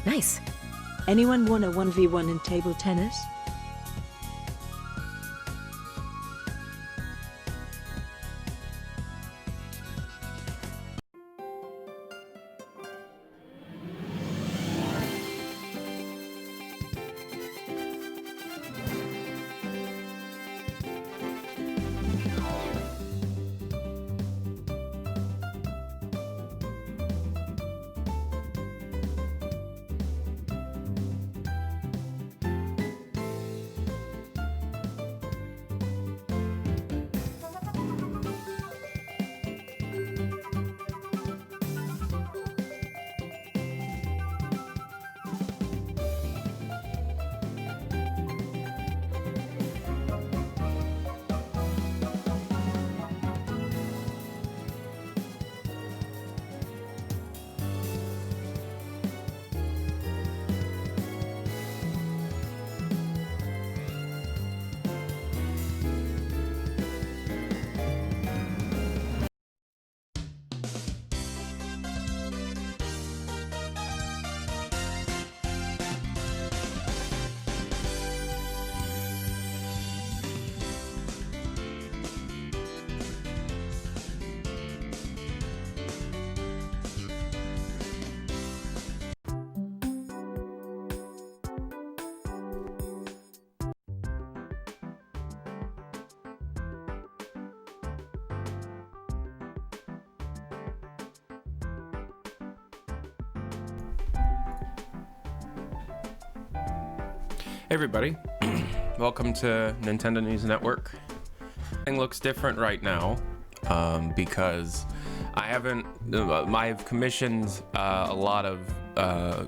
Nice. Anyone want a 1v1 in table tennis? Hey everybody, welcome to Nintendo News Network. Everything looks different right now because I've commissioned a lot of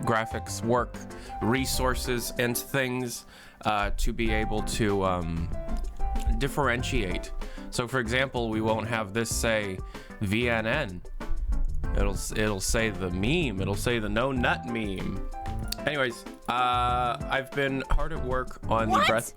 graphics work, resources, and things to be able to differentiate. So for example, we won't have this say VNN. It'll say the meme. It'll say the no nut meme. Anyways, I've been hard at work on the breath.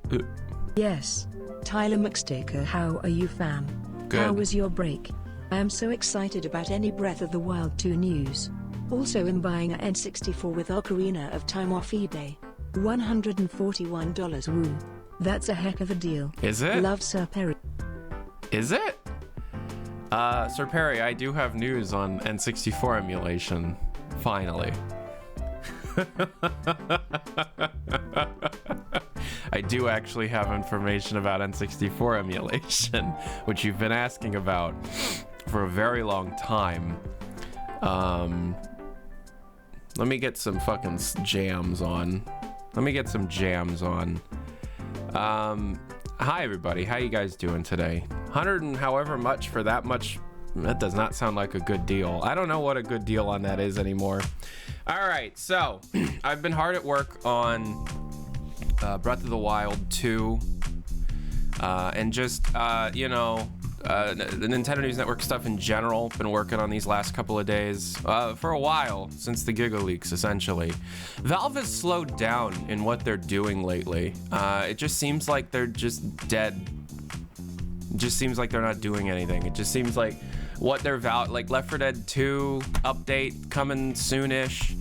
Yes. Tyler McStaker, how are you, fam? Good. How was your break? I am so excited about any Breath of the Wild 2 news. Also, am buying a N64 with Ocarina of Time off eBay. $141. Woo. That's a heck of a deal. Is it? Love, Sir Perry. Is it? Sir Perry, I do have news on N64 emulation. Finally. I do actually have information about N64 emulation, which you've been asking about for a very long time. Let me get some fucking jams on. Hi everybody, how you guys doing today? 100 and however much for that much, that does not sound like a good deal. I don't know what a good deal on that is anymore. All right, so I've been hard at work on Breath of the Wild 2 and just, you know, the Nintendo News Network stuff in general. Been working on these last couple of days for a while, since the Giga leaks, essentially. Valve has slowed down in what they're doing lately. It just seems like they're just dead. It just seems like they're not doing anything. It just seems like what they're like Left 4 Dead 2 update coming soonish.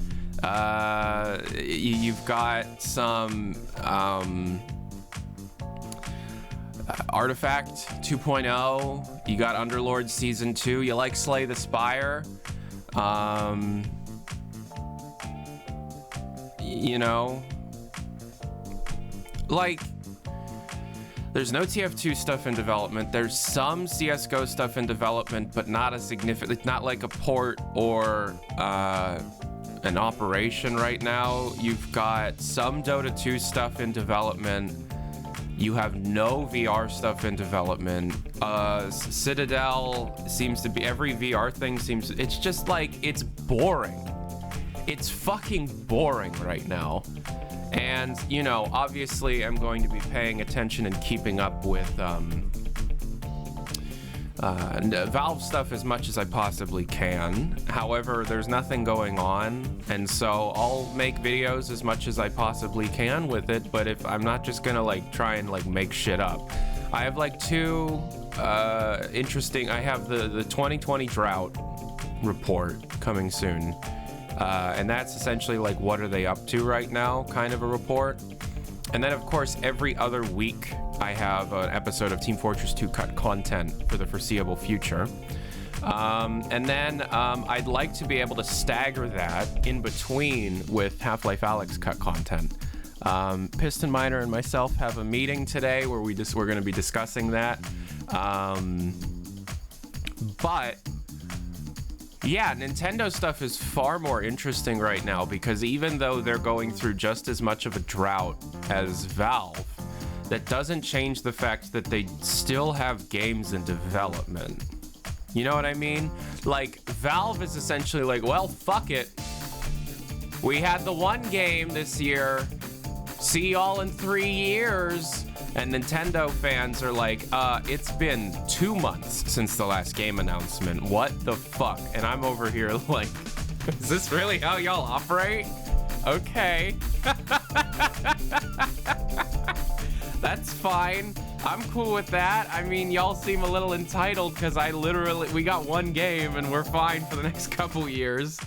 You've got some Artifact 2.0. You got Underlord Season 2. You like Slay the Spire. You know, like, there's no TF2 stuff in development. There's some CSGO stuff in development, but not a significant, not like a port or an operation right now. You've got some Dota 2 stuff in development. You have no VR stuff in development. Citadel seems to be, every VR thing seems, it's just like, it's boring. It's fucking boring right now. And, you know, obviously I'm going to be paying attention and keeping up with Valve stuff as much as I possibly can. However, there's nothing going on, and so I'll make videos as much as I possibly can with it, but if I'm not just gonna like try and like make shit up. I have like two interesting, I have the 2020 drought report coming soon. And that's essentially like, what are they up to right now, kind of a report. And then of course, every other week, I have an episode of Team Fortress 2 cut content for the foreseeable future. And then I'd like to be able to stagger that in between with Half-Life Alyx cut content. Piston Miner and myself have a meeting today where we're going to be discussing that. But yeah, Nintendo stuff is far more interesting right now, because even though they're going through just as much of a drought as Valve, that doesn't change the fact that they still have games in development. You know what I mean? Like, Valve is essentially like, well, fuck it. We had the one game this year. See y'all in 3 years. And Nintendo fans are like, it's been 2 months since the last game announcement. What the fuck? And I'm over here like, is this really how y'all operate? Okay. That's fine. I'm cool with that. I mean, y'all seem a little entitled because we got one game and we're fine for the next couple years.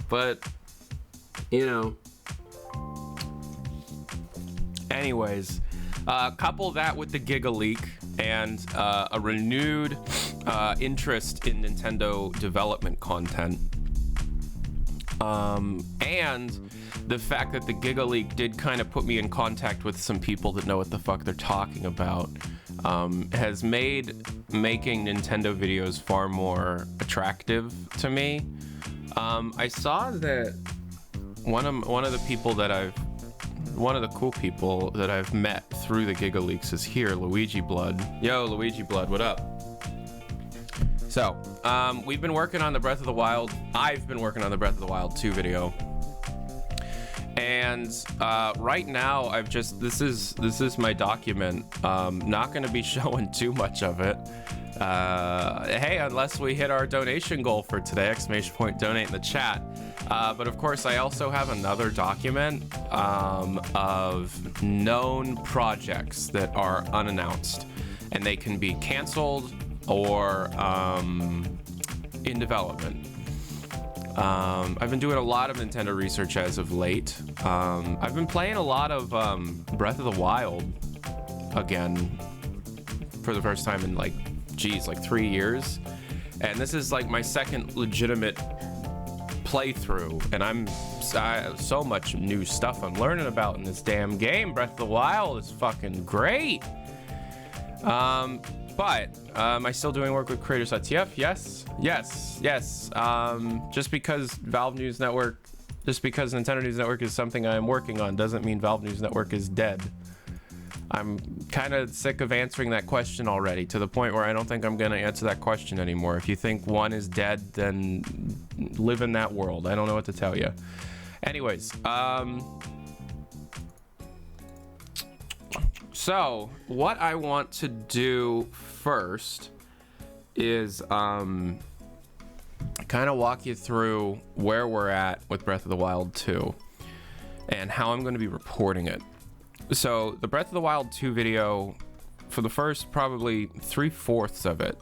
But, you know. Anyways. Couple that with the Giga leak and a renewed interest in Nintendo development content, and the fact that the Giga leak did kind of put me in contact with some people that know what the fuck they're talking about, has made making Nintendo videos far more attractive to me. I saw that one of the cool people that I've met through the Giga Leaks is here, Luigi Blood. Yo, Luigi Blood, what up? So, we've been working on the Breath of the Wild. I've been working on the Breath of the Wild 2 video. And right now, this is my document. Not gonna be showing too much of it. Hey, unless we hit our donation goal for today, ! Donate in the chat. But of course, I also have another document of known projects that are unannounced, and they can be canceled or in development. I've been doing a lot of Nintendo research as of late. I've been playing a lot of Breath of the Wild again for the first time in like 3 years. And this is like my second legitimate playthrough, and I'm so much new stuff I'm learning about in this damn game. Breath of the Wild is fucking great. But am I still doing work with Creators.tf? Yes. Just because Valve News Network, just because Nintendo News Network is something I'm working on, doesn't mean Valve News Network is dead. I'm kind of sick of answering that question already, to the point where I don't think I'm going to answer that question anymore. If you think one is dead, then live in that world. I don't know what to tell you. Anyways, so what I want to do first is kind of walk you through where we're at with Breath of the Wild 2 and how I'm going to be reporting it. So the Breath of the Wild 2 video, for the first probably 3/4 of it,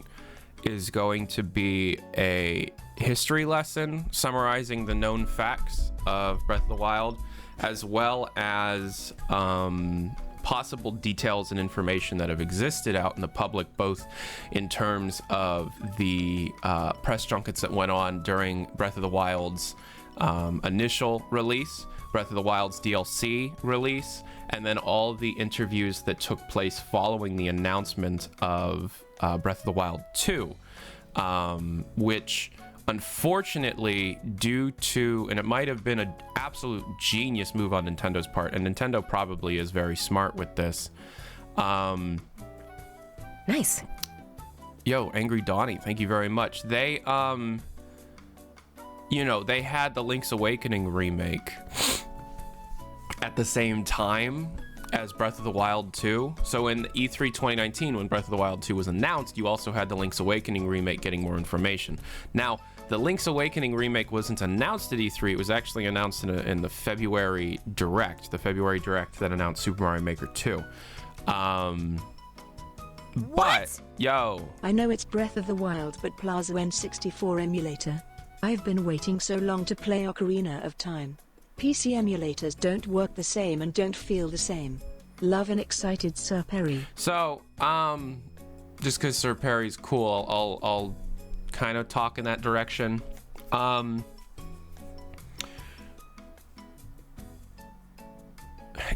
is going to be a history lesson summarizing the known facts of Breath of the Wild, as well as possible details and information that have existed out in the public, both in terms of the press junkets that went on during Breath of the Wild's initial release, Breath of the Wild's DLC release, and then all the interviews that took place following the announcement of Breath of the Wild 2, which unfortunately, due to, and it might have been an absolute genius move on Nintendo's part, and Nintendo probably is very smart with this. Nice. Yo, Angry Donnie, thank you very much. They, they had the Link's Awakening remake at the same time as Breath of the Wild 2. So in E3 2019, when Breath of the Wild 2 was announced, you also had the Link's Awakening remake getting more information. Now, the Link's Awakening remake wasn't announced at E3. It was actually announced in the February Direct, that announced Super Mario Maker 2. But, yo. I know it's Breath of the Wild, but Plaza N64 emulator. I've been waiting so long to play Ocarina of Time. PC emulators don't work the same and don't feel the same. Love and excited Sir Perry. So, just because Sir Perry's cool, I'll kind of talk in that direction.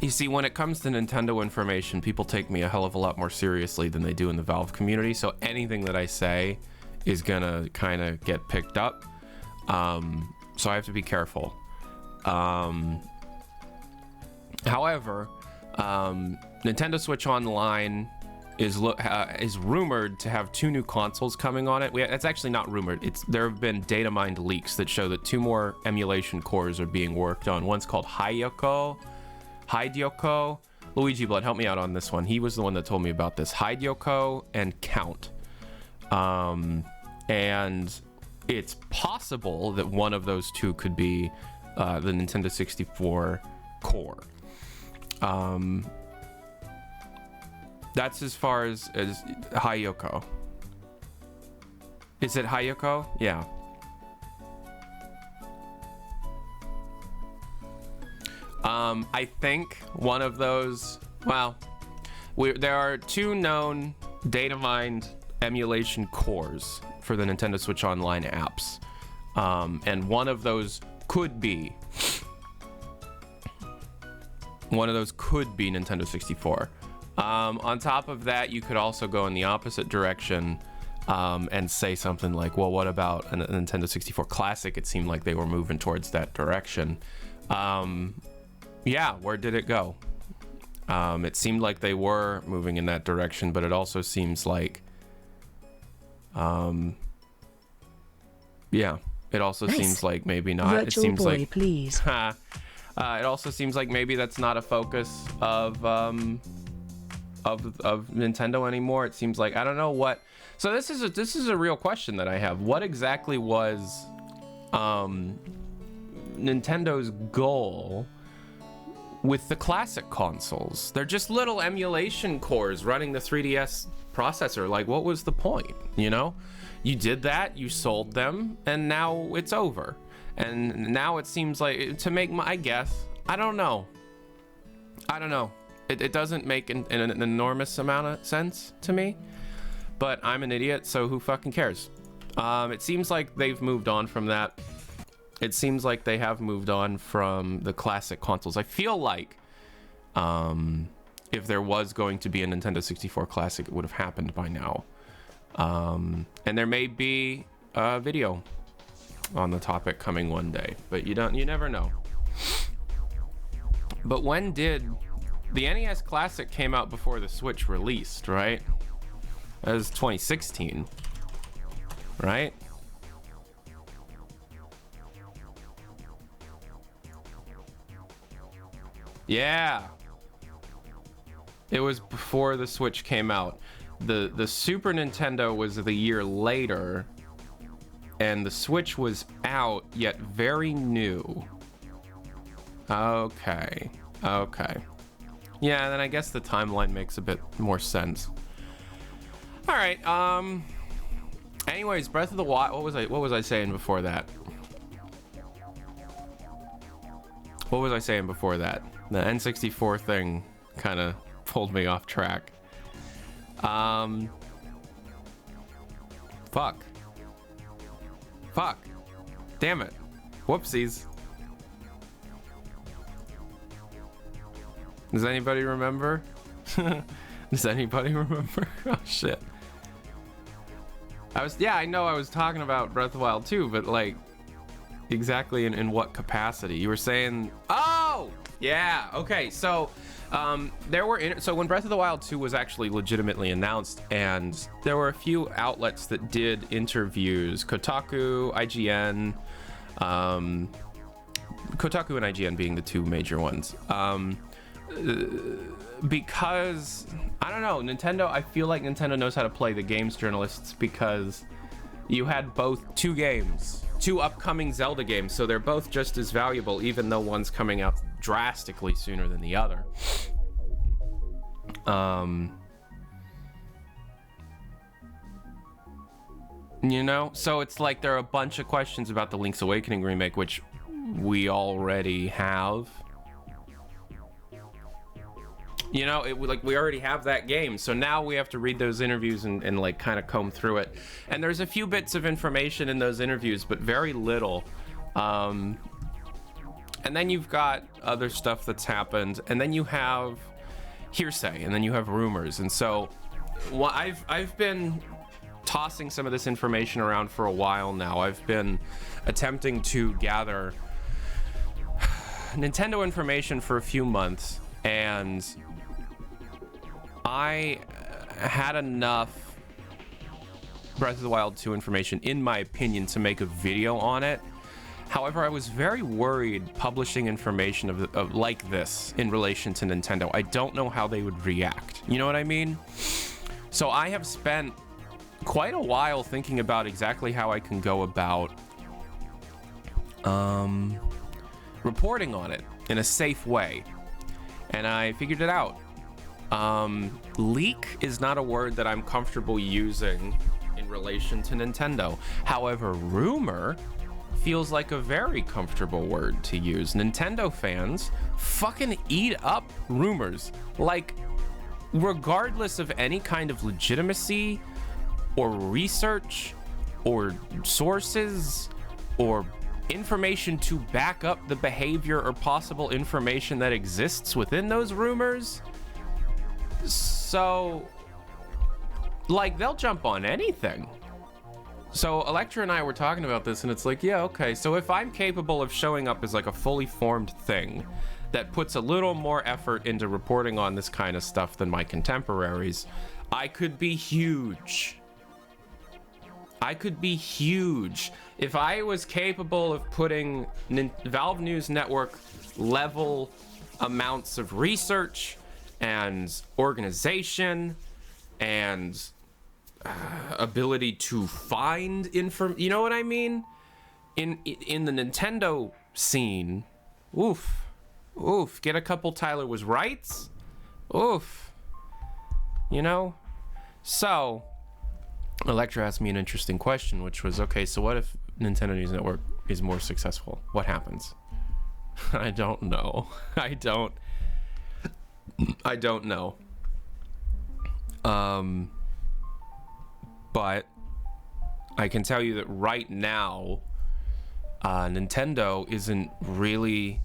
You see, when it comes to Nintendo information, people take me a hell of a lot more seriously than they do in the Valve community. So anything that I say is gonna kind of get picked up. So I have to be careful. However, Nintendo Switch Online is rumored to have 2 new consoles coming on it. It's actually not rumored. There have been data mined leaks that show that 2 more emulation cores are being worked on. One's called Hideyoko. Luigi Blood, help me out on this one. He was the one that told me about this. Hideyoko and Count. And it's possible that one of those 2 could be the Nintendo 64 core. That's as far as Hideyoko. Is it Hideyoko? Yeah. I think one of those, there are 2 known data mined emulation cores for the Nintendo Switch Online apps. And one of those could be Nintendo 64. On top of that, you could also go in the opposite direction and say something like, well, what about a Nintendo 64 Classic? It seemed like they were moving towards that direction. Yeah, where did it go? It seemed like they were moving in that direction, but it also seems like, it also seems like maybe not. Virtual it seems boy, like, please. It also seems like maybe that's not a focus of Nintendo anymore. It seems like, I don't know what. So this is a real question that I have. What exactly was Nintendo's goal with the classic consoles? They're just little emulation cores running the 3DS processor. Like, what was the point? You did that, you sold them, and now it's over. And now it seems like, to make my guess, I don't know. It doesn't make an enormous amount of sense to me, but I'm an idiot, so who fucking cares? It seems like they've moved on from that. It seems like they have moved on from the classic consoles. I feel like if there was going to be a Nintendo 64 Classic, it would have happened by now. And there may be a video on the topic coming one day, but you never know. But when did the NES Classic came out before the Switch released, right? That was 2016, right? Yeah. It was before the Switch came out. the Super Nintendo was the year later, and the Switch was out, yet very new. Okay. Yeah, then I guess the timeline makes a bit more sense. All right. Anyways, Breath of the Wild. What was I saying before that? What was I saying before that? The N64 thing kind of pulled me off track. Fuck. Damn it. Whoopsies. Does anybody remember? Does anybody remember? Oh shit. I know I was talking about Breath of the Wild 2, but like exactly in what capacity? You were saying, oh yeah, okay. So so when Breath of the Wild 2 was actually legitimately announced, and there were a few outlets that did interviews, Kotaku, IGN, Kotaku and IGN being the two major ones. Because I don't know, Nintendo, I feel like Nintendo knows how to play the games journalists, because you had both two upcoming Zelda games, so they're both just as valuable, even though one's coming out drastically sooner than the other. You know, so it's like there are a bunch of questions about the Link's Awakening remake, which we already have. You know, we already have that game, so now we have to read those interviews and like kind of comb through it. And there's a few bits of information in those interviews, but very little. And then you've got other stuff that's happened, and then you have hearsay, and then you have rumors. And so, I've been tossing some of this information around for a while now. I've been attempting to gather Nintendo information for a few months, and I had enough Breath of the Wild 2 information, in my opinion, to make a video on it. However, I was very worried publishing information of like this in relation to Nintendo. I don't know how they would react. You know what I mean? So I have spent quite a while thinking about exactly how I can go about reporting on it in a safe way. And I figured it out. Leak is not a word that I'm comfortable using in relation to Nintendo. However, rumor feels like a very comfortable word to use. Nintendo fans fucking eat up rumors. Like, regardless of any kind of legitimacy or research or sources or information to back up the behavior or possible information that exists within those rumors. So, like, they'll jump on anything. So Electra and I were talking about this, and it's like, yeah, okay, so if I'm capable of showing up as like a fully formed thing that puts a little more effort into reporting on this kind of stuff than my contemporaries, I could be huge. I could be huge. If I was capable of putting Valve News Network level amounts of research and organization and ability to find you know what I mean? In the Nintendo scene, oof, get a couple Tyler was rights, oof, you know? So, Electra asked me an interesting question, which was, okay, so what if Nintendo News Network is more successful? What happens? I don't know. I don't know. But I can tell you that right now, Nintendo isn't really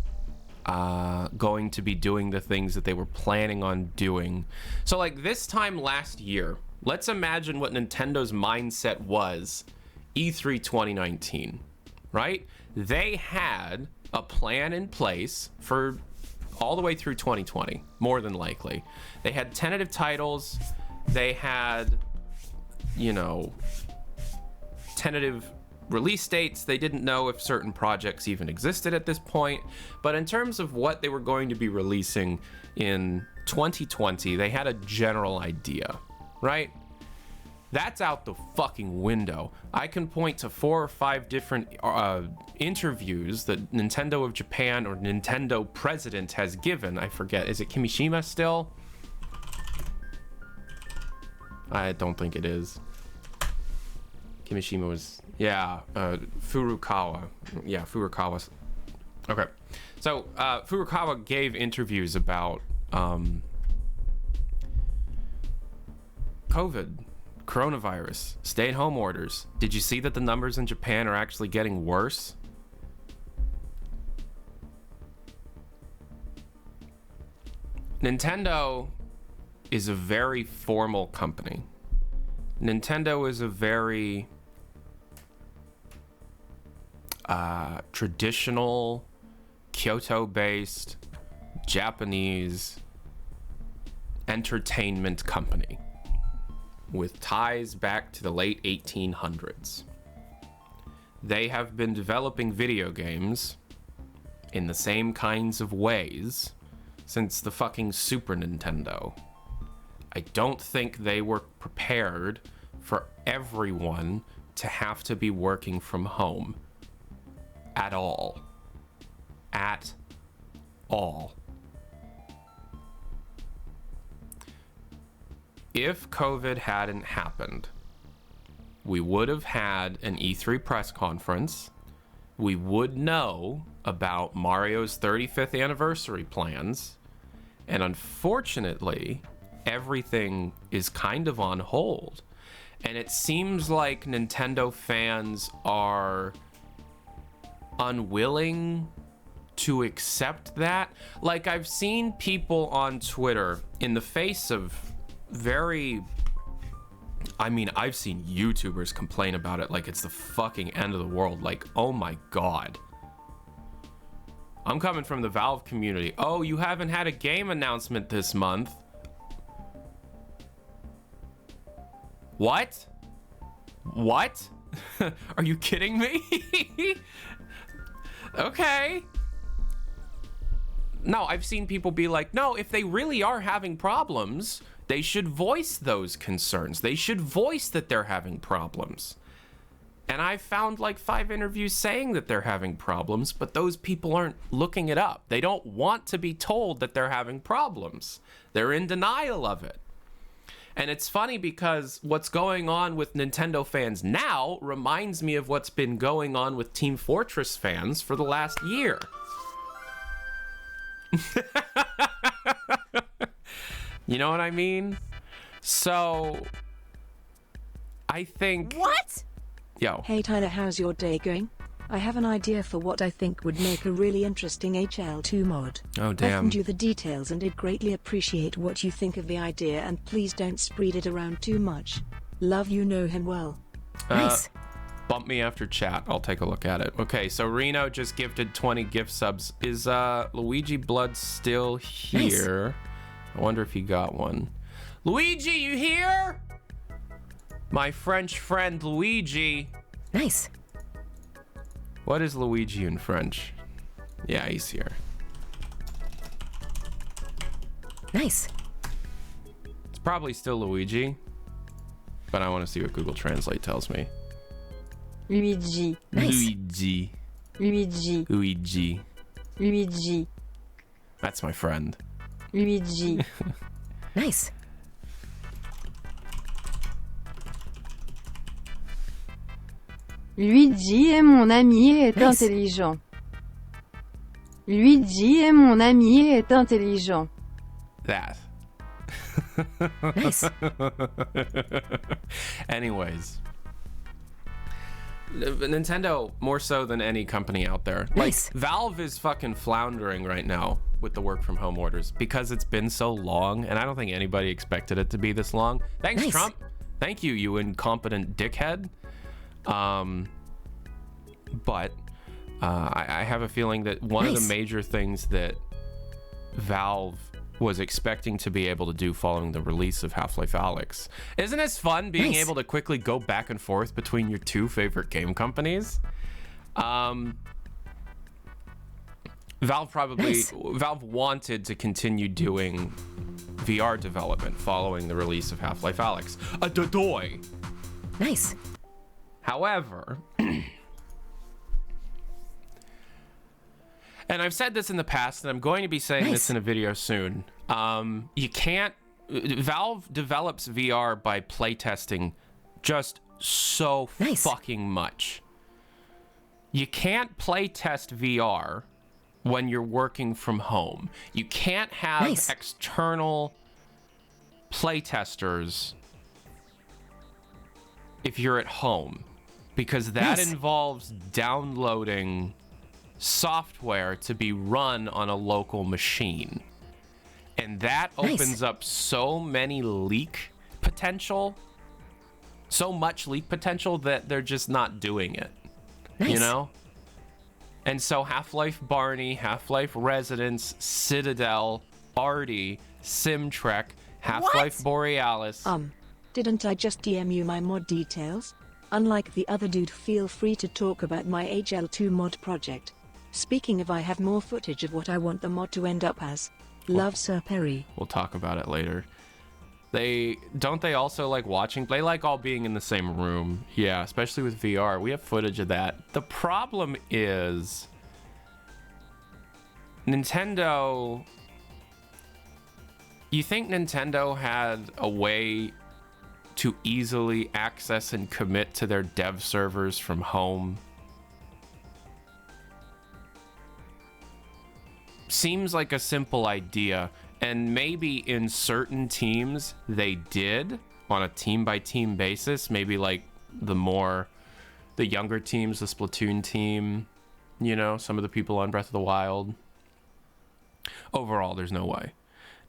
going to be doing the things that they were planning on doing. So like this time last year, let's imagine what Nintendo's mindset was E3 2019, right? They had a plan in place for all the way through 2020, more than likely. They had tentative titles. They had, you know, tentative release dates. They didn't know if certain projects even existed at this point. But in terms of what they were going to be releasing in 2020, they had a general idea, right? That's out the fucking window. I can point to 4 or 5 different interviews that Nintendo of Japan or Nintendo president has given. I forget. Is it Kimishima still? I don't think it is. Kimishima was... Yeah, Furukawa. Yeah, Furukawa. Okay. So, Furukawa gave interviews about COVID, coronavirus, stay-at-home orders. Did you see that the numbers in Japan are actually getting worse? Nintendo is a very formal company. Nintendo is a very traditional, Kyoto-based, Japanese entertainment company with ties back to the late 1800s. They have been developing video games in the same kinds of ways since the fucking Super Nintendo. I don't think they were prepared for everyone to have to be working from home. At all. At all. If COVID hadn't happened, we would have had an E3 press conference. We would know about Mario's 35th anniversary plans. And unfortunately, everything is kind of on hold. And it seems like Nintendo fans are unwilling to accept that. Like, I've seen people on Twitter in the face of I've seen YouTubers complain about it like it's the fucking end of the world. Like, oh my god. I'm coming from the Valve community. Oh, you haven't had a game announcement this month? What? What? Are you kidding me? Okay. No, I've seen people be like, no, if they really are having problems, they should voice those concerns. They should voice that they're having problems. And I found like 5 interviews saying that they're having problems, but those people aren't looking it up. They don't want to be told that they're having problems. They're in denial of it. And it's funny because what's going on with Nintendo fans now reminds me of what's been going on with Team Fortress fans for the last year. You know what I mean? So, I think... What? Yo. Hey Tyler, how's your day going? I have an idea for what I think would make a really interesting HL2 mod. Oh, damn. I'll send you the details and I'd greatly appreciate what you think of the idea, and please don't spread it around too much. Love, you know him well. Nice. Bump me after chat. I'll take a look at it. Okay, so Reno just gifted 20 gift subs. Is Luigi Blood still here? Nice. I wonder if he got one. Luigi, you here? My French friend Luigi. Nice. What is Luigi in French? Yeah, he's here. Nice. It's probably still Luigi, but I want to see what Google Translate tells me. Luigi. Nice. Luigi. Luigi. Luigi. Luigi. That's my friend. Luigi. Nice. Luigi est mon ami et est Nice. intelligent. Luigi est mon ami et est intelligent. That. Nice. Anyways. Nintendo, more so than any company out there. Nice. Like, Valve is fucking floundering right now with the work from home orders because it's been so long, and I don't think anybody expected it to be this long. Thanks, Nice. Trump. Thank you, you incompetent dickhead. But I have a feeling that one of the Nice. major things that Valve was expecting to be able to do following the release of Half-Life Alyx. Isn't it fun being Nice. able to quickly go back and forth between your 2 favorite game companies? Valve Nice. wanted to continue doing VR development following the release of Half-Life Alyx. A dodoy! Nice. However, and I've said this in the past, and I'm going to be saying this in a video soon. You can't. Valve develops VR by playtesting just so fucking much. You can't playtest VR when you're working from home. You can't have external playtesters if you're at home, because that involves downloading software to be run on a local machine. And that opens up so many leak potential, so much leak potential that they're just not doing it. You know? And so Half-Life Barney, Half-Life Residence, Citadel, Arty, Simtrek, Half-Life Borealis. Didn't I just DM you my mod details? Unlike the other dude, feel free to talk about my HL2 mod project. Speaking of, I have more footage of what I want the mod to end up as. Love, Sir Perry. We'll talk about it later. They also like watching? They like all being in the same room. Yeah, especially with VR. We have footage of that. The problem is Nintendo. You think Nintendo had a way to easily access and commit to their dev servers from home? Seems like a simple idea, and maybe in certain teams they did on a team-by-team basis. Maybe like the younger teams, the Splatoon team, you know, some of the people on Breath of the Wild. Overall, there's no way.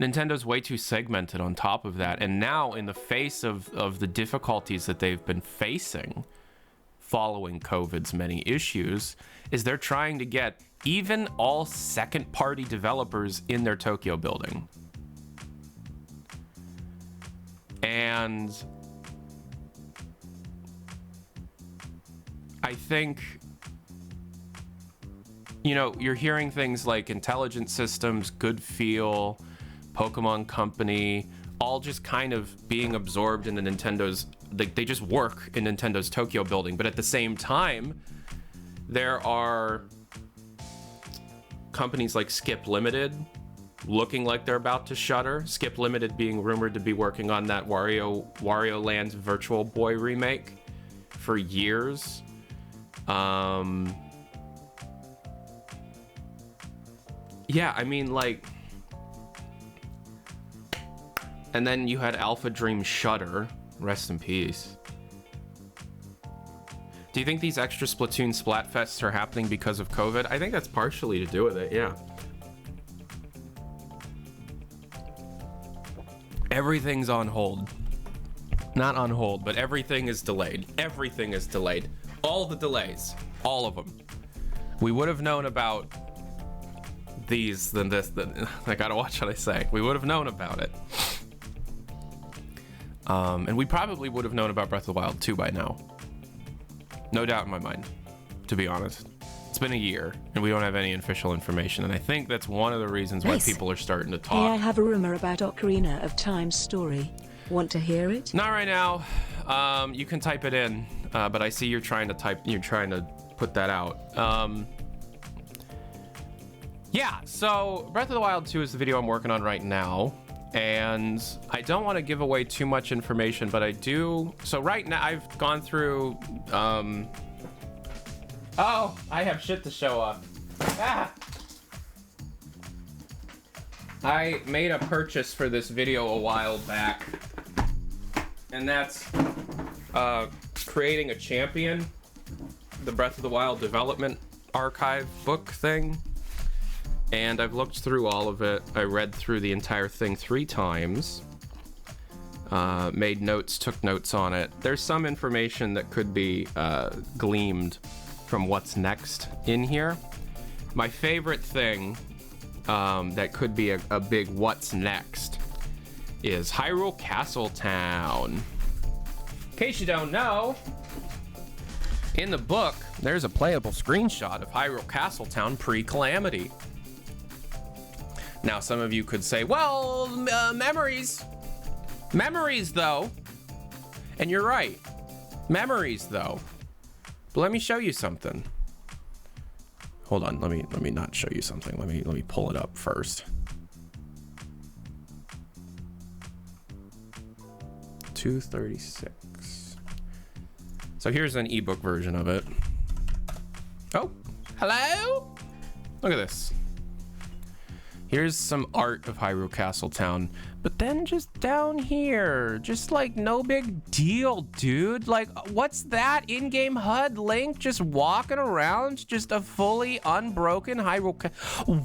Nintendo's way too segmented on top of that, and now in the face of the difficulties that they've been facing following COVID's many issues, is they're trying to get even all second-party developers in their Tokyo building. And I think, you know, you're hearing things like Intelligent Systems, Good Feel, Pokemon Company, all just kind of being absorbed in the Nintendo's, they just work in Nintendo's Tokyo building. But at the same time, there are companies like Skip Limited looking like they're about to shutter. Skip Limited being rumored to be working on that Wario Land Virtual Boy remake for years. Yeah, I mean, like, and then you had Alpha Dream Shutter, rest in peace. Do you think these extra Splatoon Splatfests are happening because of COVID? I think that's partially to do with it, yeah. Everything's on hold. Not on hold, but everything is delayed. Everything is delayed. All the delays. All of them. We would have known about these than this. I gotta watch what I say. We would have known about it. And we probably would have known about Breath of the Wild 2 by now. No doubt in my mind, to be honest. It's been a year, and we don't have any official information, and I think that's one of the reasons why people are starting to talk. Hey, I have a rumor about Ocarina of Time's story. Want to hear it? Not right now. You can type it in, but I see you're trying to put that out. Yeah, so Breath of the Wild 2 is the video I'm working on right now. And I don't want to give away too much information, but I do. So right now I've gone through, oh, I have shit to show off. Ah! I made a purchase for this video a while back, and that's creating a champion, the Breath of the Wild development archive book thing. And I've looked through all of it. I read through the entire thing 3 times. Made notes, took notes on it. There's some information that could be gleamed from what's next in here. My favorite thing that could be a big what's next is Hyrule Castletown. In case you don't know, in the book, there's a playable screenshot of Hyrule Castletown pre-Calamity. Now, some of you could say, well, memories. Memories, though. And you're right. Memories, though. But let me show you something. Hold on, let me not show you something. Let me pull it up first. 236. So here's an ebook version of it. Oh, hello? Look at this. Here's some art of Hyrule Castle Town, but then just down here, just like no big deal, dude. Like, what's that in-game HUD Link just walking around, just a fully unbroken Hyrule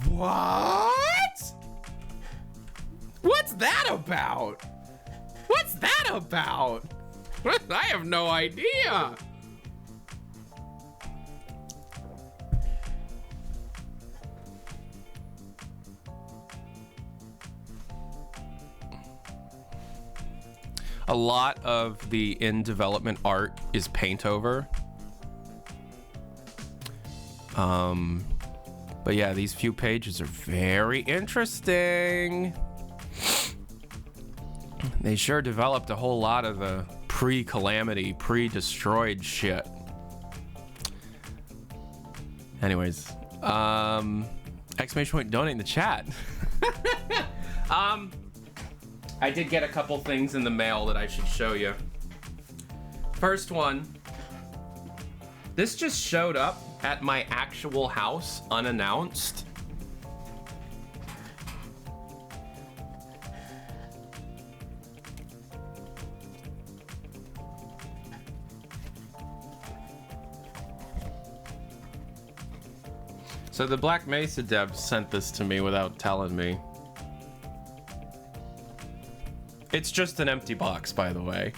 What? What's that about? What's that about? I have no idea. A lot of the in-development art is paint over. But yeah, these few pages are very interesting. They sure developed a whole lot of the pre-calamity, pre-destroyed shit. Anyways, exclamation point donate in the chat. I did get a couple things in the mail that I should show you. First one, this just showed up at my actual house unannounced. So the Black Mesa dev sent this to me without telling me. It's just an empty box, by the way.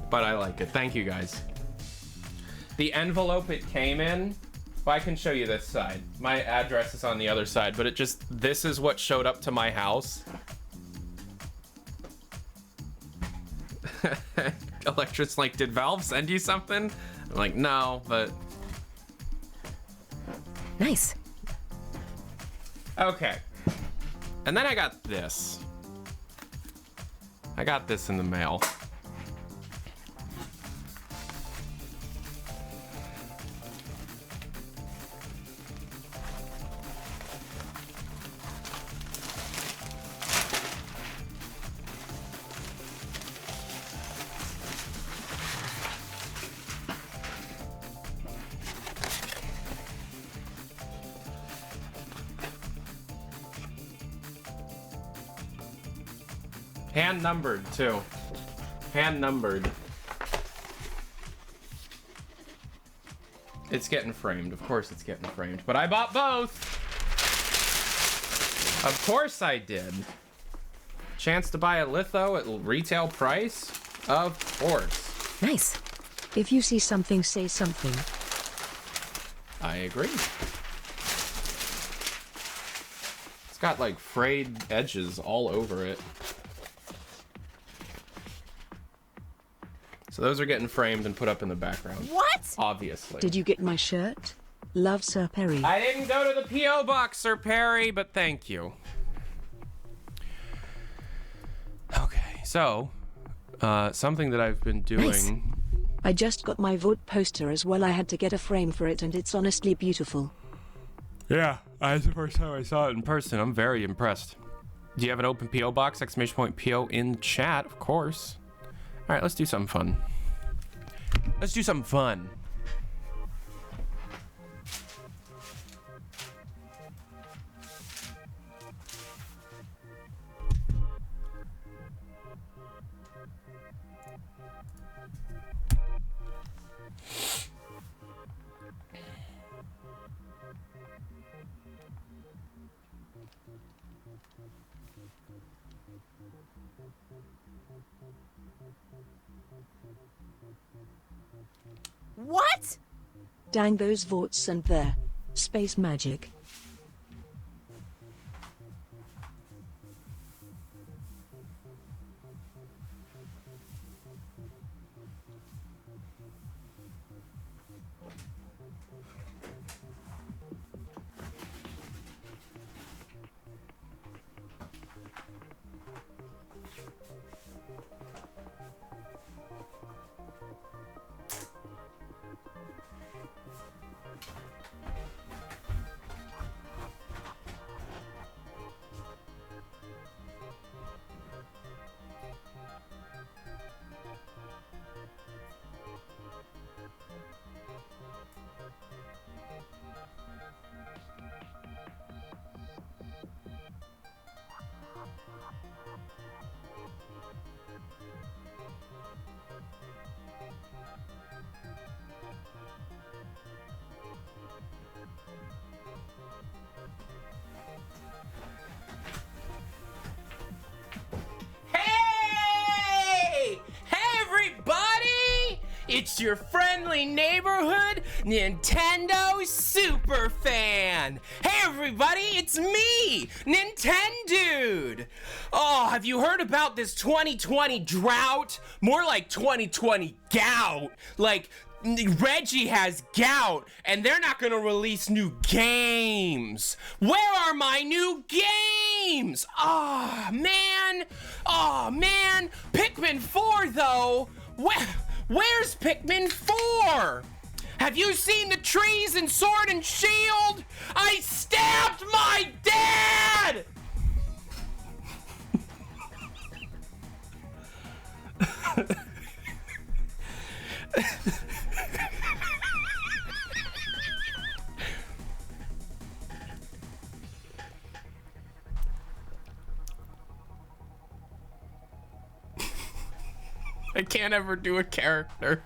But I like it. Thank you, guys. The envelope it came in, well, I can show you this side. My address is on the other side, but this is what showed up to my house. Electra's like, did Valve send you something? I'm like, no, but... Nice. Okay. And then I got this. I got this in the mail. Hand numbered too. Hand numbered. It's getting framed. Of course it's getting framed. But I bought both. Of course I did. Chance to buy a litho at retail price? Of course. Nice. If you see something, say something. I agree. It's got like frayed edges all over it. So those are getting framed and put up in the background. What? Obviously. Did you get my shirt? Love, Sir Perry. I didn't go to the P.O. box, Sir Perry, but thank you. Okay, so, something that I've been doing... Nice. I just got my vote poster as well. I had to get a frame for it, and it's honestly beautiful. Yeah, that's the first time I saw it in person. I'm very impressed. Do you have an open P.O. box? Exclamation point P.O. in chat, of course. All right, let's do something fun. Let's do something fun. What? Dang those votes and their space magic. It's your friendly neighborhood Nintendo super fan. Hey everybody, it's me, Nintendude. Oh, have you heard about this 2020 drought? More like 2020 gout. Like, Reggie has gout, and they're not gonna release new games. Where are my new games? Oh man, Pikmin 4 though. Where's Pikmin 4? Have you seen the trees in Sword and Shield? I stabbed my dad! I can't ever do a character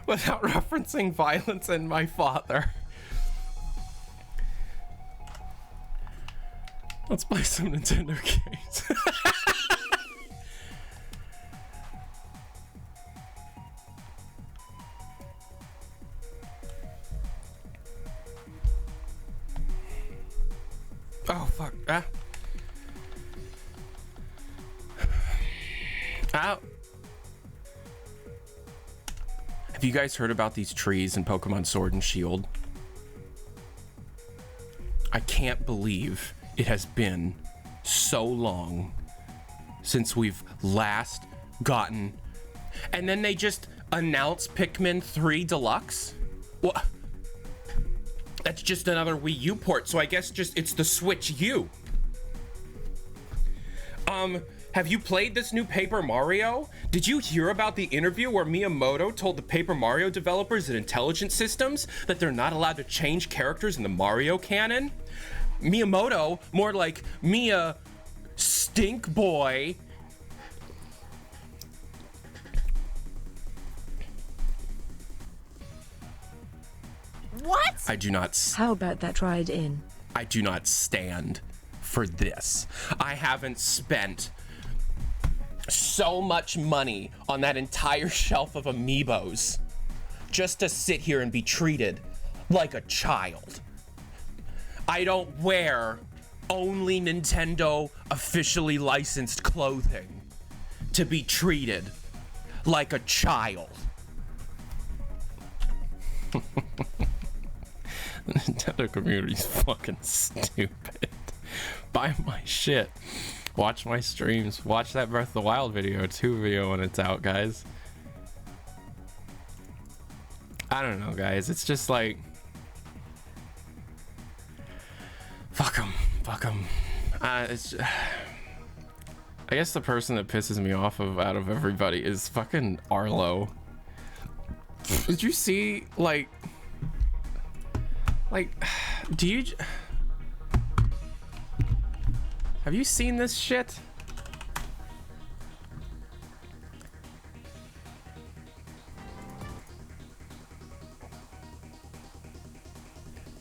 without referencing violence and my father. Let's play some Nintendo games. Oh, fuck. Ow. Have you guys heard about these trees in Pokemon Sword and Shield? I can't believe it has been so long since we've last gotten... And then they just announced Pikmin 3 Deluxe? What? That's just another Wii U port, so I guess it's the Switch U. Have you played this new Paper Mario? Did you hear about the interview where Miyamoto told the Paper Mario developers at Intelligent Systems that they're not allowed to change characters in the Mario canon? Miyamoto, more like Mia Stink Boy. What? I do not... How about that ride in? I do not stand for this. I haven't spent so much money on that entire shelf of amiibos just to sit here and be treated like a child. I don't wear only Nintendo officially licensed clothing to be treated like a child. The Nintendo community's fucking stupid. Buy my shit. Watch my streams. Watch that Breath of the Wild video 2 video when it's out, guys. I don't know, guys. It's just like... Fuck them. Fuck them. It's just... I guess the person that pisses me off out of everybody is fucking Arlo. Did you see, like, do you... Have you seen this shit?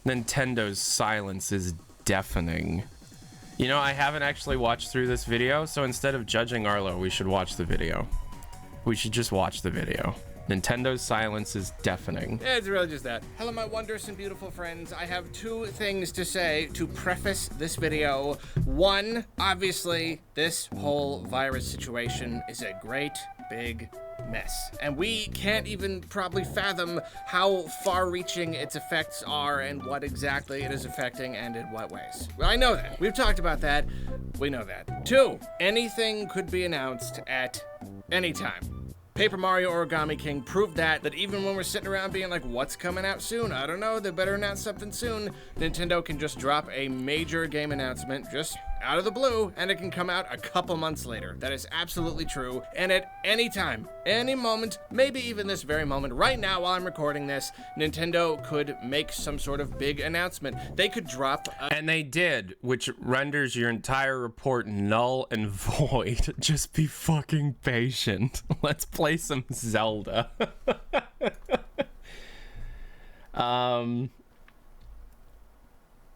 Nintendo's silence is deafening. You know, I haven't actually watched through this video, so instead of judging Arlo, we should watch the video. We should just watch the video. Nintendo's silence is deafening. Yeah, it's really just that. Hello, my wondrous and beautiful friends. I have 2 things to say to preface this video. 1, obviously, this whole virus situation is a great big mess. And we can't even probably fathom how far-reaching its effects are and what exactly it is affecting and in what ways. Well, I know that. We've talked about that. We know that. 2, anything could be announced at any time. Paper Mario Origami King proved that even when we're sitting around being like, what's coming out soon? I don't know, they better announce something soon. Nintendo can just drop a major game announcement just out of the blue, and it can come out a couple months later. That is absolutely true, and at any time, any moment, maybe even this very moment, right now while I'm recording this, Nintendo could make some sort of big announcement. They could drop and they did, which renders your entire report null and void. Just be fucking patient. Let's play some Zelda. All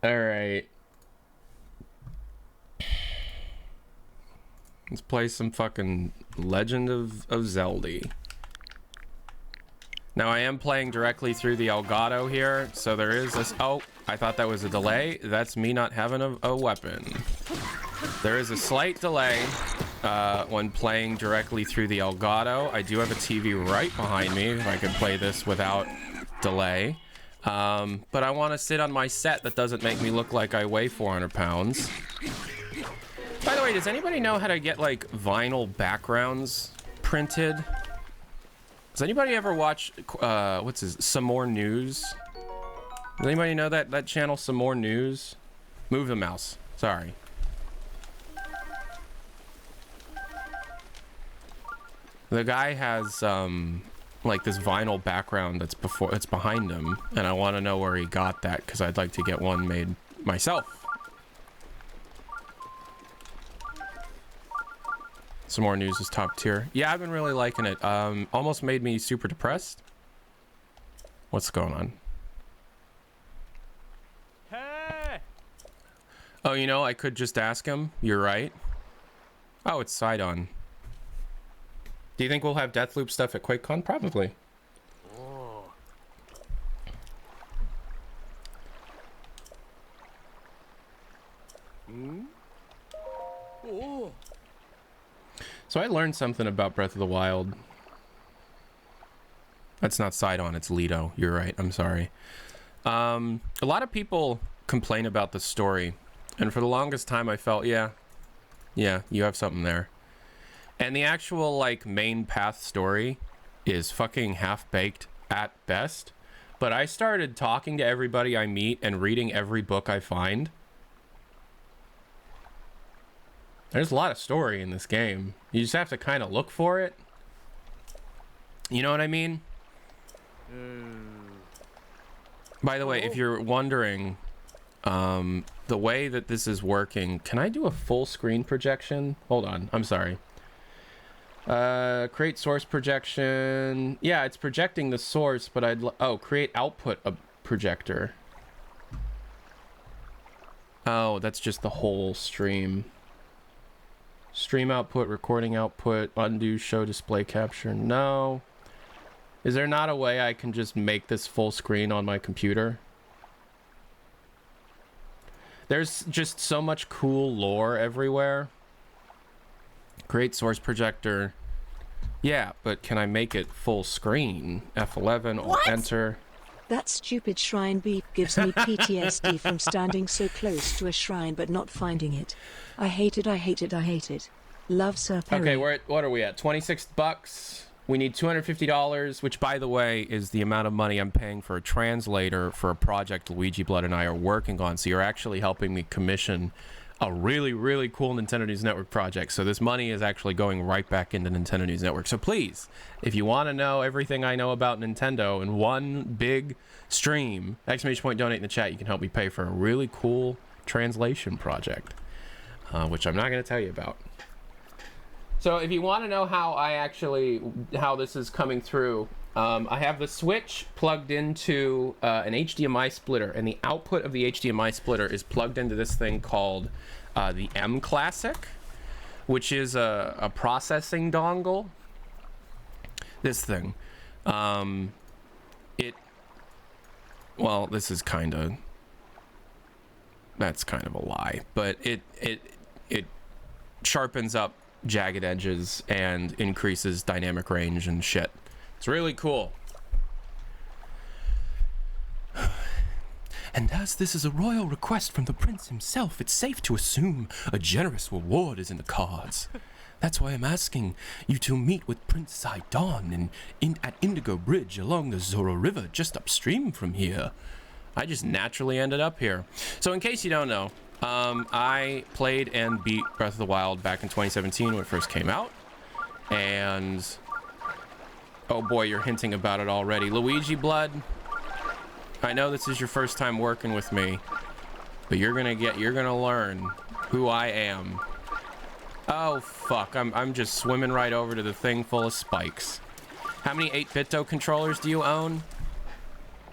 right. Let's play some fucking Legend of Zelda. Now I am playing directly through the Elgato here, so there is this. Oh, I thought that was a delay. That's me not having a weapon. There is a slight delay when playing directly through the Elgato. I do have a TV right behind me if I can play this without delay. But I want to sit on my set that doesn't make me look like I weigh 400 pounds. By the way, does anybody know how to get like vinyl backgrounds printed? Does anybody ever watch what's his Some More News? Does anybody know that channel, Some More News? Move the mouse. Sorry. The guy has like this vinyl background that's behind him, and I want to know where he got that because I'd like to get one made myself. Some More News is top tier. Yeah, I've been really liking it. Almost made me super depressed. What's going on? Hey! Oh, you know, I could just ask him. You're right. Oh, it's Sidon. Do you think we'll have Deathloop stuff at QuakeCon? Probably. Oh. Hmm? Oh. So I learned something about Breath of the Wild. That's not Sidon, it's Lido. You're right, I'm sorry. A lot of people complain about the story. And for the longest time I felt, yeah, you have something there. And the actual, like, main path story is fucking half-baked at best. But I started talking to everybody I meet and reading every book I find. There's a lot of story in this game. You just have to kind of look for it. You know what I mean? By the way, if you're wondering, the way that this is working, can I do a full screen projection? Hold on, I'm sorry. Create source projection. Yeah, it's projecting the source, but create output a projector. Oh, that's just the whole stream. Stream output, recording output, undo, show display capture. No. Is there not a way I can just make this full screen on my computer? There's just so much cool lore everywhere. Create source projector. Yeah, but can I make it full screen? F11 or enter. That stupid shrine beep gives me PTSD from standing so close to a shrine but not finding it. I hate it, I hate it, I hate it. Love, Sir Perry. Okay, what are we at? 26 bucks. We need $250, which, by the way, is the amount of money I'm paying for a translator for a project Luigi Blood and I are working on. So you're actually helping me commission a really, really cool Nintendo News Network project. So this money is actually going right back into Nintendo News Network. So please, if you want to know everything I know about Nintendo in one big stream, exclamation point donate in the chat, you can help me pay for a really cool translation project, which I'm not going to tell you about. So if you want to know how this is coming through, I have the Switch plugged into an HDMI splitter, and the output of the HDMI splitter is plugged into this thing called the M Classic, which is a processing dongle. This thing. Well, this is that's kind of a lie, but it sharpens up jagged edges and increases dynamic range and shit. It's really cool. And as this is a royal request from the prince himself, it's safe to assume a generous reward is in the cards. That's why I'm asking you to meet with Prince Sidon at Indigo Bridge along the Zora River just upstream from here. I just naturally ended up here. So in case you don't know, I played and beat Breath of the Wild back in 2017 when it first came out. And oh boy, you're hinting about it already. Luigi Blood, I know this is your first time working with me, but you're gonna learn who I am. Oh fuck, I'm just swimming right over to the thing full of spikes. How many 8-bit controllers do you own?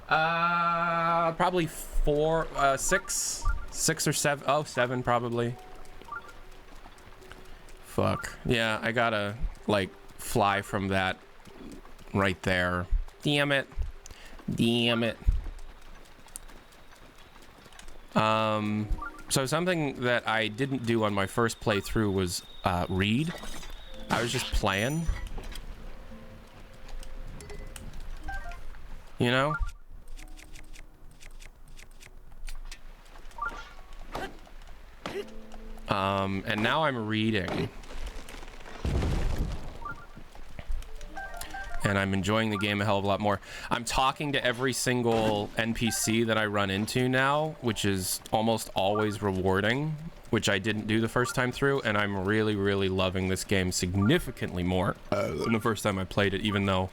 Probably 6 or 7. Oh, 7 probably. Fuck. Yeah, I gotta like fly from that right there. Damn it. Damn it. So something that I didn't do on my first playthrough was read. I was just playing. You know? And now I'm reading. And I'm enjoying the game a hell of a lot more. I'm talking to every single NPC that I run into now, which is almost always rewarding, which I didn't do the first time through, and I'm really, really loving this game significantly more than the first time I played it, even though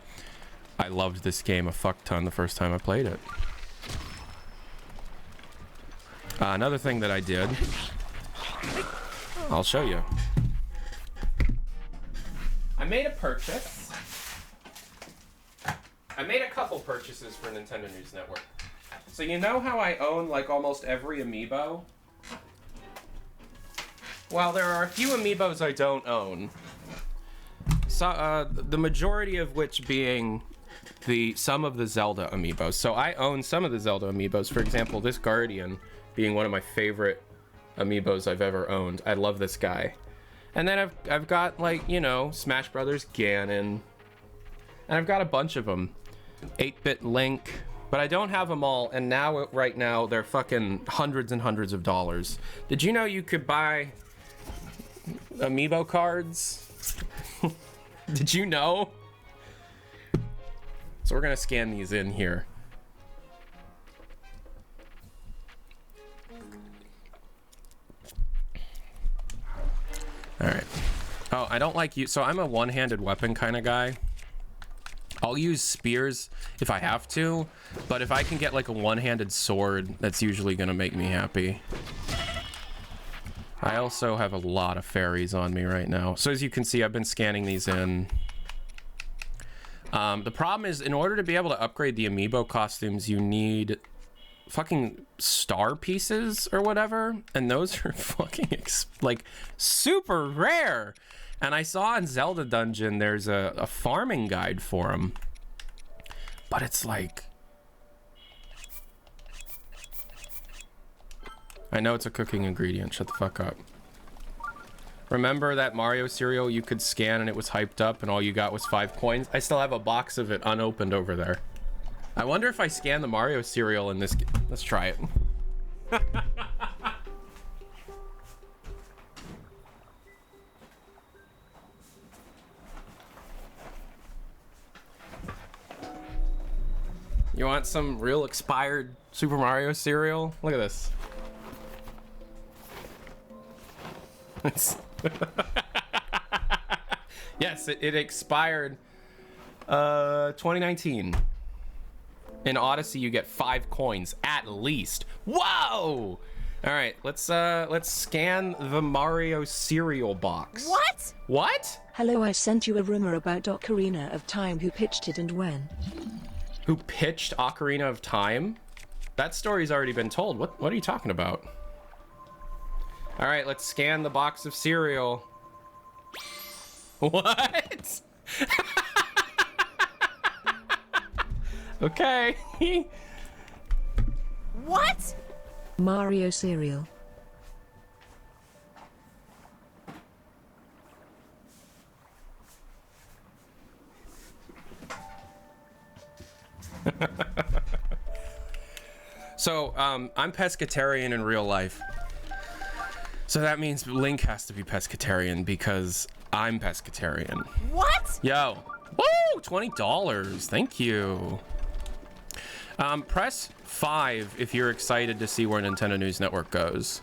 I loved this game a fuck ton the first time I played it. Another thing that I did, I'll show you. I made a purchase. I made a couple purchases for Nintendo News Network. So you know how I own like almost every amiibo? Well, there are a few amiibos I don't own. So, the majority of which being some of the Zelda amiibos. So I own some of the Zelda amiibos. For example, this Guardian being one of my favorite amiibos I've ever owned. I love this guy. And then I've got like, you know, Smash Brothers Ganon. And I've got a bunch of them. 8-bit Link. But I don't have them all, and now, right now, they're fucking hundreds and hundreds of dollars. Did you know you could buy amiibo cards? Did you know? So we're gonna scan these in here. All right. Oh, I don't like you. So I'm a one-handed weapon kind of guy. I'll use spears if I have to, but if I can get like a one-handed sword, that's usually gonna make me happy. I also have a lot of fairies on me right now. So as you can see, I've been scanning these in. The problem is, in order to be able to upgrade the amiibo costumes, you need fucking star pieces or whatever, and those are fucking like super rare. And I saw in Zelda Dungeon there's a farming guide for them, but it's like, I know it's a cooking ingredient, shut the fuck up. Remember that Mario cereal you could scan and it was hyped up and all you got was 5 coins? I still have a box of it unopened over there. I wonder if I scan the Mario cereal in this. Let's try it. You want some real expired Super Mario cereal? Look at this. Yes, it expired 2019. In Odyssey, you get 5 coins at least. Whoa! All right, let's scan the Mario cereal box. What? What? Hello, I sent you a rumor about Ocarina of Time. Who pitched it and when? Who pitched Ocarina of Time? That story's already been told. What are you talking about? All right, let's scan the box of cereal. What? Okay. What? Mario cereal. So, I'm pescatarian in real life. So that means Link has to be pescatarian because I'm pescatarian. What? Yo. Woo! $20. Thank you. Press 5 if you're excited to see where Nintendo News Network goes.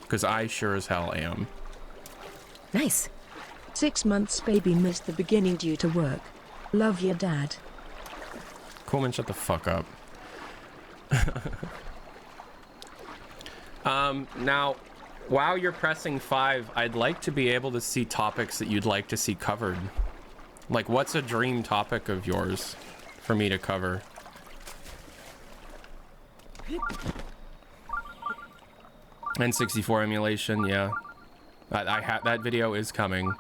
Because I sure as hell am. Nice. 6 months baby missed the beginning due to work. Love your dad. Coolman, shut the fuck up. Now, while you're pressing 5, I'd like to be able to see topics that you'd like to see covered. Like, what's a dream topic of yours for me to cover? N64 emulation, yeah. That video is coming.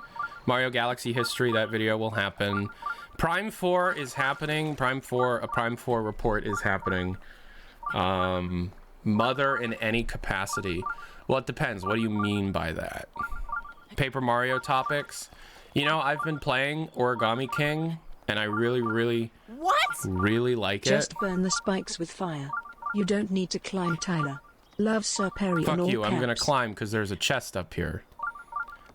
Mario Galaxy history, that video will happen. Prime 4 is happening. A Prime 4 report is happening. Mother in any capacity. Well, it depends. What do you mean by that? Paper Mario topics? You know, I've been playing Origami King, and I really like it. Just burn the spikes with fire. You don't need to climb, Tyler. Love, Sir Perry. Fuck in all you, I'm gonna caps. climb because there's a chest up here.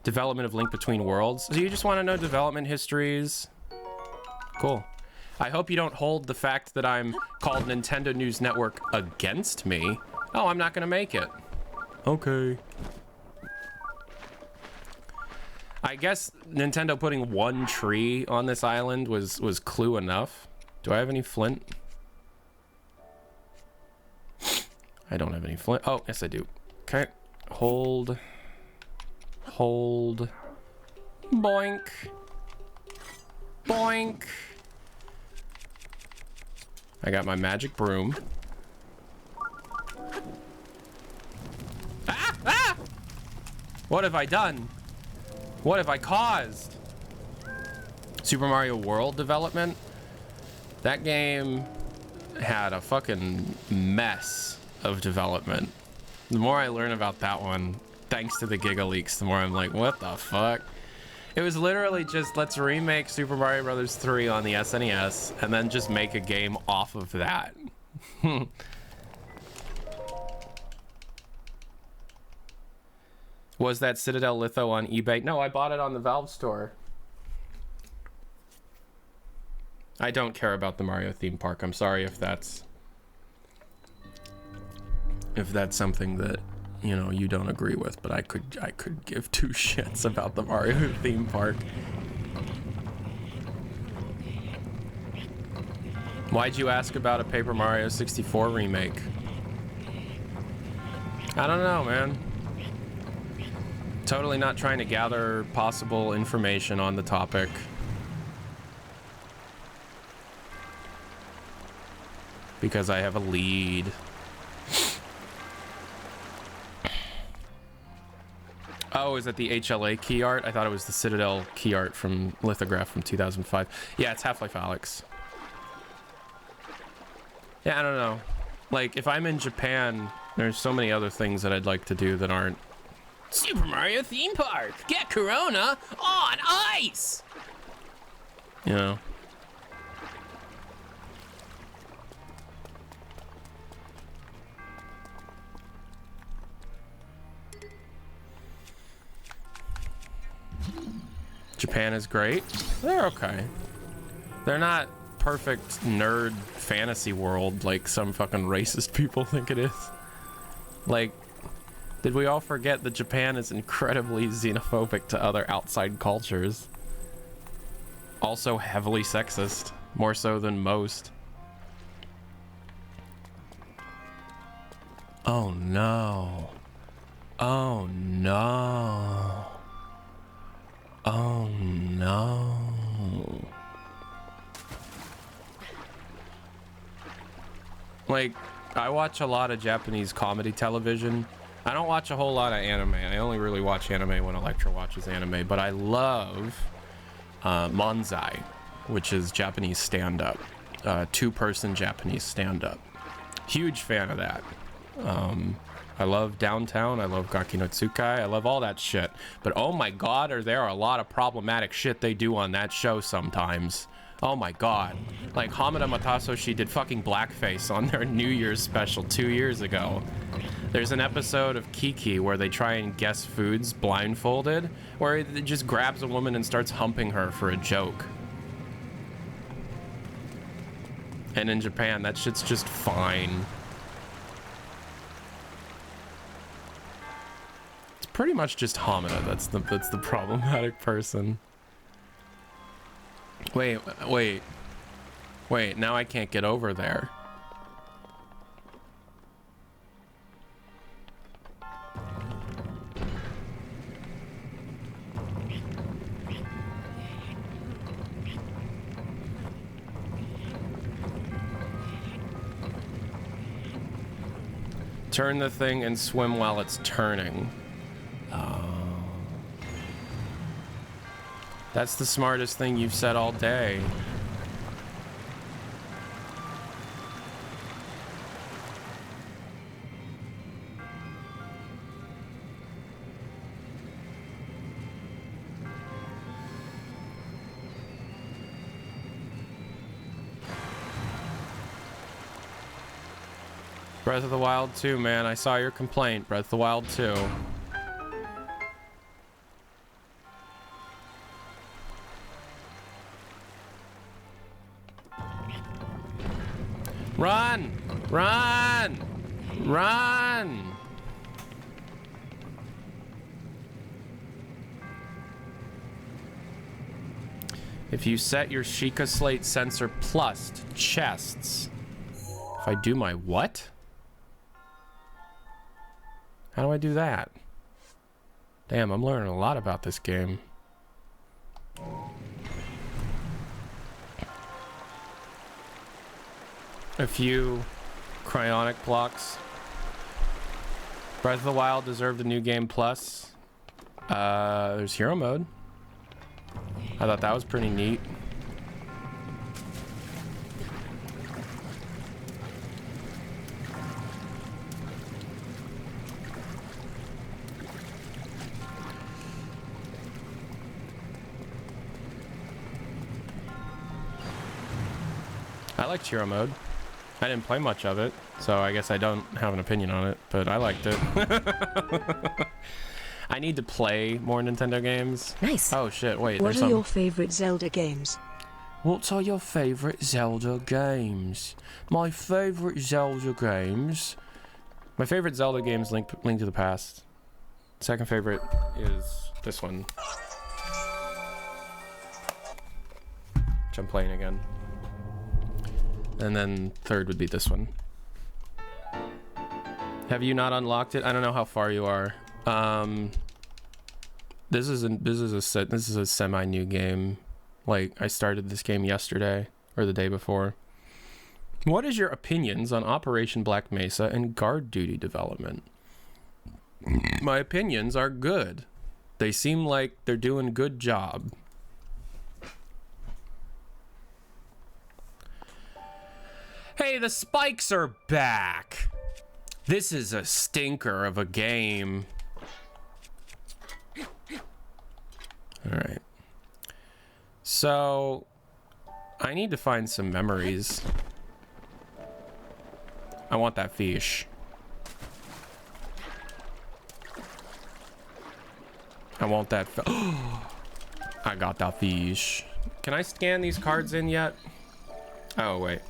Development of Link Between Worlds. So you just want to know development histories? Cool. I hope you don't hold the fact that I'm called Nintendo News Network against me. Oh, I'm not gonna make it. Okay. I guess Nintendo putting one tree on this island was clue enough. Do I have any flint? I don't have any flint. Oh, yes I do. Okay. Hold. Boink. Boink. I got my magic broom. Ah! Ah! What have I done? What have I caused? Super Mario World development? That game had a fucking mess of development. The more I learn about that one, thanks to the Giga Leaks, the more I'm like, what the fuck? It was literally just, let's remake Super Mario Bros. 3 on the SNES, and then just make a game off of that. Was that Citadel Litho on eBay? No, I bought it on the Valve store. I don't care about the Mario theme park. I'm sorry if that's something that, you know, you don't agree with, but I could give two shits about the Mario theme park. Why'd you ask about a Paper Mario 64 remake? I don't know, man. Totally not trying to gather possible information on the topic. Because I have a lead. Oh, is it the HLA key art? I thought it was the Citadel key art from Lithograph from 2005. Yeah, it's Half-Life Alyx. Yeah, I don't know. Like, if I'm in Japan, there's so many other things that I'd like to do that aren't Super Mario theme park. Get Corona on ice. You know. Japan is great. They're okay. They're not perfect nerd fantasy world like some fucking racist people think it is. Like, did we all forget that Japan is incredibly xenophobic to other outside cultures? Also heavily sexist, more so than most. Oh no. Oh no. Oh no. Like, I watch a lot of Japanese comedy television. I don't watch a whole lot of anime. I only really watch anime when Electra watches anime, but I love manzai, which is Japanese stand-up, two-person Japanese stand-up. Huge fan of that. I love Downtown, I love Gaki no Tsukai, I love all that shit. But oh my god, there are a lot of problematic shit they do on that show sometimes. Oh my god. Like, Hamada Matasoshi did fucking blackface on their New Year's special 2 years ago. There's an episode of Kiki where they try and guess foods blindfolded, where it just grabs a woman and starts humping her for a joke. And in Japan, that shit's just fine. It's pretty much just Hamada that's the problematic person. Wait, now I can't get over there. Turn the thing and swim while it's turning. That's the smartest thing you've said all day. Breath of the Wild 2, man. I saw your complaint. Breath of the Wild 2. Run! Run! Run! If you set your Sheikah Slate sensor plus to chests. If I do my what? How do I do that? Damn, I'm learning a lot about this game. A few cryonic blocks. Breath of the Wild deserved a new game plus. There's hero mode. I thought that was pretty neat. I liked hero mode. I didn't play much of it, so I guess I don't have an opinion on it, but I liked it. I need to play more Nintendo games. Nice. Oh shit, wait, What there's are some... your favorite Zelda games? What are your favorite Zelda games? My favorite Zelda games... My favorite Zelda games, Link to the Past. Second favorite is this one. Which I'm playing again. And then third would be this one. Have you not unlocked it? I don't know how far you are. This is a semi-new game. Like, I started this game yesterday or the day before. What is your opinions on Operation Black Mesa and Guard Duty development? My opinions are good. They seem like they're doing a good job. Hey, the spikes are back. This is a stinker of a game. All right. So, I need to find some memories. I want that fish. I want that. I got that fish. Can I scan these cards in yet? Oh, wait.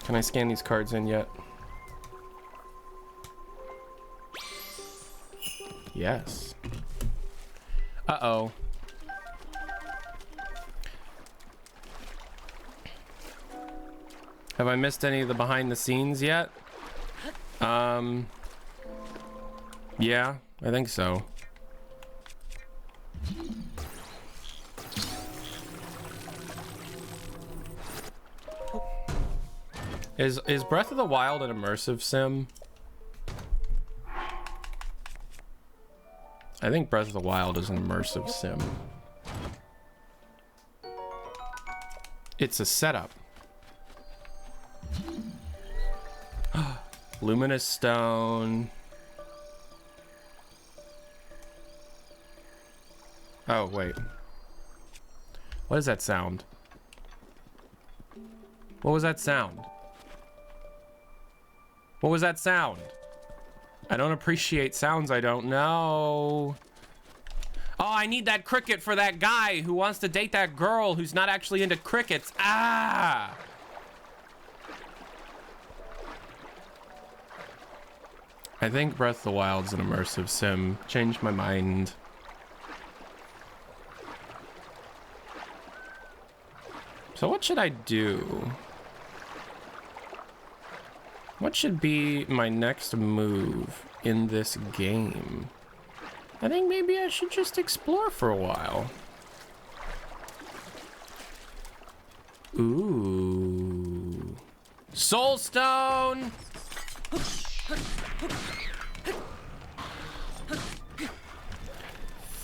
Can I scan these cards in yet? Yes. Uh-oh. Have I missed any of the behind the scenes yet? Yeah, I think so. Is Breath of the Wild an immersive sim? I think Breath of the Wild is an immersive sim. It's a setup. Luminous stone. Oh, wait. What is that sound? What was that sound? What was that sound? I don't appreciate sounds I don't know. Oh, I need that cricket for that guy who wants to date that girl who's not actually into crickets. Ah! I think Breath of the Wild's an immersive sim. Changed my mind. So what should I do? What should be my next move in this game? I think maybe I should just explore for a while. Ooh. Soul Stone!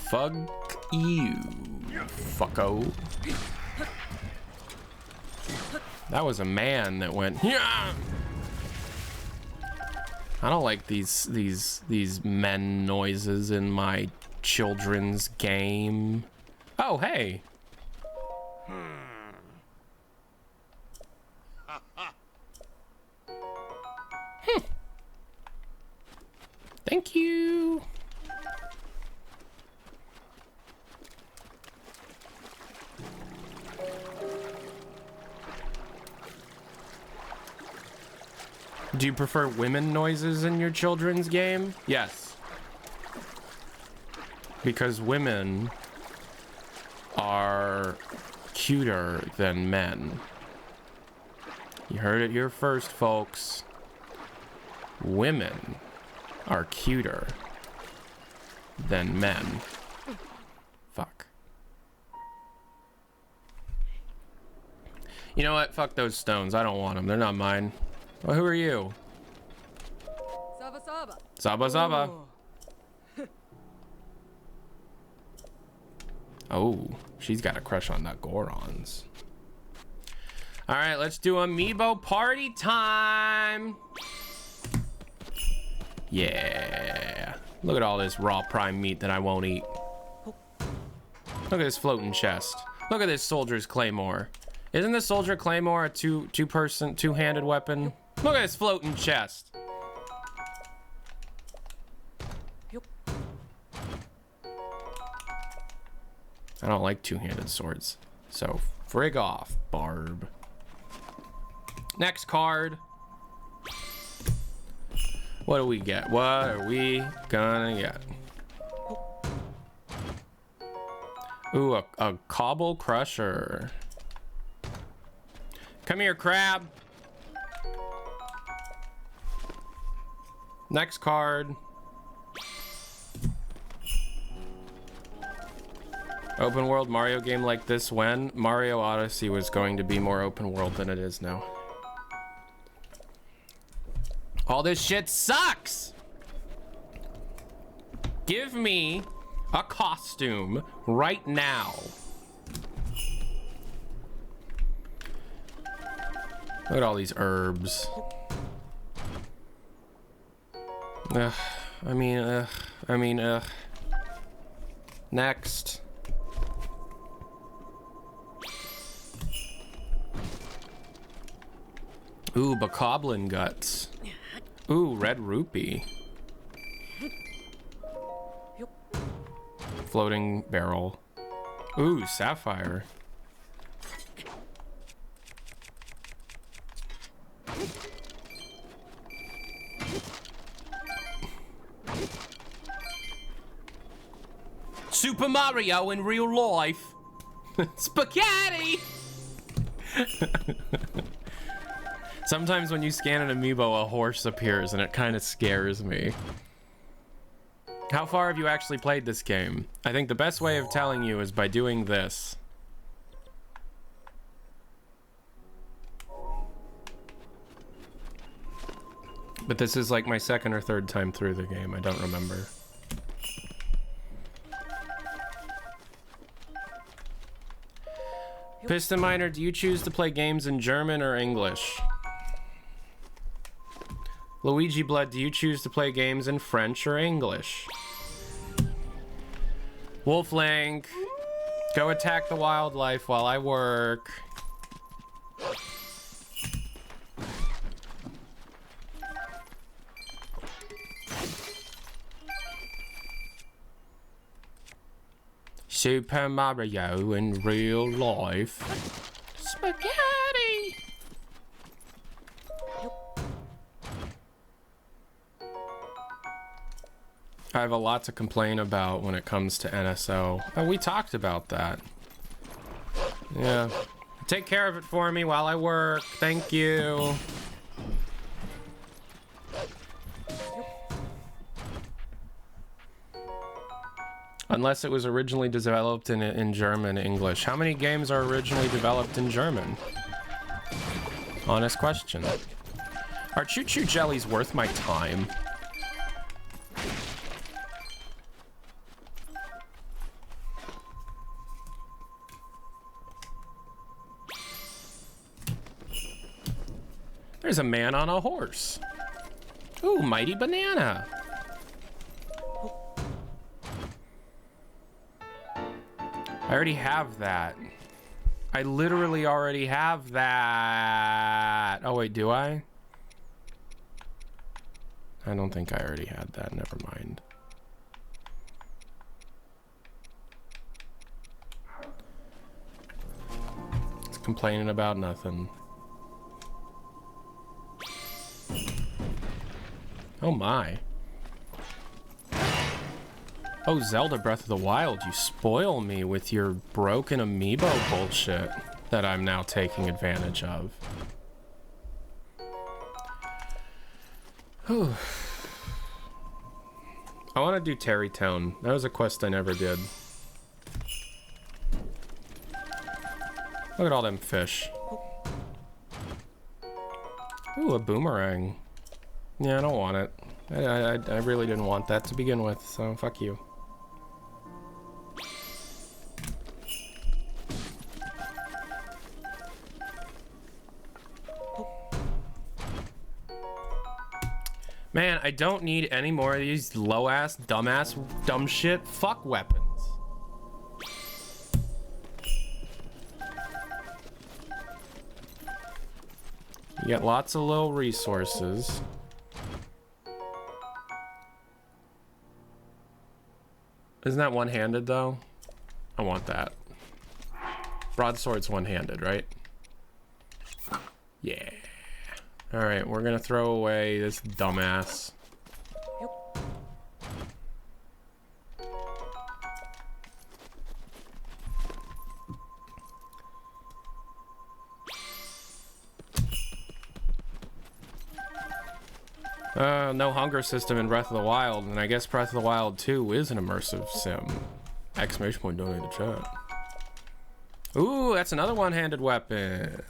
Fuck you, fucko. That was a man that went, yeah! I don't like these men noises in my children's game. Oh, hey. Do you prefer women noises in your children's game? Yes. Because women are cuter than men. You heard it here first, folks. Women are cuter than men. Fuck. You know what? Fuck those stones. I don't want them. They're not mine. Well, who are you? Saba Saba. Zaba Zaba. Oh, she's got a crush on the Gorons. All right, let's do amiibo party time. Yeah. Look at all this raw prime meat that I won't eat. Look at this floating chest. Look at this soldier's claymore. Isn't the soldier claymore a two-handed weapon? Look at this floating chest. I don't like two-handed swords. So, frig off, Barb. Next card. What do we get? What are we gonna get? Ooh, a cobble crusher. Come here, crab. Next card. Open world Mario game like this when? Mario Odyssey was going to be more open world than it is now. All this shit sucks! Give me a costume right now. Look at all these herbs. I mean, next. Ooh, bokoblin guts. Ooh, red rupee. Floating barrel. Ooh, sapphire. Super Mario in real life. Spaghetti! Sometimes when you scan an amiibo, a horse appears and it kind of scares me. How far have you actually played this game? I think the best way of telling you is by doing this. But this is like my second or third time through the game. I don't remember. Piston Miner, do you choose to play games in German or English? Luigi Blood, do you choose to play games in French or English? Wolflink, go attack the wildlife while I work. Super Mario in real life. Spaghetti! I have a lot to complain about when it comes to NSO. Oh, we talked about that. Yeah. Take care of it for me while I work. Thank you. Unless it was originally developed in German, English. How many games are originally developed in German? Honest question. Are Choo Choo Jellies worth my time? There's a man on a horse. Ooh, mighty banana. I already have that. I literally already have that. Oh wait, do I? I don't think I already had that. Never mind. It's complaining about nothing. Oh my. Oh, Zelda Breath of the Wild, you spoil me with your broken amiibo bullshit that I'm now taking advantage of. Whew. I want to do Terrytown. That was a quest I never did. Look at all them fish. Ooh, a boomerang. Yeah, I don't want it. I really didn't want that to begin with, so fuck you. Man, I don't need any more of these low-ass, dumbass, dumb shit fuck weapons. You get lots of low resources. Isn't that one-handed, though? I want that. Broadsword's one-handed, right? Yeah. Alright, we're gonna throw away this dumbass. No hunger system in Breath of the Wild, and I guess Breath of the Wild 2 is an immersive sim. Exclamation point donate to chat. Ooh, that's another one-handed weapon.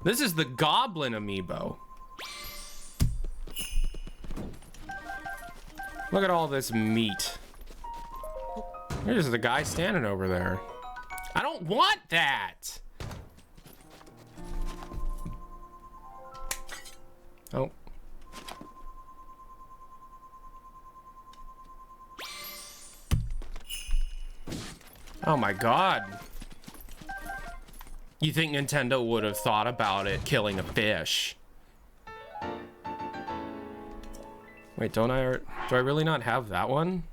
This is the Goblin amiibo. Look at all this meat. There's the guy standing over there. I don't want that! Oh. Oh my god. You think Nintendo would have thought about it killing a fish? Wait, do I really not have that one?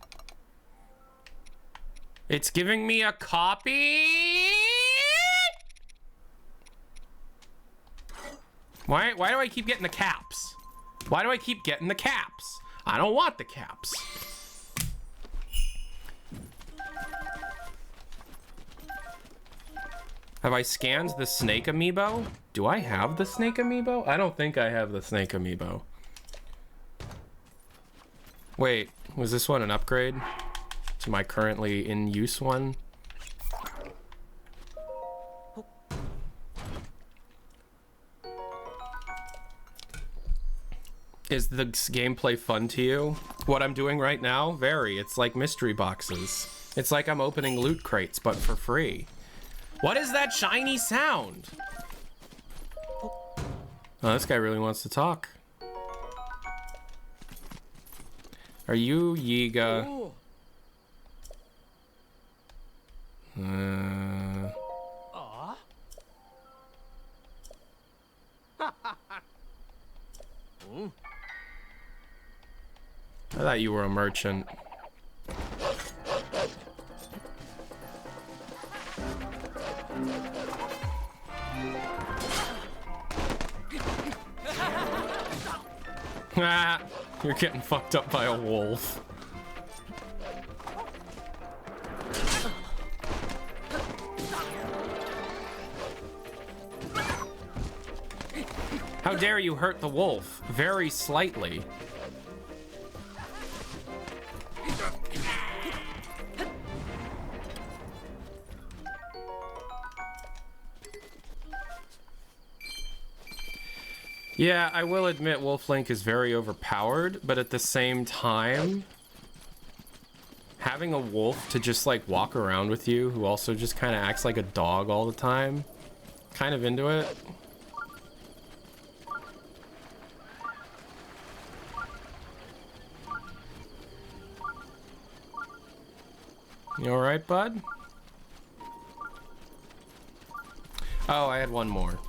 It's giving me a copy? Why do I keep getting the caps? Why do I keep getting the caps? I don't want the caps. Have I scanned the snake amiibo? Do I have the snake amiibo? I don't think I have the snake amiibo. Wait, was this one an upgrade to my currently in use one? Is the gameplay fun to you? What I'm doing right now? Very. It's like mystery boxes. It's like I'm opening loot crates, but for free. What is that shiny sound? Oh, this guy really wants to talk. Are you Yiga? I thought you were a merchant. Ah, you're getting fucked up by a wolf. How dare you hurt the wolf? Very slightly. Yeah, I will admit Wolf Link is very overpowered, but at the same time, having a wolf to just like walk around with you who also just kind of acts like a dog all the time, kind of into it. You alright, bud? Oh, I had one more.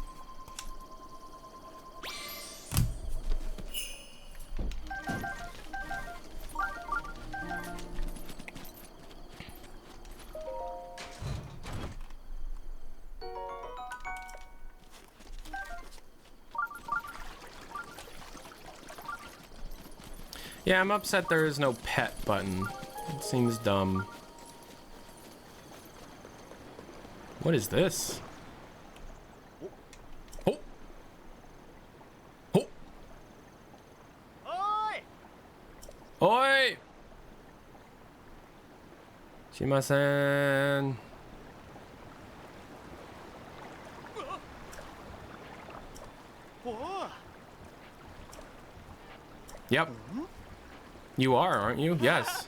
Yeah, I'm upset there is no pet button. It seems dumb. What is this? Oh! Oh! Oi! Oi! Shimasen. Whoa! Yep. You are, aren't you? Yes.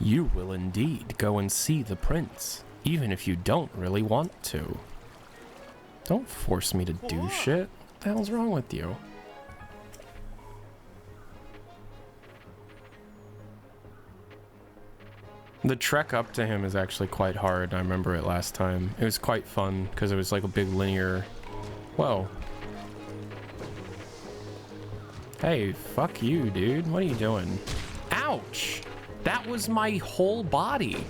You will indeed go and see the prince, even if you don't really want to. Don't force me to do shit. What the hell's wrong with you? The trek up to him is actually quite hard. I remember it last time. It was quite fun because it was like a big linear... Whoa. Hey, fuck you, dude. What are you doing? Ouch! That was my whole body.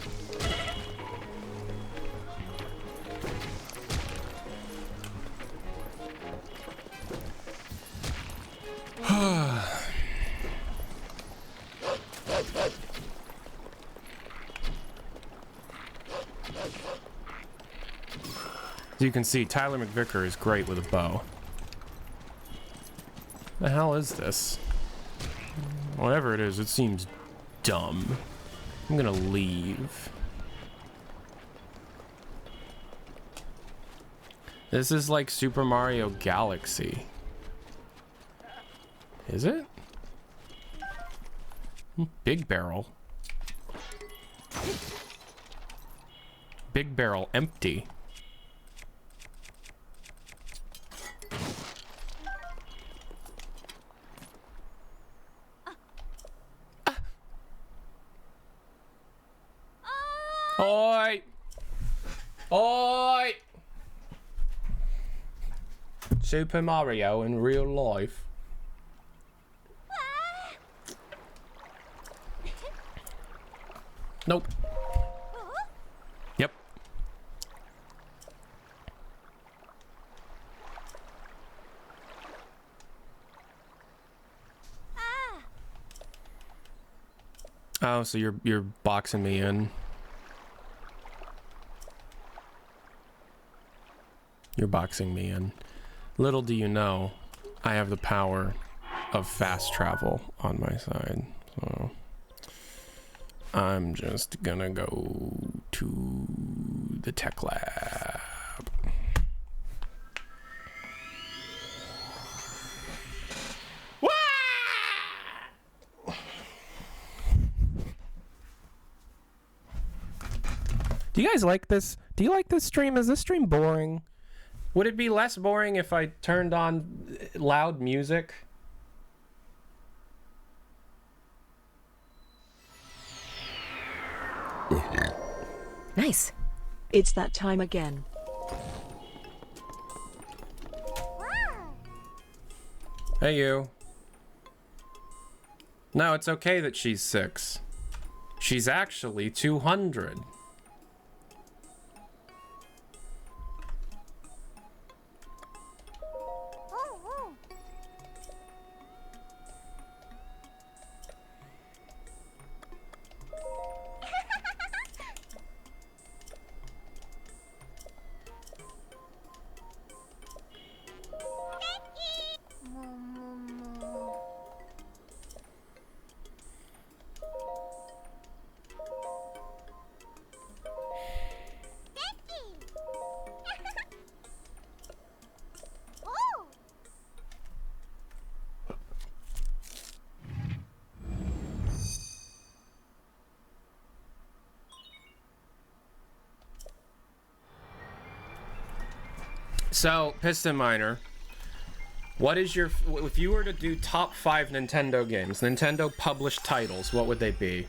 As you can see, Tyler McVicker is great with a bow. The hell is this? Whatever it is, it seems dumb. I'm gonna leave. This is like Super Mario Galaxy. Is it? Big barrel. Big barrel empty. Oi! Oi! Super Mario in real life. Nope. Yep. Oh, so you're boxing me in. You're boxing me in. Little do you know, I have the power of fast travel on my side. So I'm just gonna go to the tech lab. Do you guys like this? Do you like this stream? Is this stream boring? Would it be less boring if I turned on loud music? Nice. It's that time again. Hey, you. No, it's okay that she's 6. She's actually 200. So, Piston Miner, what is your... If you were to do top 5 Nintendo games, Nintendo published titles, what would they be?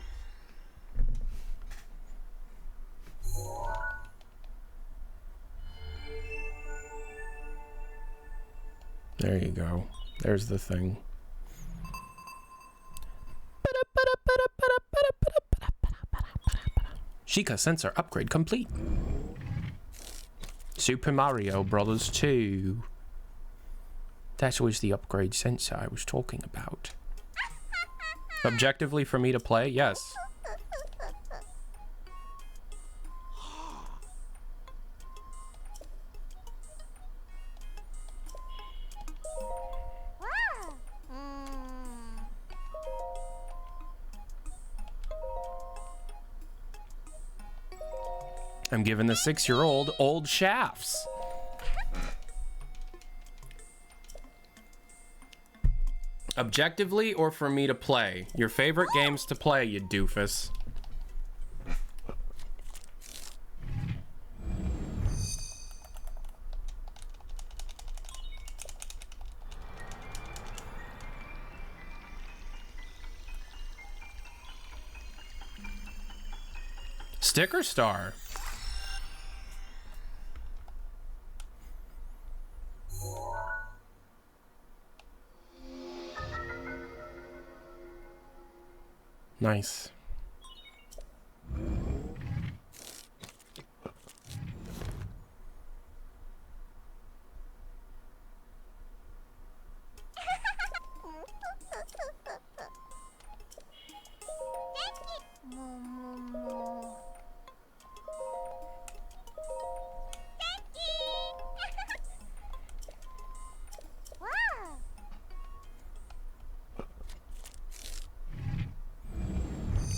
There you go. There's the thing. Sheikah sensor upgrade complete. Super Mario Brothers 2. That was the upgrade sensor I was talking about. Objectively for me to play, yes. I'm giving the 6-year-old old shafts. Objectively or for me to play? Your favorite games to play, you doofus. Sticker star. Nice.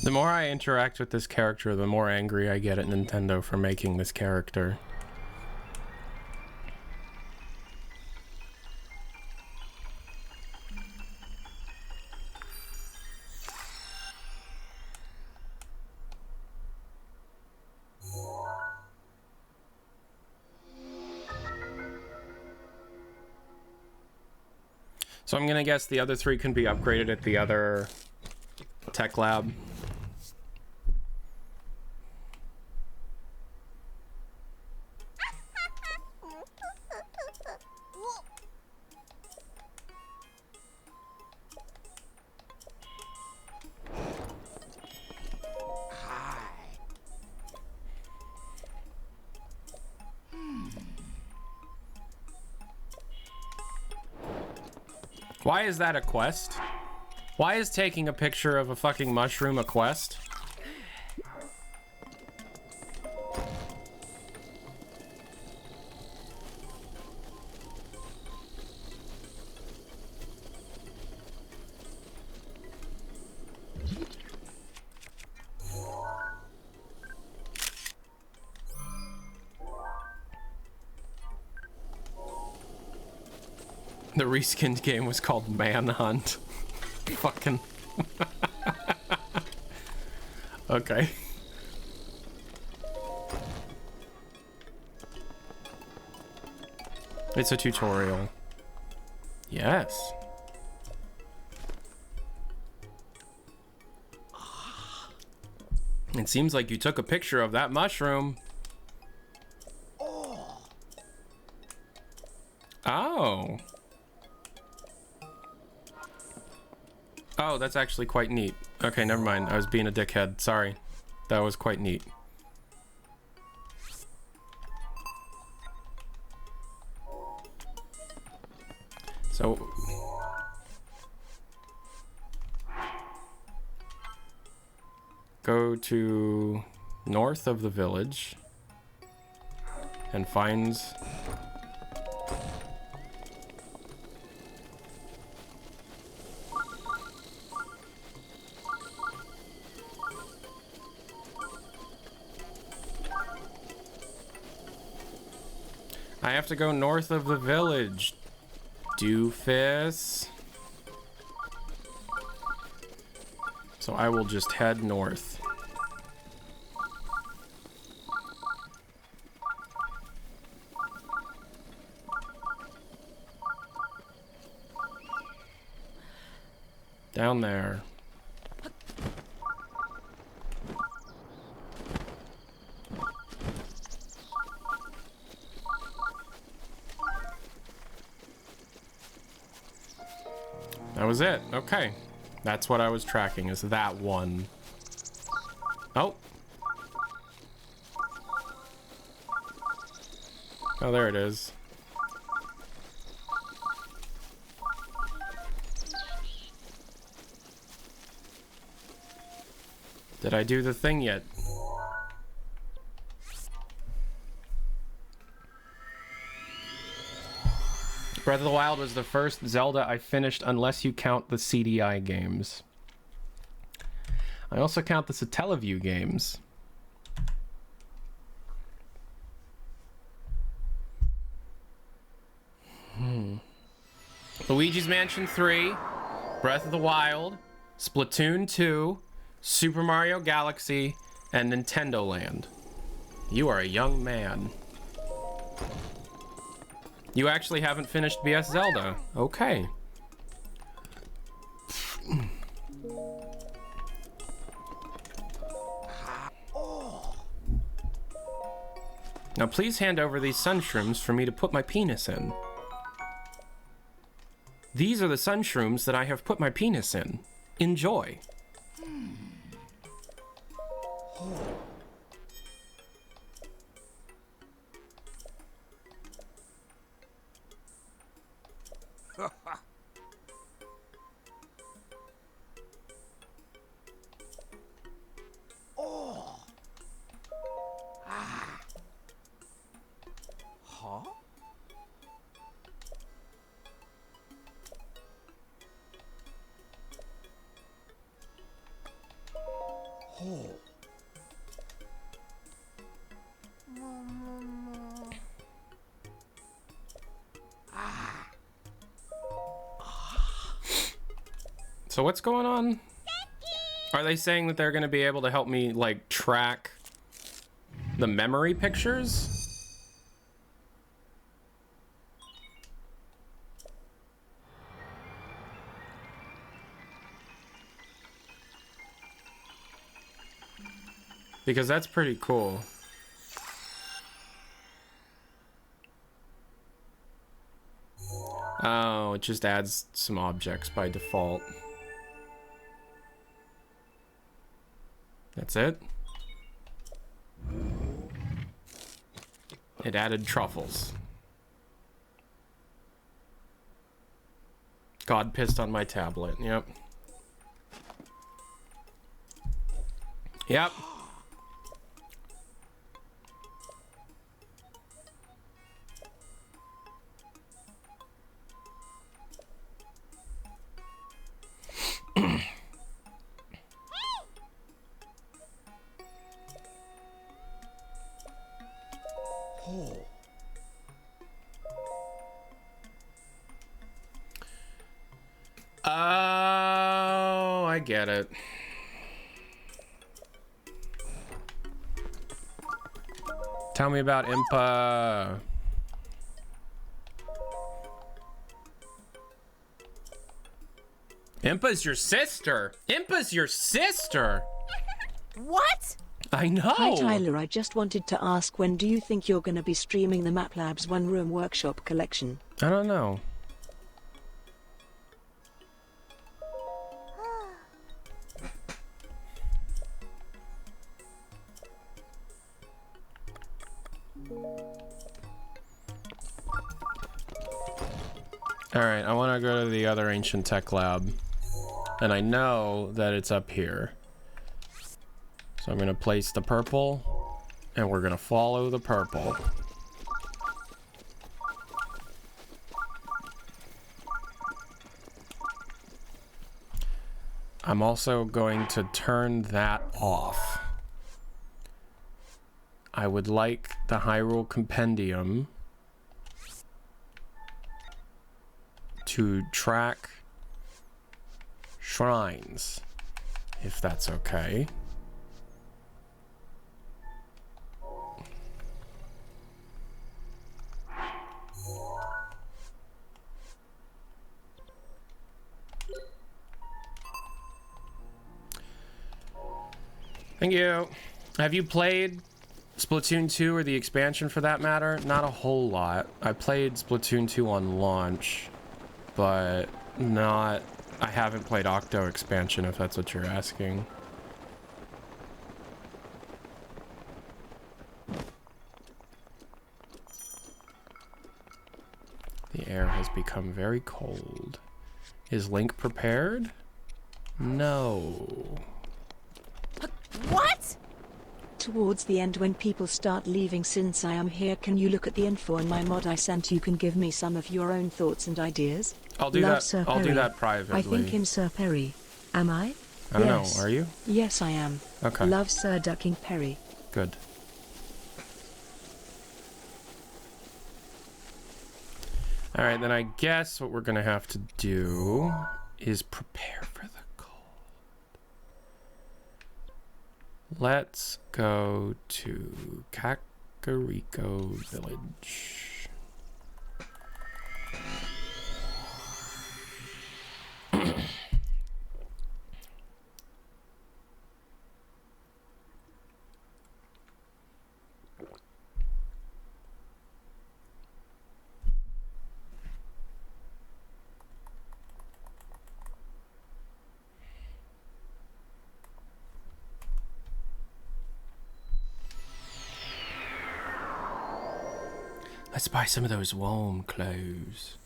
The more I interact with this character, the more angry I get at Nintendo for making this character. So I'm gonna guess the other 3 can be upgraded at the other tech lab. Why is that a quest? Why is taking a picture of a fucking mushroom a quest? The reskinned game was called Manhunt. Fucking. Okay. It's a tutorial. Yes. It seems like you took a picture of that mushroom. Oh. Oh, that's actually quite neat. Okay, never mind. I was being a dickhead. Sorry. That was quite neat. So... go to north of the village and finds... I have to go north of the village, doofus. So I will just head north. Down there. That was it. Okay. That's what I was tracking, is that one. Oh. Oh, there it is. Did I do the thing yet? Breath of the Wild was the first Zelda I finished unless you count the CDI games. I also count the Satellaview games. Luigi's Mansion 3, Breath of the Wild, Splatoon 2, Super Mario Galaxy, and Nintendo Land. You are a young man. You actually haven't finished BS Zelda. Okay. Now please hand over these sun shrooms for me to put my penis in. These are the sun shrooms that I have put my penis in. Enjoy. So what's going on? Are they saying that they're going to be able to help me, like, track the memory pictures? Because that's pretty cool. Oh, it just adds some objects by default. That's it? It added truffles. God pissed on my tablet. Yep. Yep. Oh, I get it. Tell me about Impa. Impa's your sister. Impa's your sister. What? I know. Hi Tyler, I just wanted to ask, when do you think you're gonna be streaming the MapLabs One Room Workshop collection? I don't know. Alright, I want to go to the other ancient tech lab. And I know that it's up here. So I'm going to place the purple. And we're going to follow the purple. I'm also going to turn that off. I would like the Hyrule Compendium to track shrines, if that's okay. Thank you. Have you played Splatoon 2 or the expansion for that matter? Not a whole lot. I played Splatoon 2 on launch, but not... I haven't played Octo expansion, if that's what you're asking. become very cold. Is Link prepared? No. What? Towards the end when people start leaving, since I am here, can you look at the info in my mod I sent? You can give me some of your own thoughts and ideas. I'll do Love, that. Sir I'll do Perry. that privately. I think in Sir Perry. Am I? I don't Yes. know. Are you? Yes, I am. Okay. Love, Sir Ducking Perry. Good. All right, then I guess what we're gonna have to do is prepare for the cold. Let's go to Kakariko Village. Let's buy some of those warm clothes.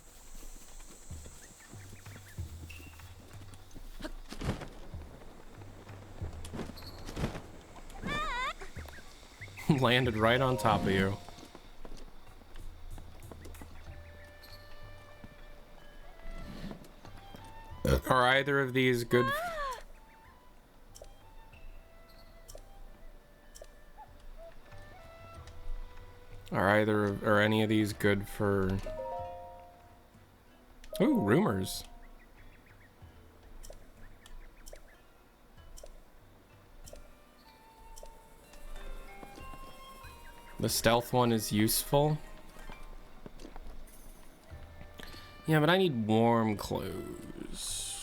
Landed right on top of you. Are either of these good? Are any of these good for? Ooh, rumors. The stealth one is useful. Yeah, but I need warm clothes.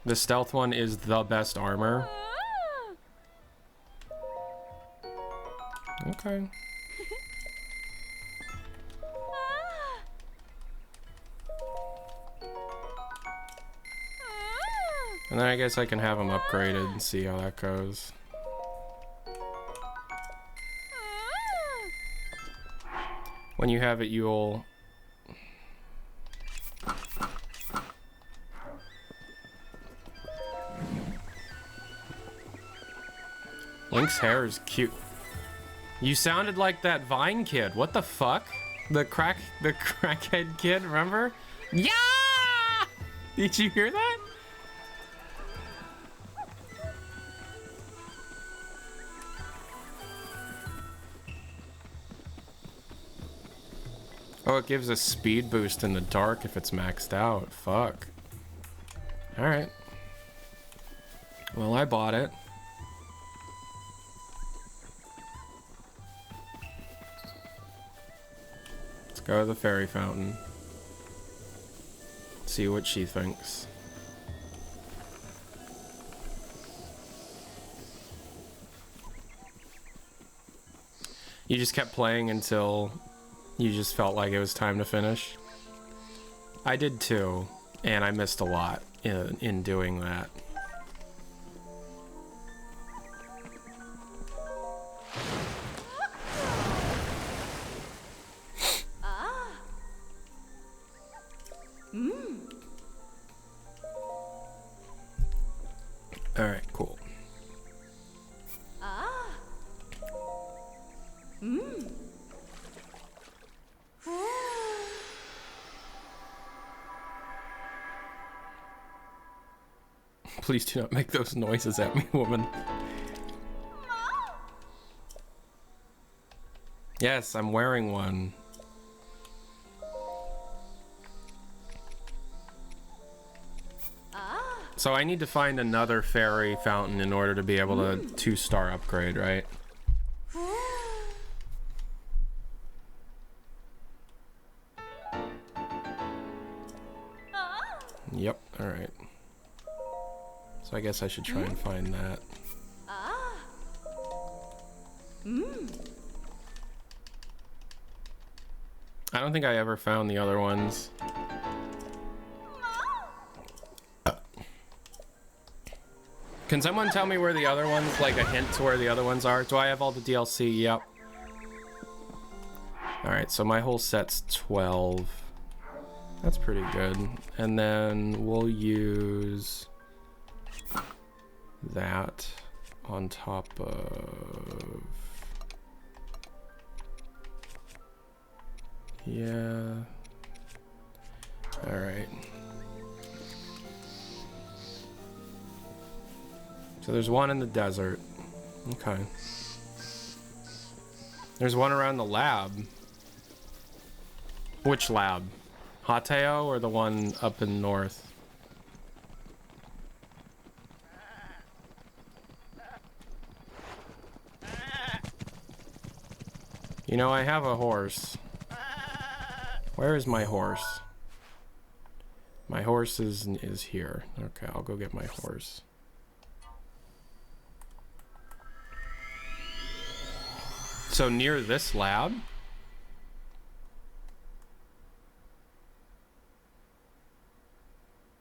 The stealth one is the best armor. Okay. And then I guess I can have them upgraded and see how that goes. When you have it, you'll... Link's hair is cute. You sounded like that Vine kid. What the fuck? The crackhead kid, remember? Yeah! Did you hear that? Oh, it gives a speed boost in the dark if it's maxed out. Fuck. Alright. Well, I bought it. Let's go to the fairy fountain. See what she thinks. You just kept playing until you just felt like it was time to finish. I did too, and I missed a lot in doing that. All right, cool. Please do not make those noises at me, woman. Yes, I'm wearing one. So I need to find another fairy fountain in order to be able to 2-star upgrade, right? Yep, alright. So I guess I should try and find that. I don't think I ever found the other ones. Can someone tell me where the other ones, like a hint to where the other ones are? Do I have all the DLC? Yep. Alright, so my whole set's 12. That's pretty good. And then we'll use that on top of... Yeah. Alright. So there's one in the desert. Okay. There's one around the lab. Which lab? Hateo or the one up in north? You know, I have a horse. Where is my horse? My horse is here. Okay, I'll go get my horse. So near this lab?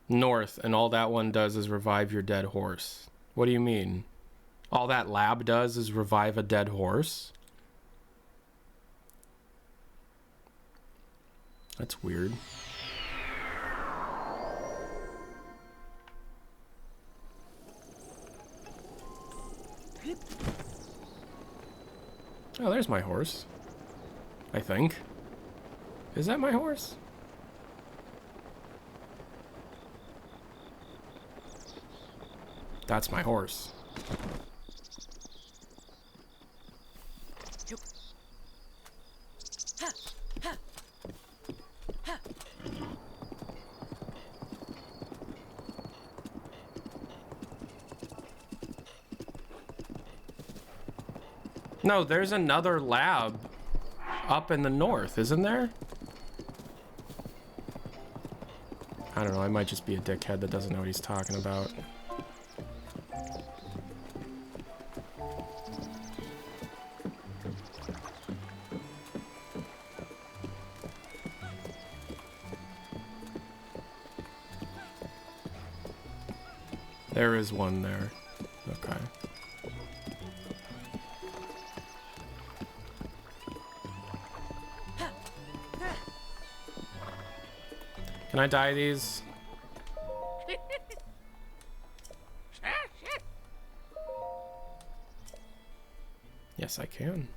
North, and all that one does is revive your dead horse. What do you mean? All that lab does is revive a dead horse? That's weird. Oh, there's my horse. I think. Is that my horse? That's my horse. No, there's another lab up in the north, isn't there? I don't know, I might just be a dickhead that doesn't know what he's talking about. There is one there. Okay. Can I dye these? Yes, I can.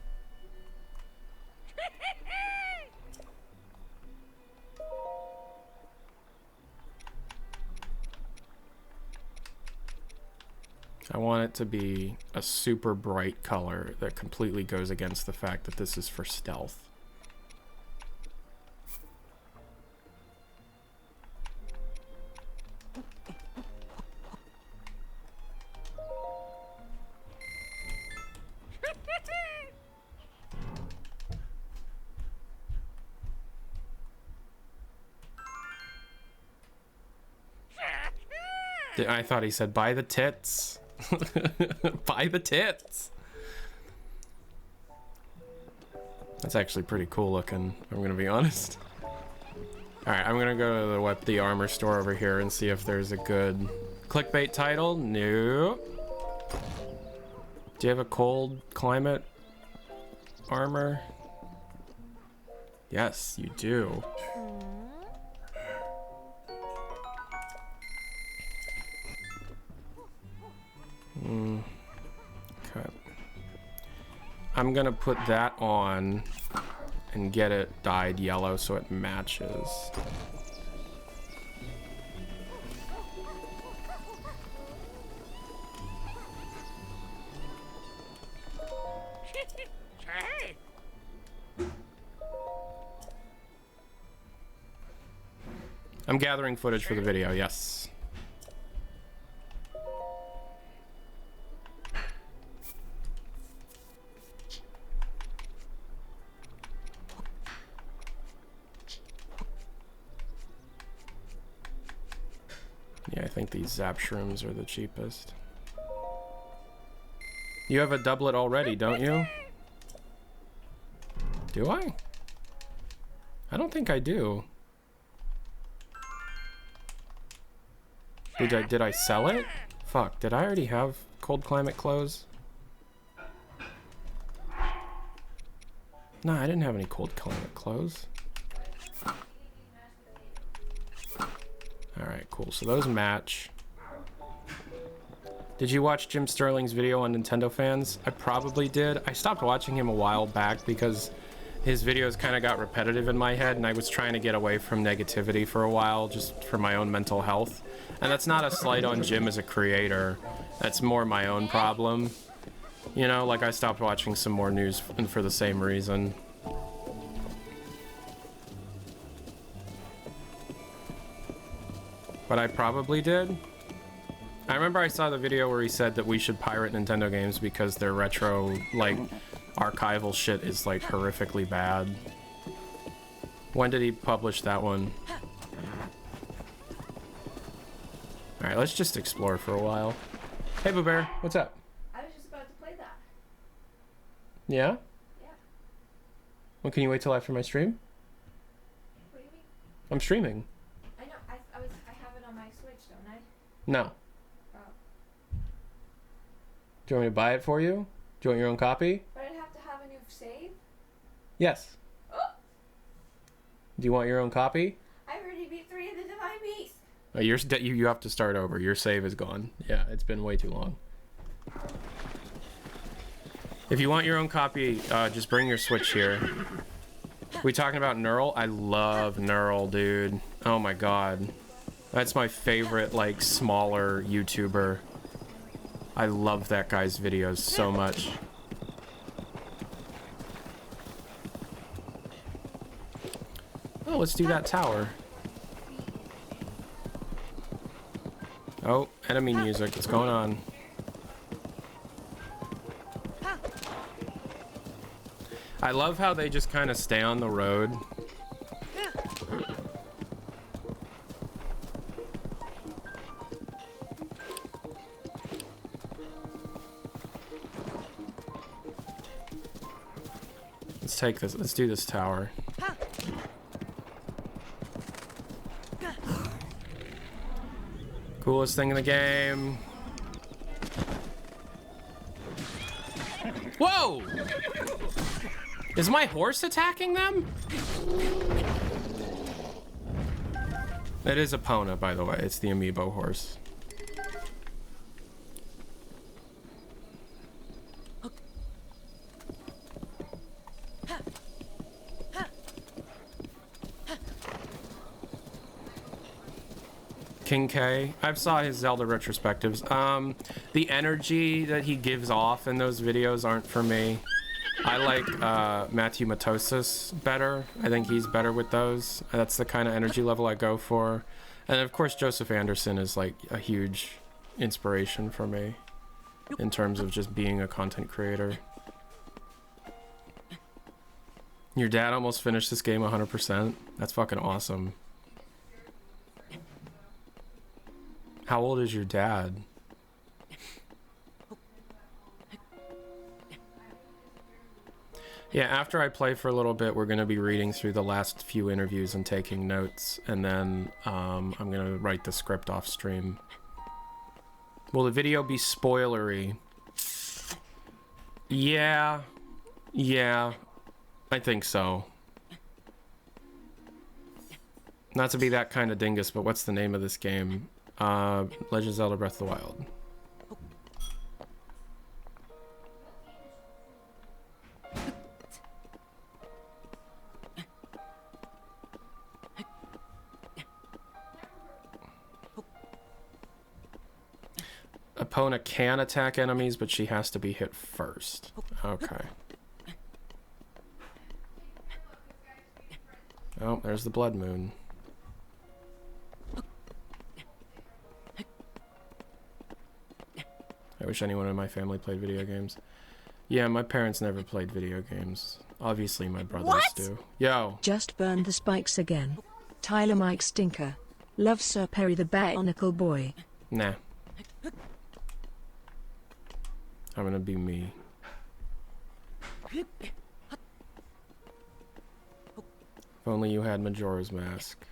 I want it to be a super bright color that completely goes against the fact that this is for stealth. I thought he said, buy the tits. Buy the tits. That's actually pretty cool looking, I'm gonna be honest. Alright, I'm gonna go to the armor store over here and see if there's a good clickbait title. Nope. Do you have a cold climate armor? Yes, you do. Okay. I'm gonna put that on and get it dyed yellow so it matches. I'm gathering footage for the video, yes. Yeah, I think these zap shrooms are the cheapest. You have a doublet already, don't you? Do I? I don't think I do. Did I sell it? Fuck, did I already have cold climate clothes? No, I didn't have any cold climate clothes. Alright, cool. So those match. Did you watch Jim Sterling's video on Nintendo fans? I probably did. I stopped watching him a while back because his videos kind of got repetitive in my head, and I was trying to get away from negativity for a while just for my own mental health. And that's not a slight on Jim as a creator. That's more my own problem. You know, like I stopped watching some more news and for the same reason. But I probably did. I remember I saw the video where he said that we should pirate Nintendo games because their retro, like, archival shit is, like, horrifically bad. When did he publish that one? Alright, let's just explore for a while. Hey, Boo Bear, what's up? I was just about to play that. Yeah? Yeah. Well, can you wait till after my stream? What do you mean? I'm streaming. I know. I have it on my Switch, don't I? No. Oh. Do you want me to buy it for you? Do you want your own copy? But I'd have to have a new save. Yes. Oh! Do you want your own copy? I already beat 3 of the Divine Beasts. Oh, you have to start over. Your save is gone. Yeah, it's been way too long. If you want your own copy, just bring your Switch here. We talking about Neural? I love Neural, dude. Oh my god. That's my favorite, like, smaller YouTuber. I love that guy's videos so much. Oh, let's do that tower. Oh, enemy music. What's going on? I love how they just kind of stay on the road. Let's take this. Let's do this tower. Coolest thing in the game. Whoa! Is my horse attacking them? That is Epona, by the way. It's the amiibo horse. King K. I've saw his Zelda retrospectives. The energy that he gives off in those videos aren't for me. I like Matthew Matosis better. I think he's better with those. That's the kind of energy level I go for. And of course, Joseph Anderson is like a huge inspiration for me in terms of just being a content creator. Your dad almost finished this game 100%. That's fucking awesome. How old is your dad? Yeah, after I play for a little bit, we're going to be reading through the last few interviews and taking notes, and then I'm going to write the script off stream. Will the video be spoilery? Yeah, I think so. Not to be that kind of dingus, but what's the name of this game? Legend of Zelda Breath of the Wild. Epona can attack enemies, but she has to be hit first. Okay. Oh, there's the Blood Moon. I wish anyone in my family played video games. Yeah, my parents never played video games. Obviously, my brothers do. Yo! Just burned the spikes again. Tyler Mike Stinker. Love Sir Perry the Bionicle Boy. Nah. I'm gonna be me. If only you had Majora's Mask.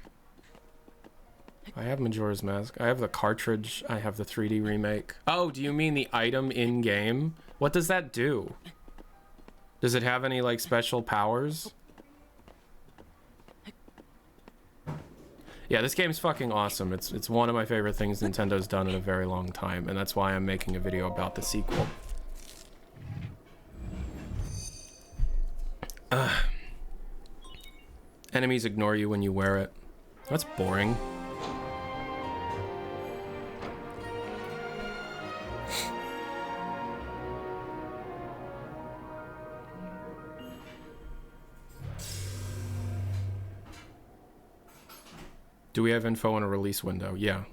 I have Majora's Mask. I have the cartridge. I have the 3D remake. Oh, do you mean the item in game? What does that do? Does it have any like special powers? Yeah, this game's fucking awesome. It's one of my favorite things Nintendo's done in a very long time, and that's why I'm making a video about the sequel. Enemies ignore you when you wear it. That's boring. Do we have info on a release window? Yeah.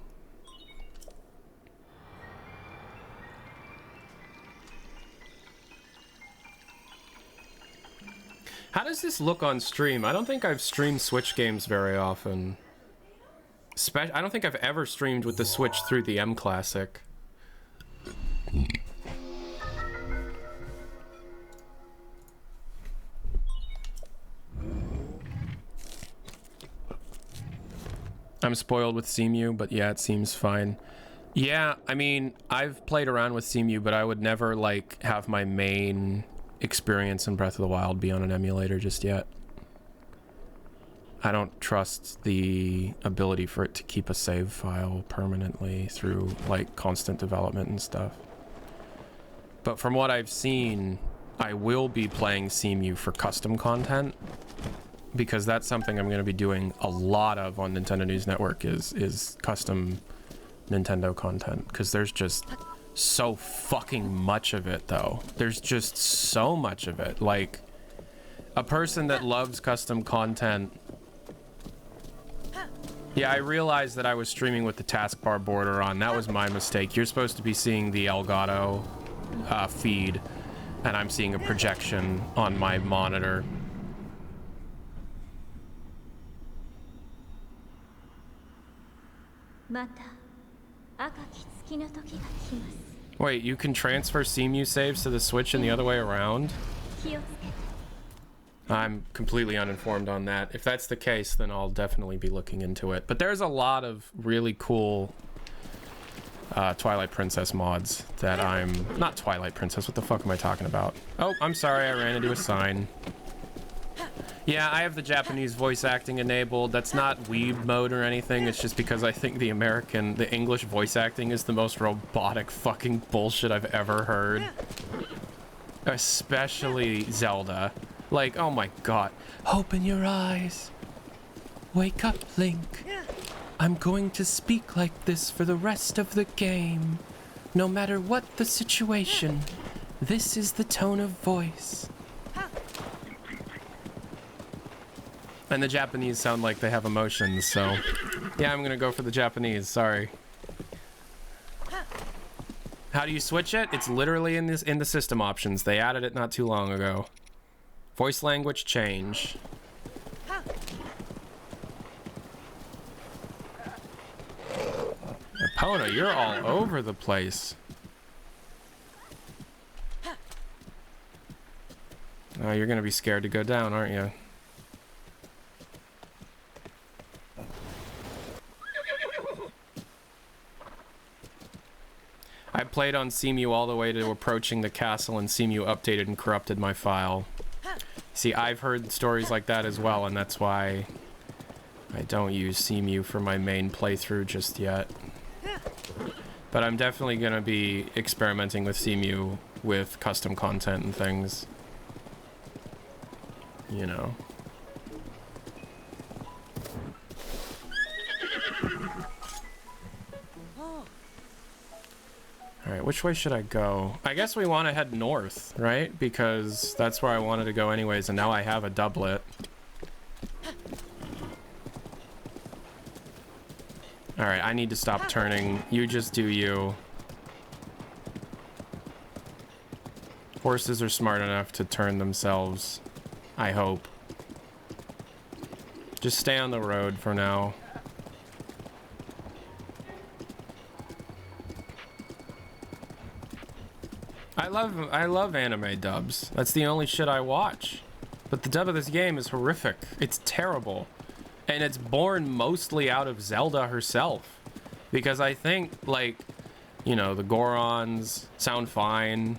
How does this look on stream? I don't think I've streamed Switch games very often. I don't think I've ever streamed with the Switch through the M Classic. I'm spoiled with CMU, but yeah, it seems fine. Yeah, I mean, I've played around with CMU, but I would never, like, have my main experience in Breath of the Wild be on an emulator just yet. I don't trust the ability for it to keep a save file permanently through, like, constant development and stuff. But from what I've seen, I will be playing CMU for custom content, because that's something I'm going to be doing a lot of on Nintendo News Network is custom Nintendo content, because there's just so fucking much of it, though. There's just so much of it. Like, a person that loves custom content... Yeah, I realized that I was streaming with the taskbar border on. That was my mistake. You're supposed to be seeing the Elgato feed, and I'm seeing a projection on my monitor. Wait, you can transfer CMU saves to the Switch and the other way around? I'm completely uninformed on that. If that's the case, then I'll definitely be looking into it. But there's a lot of really cool Twilight Princess mods that I'm... Not Twilight Princess, what the fuck am I talking about? Oh, I'm sorry, I ran into a sign. Yeah, I have the Japanese voice acting enabled. That's not weeb mode or anything. It's just because I think the English voice acting is the most robotic fucking bullshit I've ever heard. Especially Zelda. Like, oh my god. Open your eyes. Wake up, Link. I'm going to speak like this for the rest of the game. No matter what the situation, this is the tone of voice. And the Japanese sound like they have emotions, so... Yeah, I'm gonna go for the Japanese, sorry. How do you switch it? It's literally in the system options. They added it not too long ago. Voice language change. Epona, you're all over the place. Oh, you're gonna be scared to go down, aren't you? I played on CMU all the way to approaching the castle, and CMU updated and corrupted my file. See, I've heard stories like that as well, and that's why I don't use CMU for my main playthrough just yet. But I'm definitely going to be experimenting with CMU with custom content and things. You know. Alright, which way should I go? I guess we want to head north, right? Because that's where I wanted to go anyways, and now I have a doublet. Alright, I need to stop turning. You just do you. Horses are smart enough to turn themselves, I hope. Just stay on the road for now. I love anime dubs. That's the only shit I watch. But the dub of this game is horrific. It's terrible. And it's born mostly out of Zelda herself. Because I think, like, you know, the Gorons sound fine.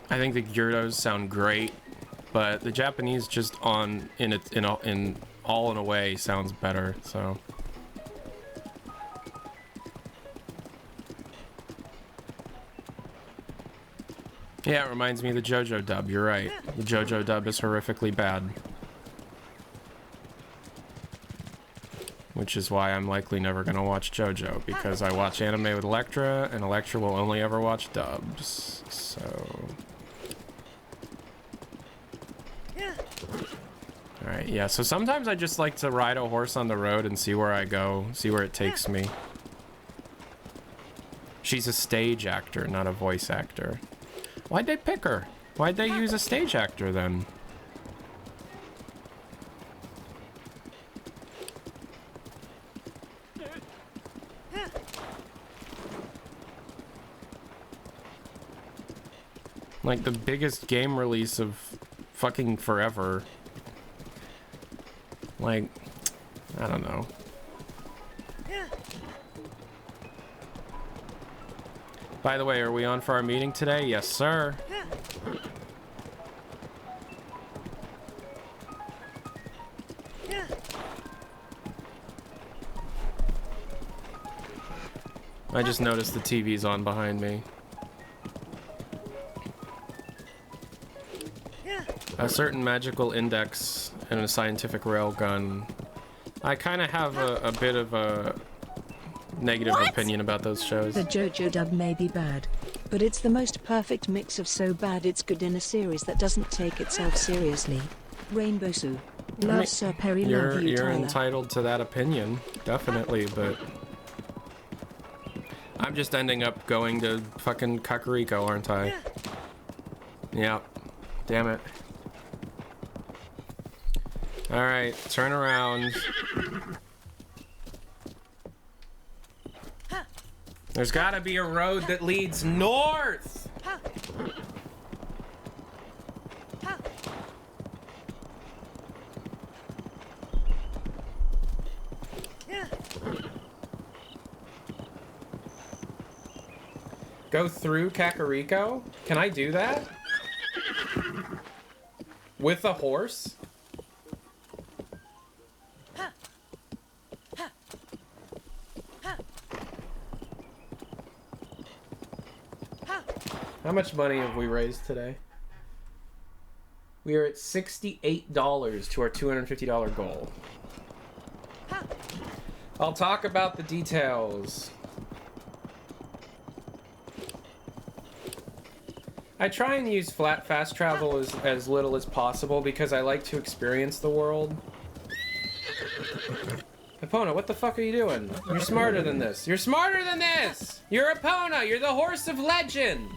I think the Gyarados sound great, but the Japanese just all in a way sounds better, so. Yeah, it reminds me of the JoJo dub. You're right. The JoJo dub is horrifically bad. Which is why I'm likely never gonna watch JoJo, because I watch anime with Electra, and Electra will only ever watch dubs. So. Alright, yeah, so sometimes I just like to ride a horse on the road and see where I go, see where it takes me. She's a stage actor, not a voice actor. Why'd they pick her? Why'd they use a stage actor then? Like the biggest game release of fucking forever. Like, I don't know. By the way, are we on for our meeting today? Yes, sir. I just noticed the TV's on behind me. A certain magical index and a scientific railgun. I kind of have a bit of a negative opinion about those shows. The JoJo dub may be bad, but it's the most perfect mix of so bad it's good in a series that doesn't take itself seriously. Rainbow Sue. Love Sir Perry, love you, You're Tyler. entitled to that opinion, definitely, but I'm just ending up going to fucking Kakariko, aren't I? Yeah. Damn it. Alright, turn around. There's gotta be a road that leads north! Go through Kakariko? Can I do that? With a horse? How much money have we raised today? We are at $68 to our $250 goal. I'll talk about the details. I try and use fast travel as little as possible because I like to experience the world. Epona, what the fuck are you doing? You're smarter than this. You're smarter than this! You're Epona! You're the horse of legend!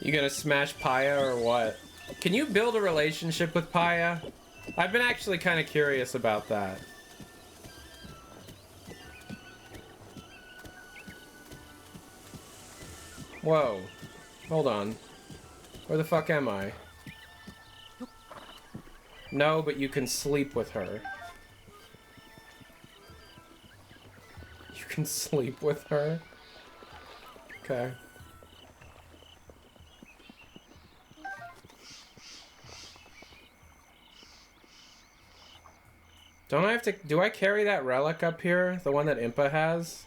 You gonna smash Paya or what? Can you build a relationship with Paya? I've been actually kind of curious about that. Whoa. Hold on. Where the fuck am I? No, but you can sleep with her. You can sleep with her? Okay. Don't I have to... Do I carry that relic up here? The one that Impa has?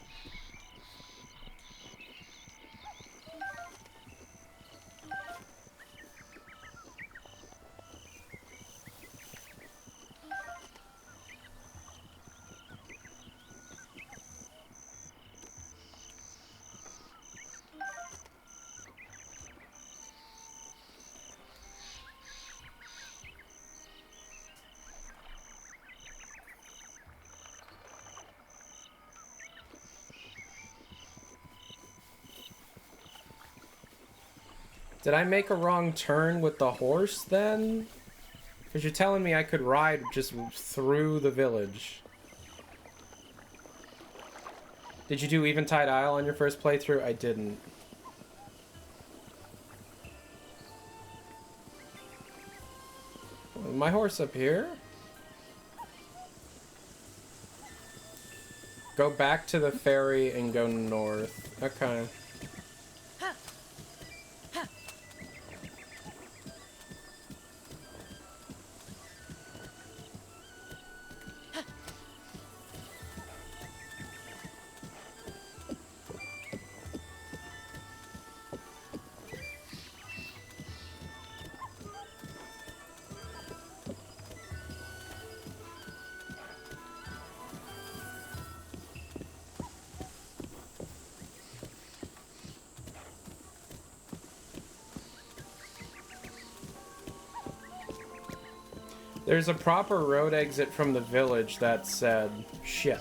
Did I make a wrong turn with the horse then? Because you're telling me I could ride just through the village. Did you do Eventide Isle on your first playthrough? I didn't. My horse up here? Go back to the ferry and go north. Okay. There's a proper road exit from the village that said, shit.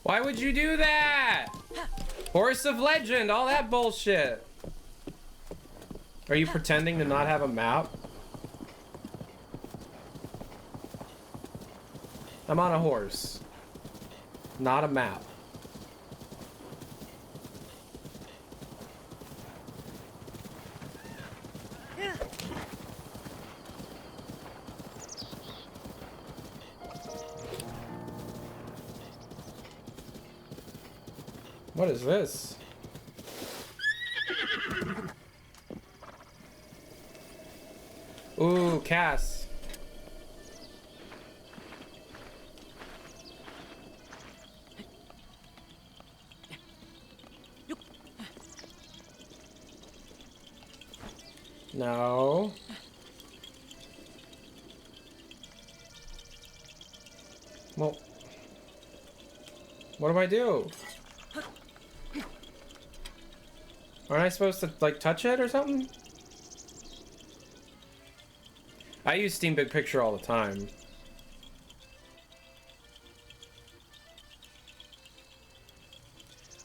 Why would you do that? Horse of Legend, all that bullshit. Are you pretending to not have a map? I'm on a horse. Not a map. What is this? Ooh, Cass. No. Well, what do I do? Aren't I supposed to, like, touch it or something? I use Steam Big Picture all the time.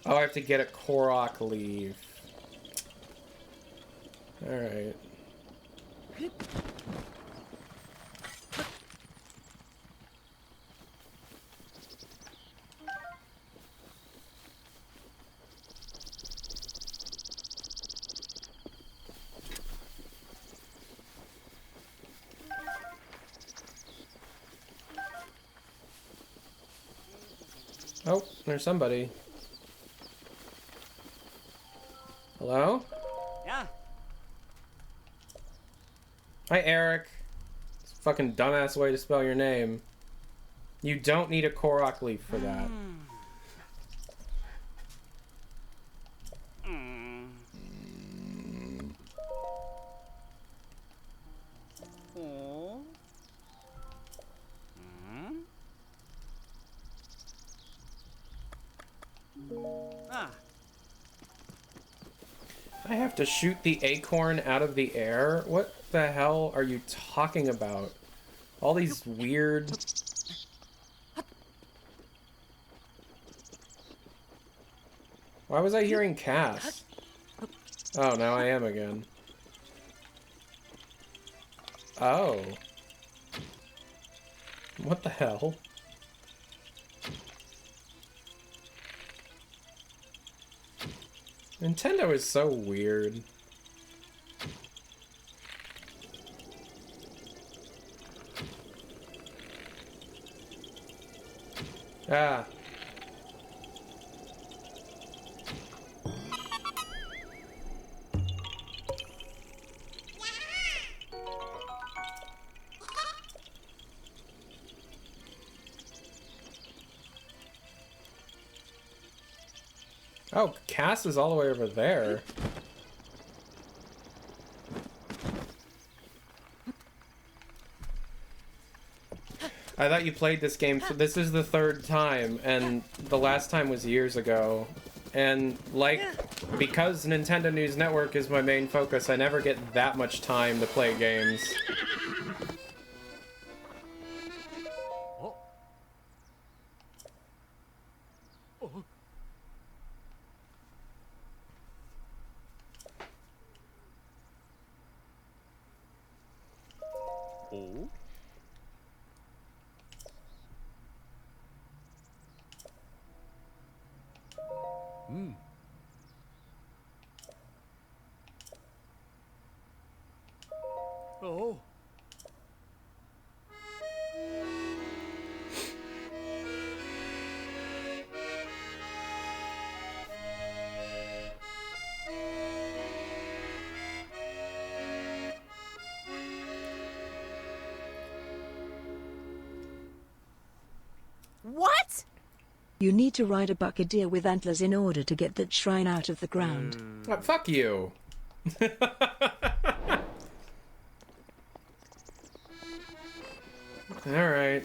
Oh, I have to get a Korok leaf. Alright. Oh, there's somebody. Hello? Yeah. Hi, Eric. It's a fucking dumbass way to spell your name. You don't need a Korok leaf for that. I have to shoot the acorn out of the air? What the hell are you talking about? All these weird... Why was I hearing Cass? Oh, now I am again. Oh. What the hell? Nintendo is so weird. Ah. Oh, Cass is all the way over there. I thought you played this game, so this is the third time, and the last time was years ago. And, like, because Nintendo News Network is my main focus, I never get that much time to play games. Oh. Oh. Oh. Hmm. Oh. What? You need to ride a buccaneer with antlers in order to get that shrine out of the ground. Oh, fuck you. Alright.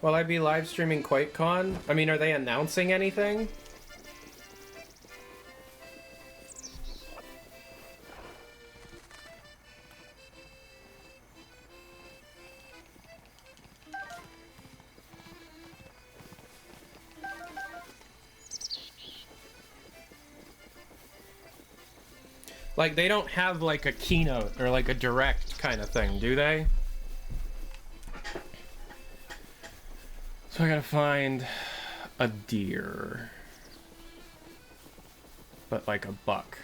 Will I be live streaming QuakeCon? I mean, are they announcing anything? Like, they don't have, like, a keynote or, like, a direct kind of thing, do they? So I gotta find a deer. But, like, a buck.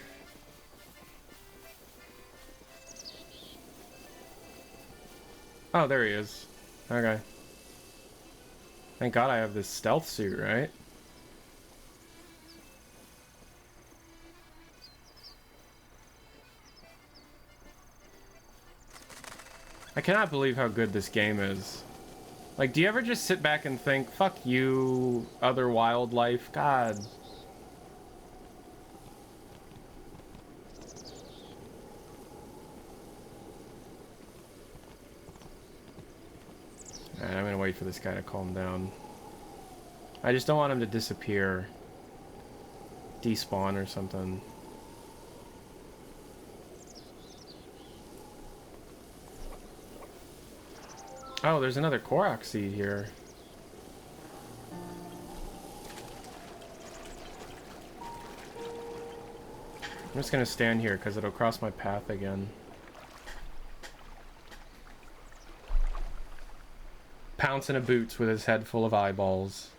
Oh, there he is. Okay. Thank God I have this stealth suit, right? I cannot believe how good this game is. Like, do you ever just sit back and think, fuck you, other wildlife? God. Alright, I'm gonna wait for this guy to calm down. I just don't want him to disappear. Despawn or something. Oh, there's another Korok seed here. I'm just gonna stand here because it'll cross my path again. Pounce in a boots with his head full of eyeballs.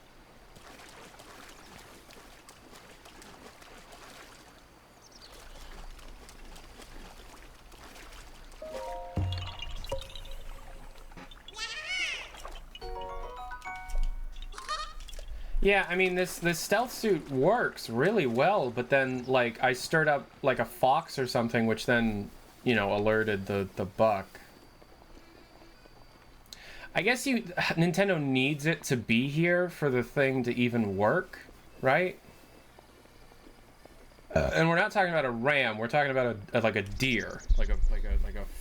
Yeah, I mean, this stealth suit works really well, but then, like, I stirred up, like, a fox or something, which then, you know, alerted the buck. I guess Nintendo needs it to be here for the thing to even work, right? And we're not talking about a ram, we're talking about like a deer, like a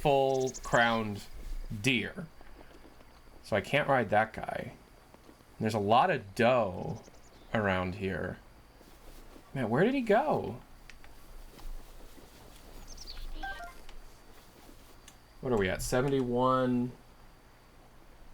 full crowned deer. So I can't ride that guy. There's a lot of doe around here. Man, where did he go? What are we at? $71.80.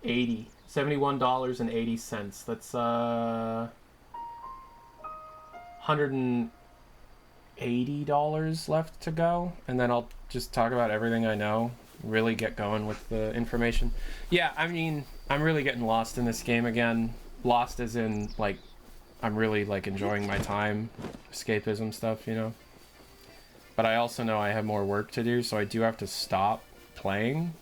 $71.80. That's $180 left to go, and then I'll just talk about everything I know. Really get going with the information. Yeah, I mean, I'm really getting lost in this game again. Lost as in, like, I'm really, like, enjoying my time. Escapism stuff, you know? But I also know I have more work to do, so I do have to stop playing.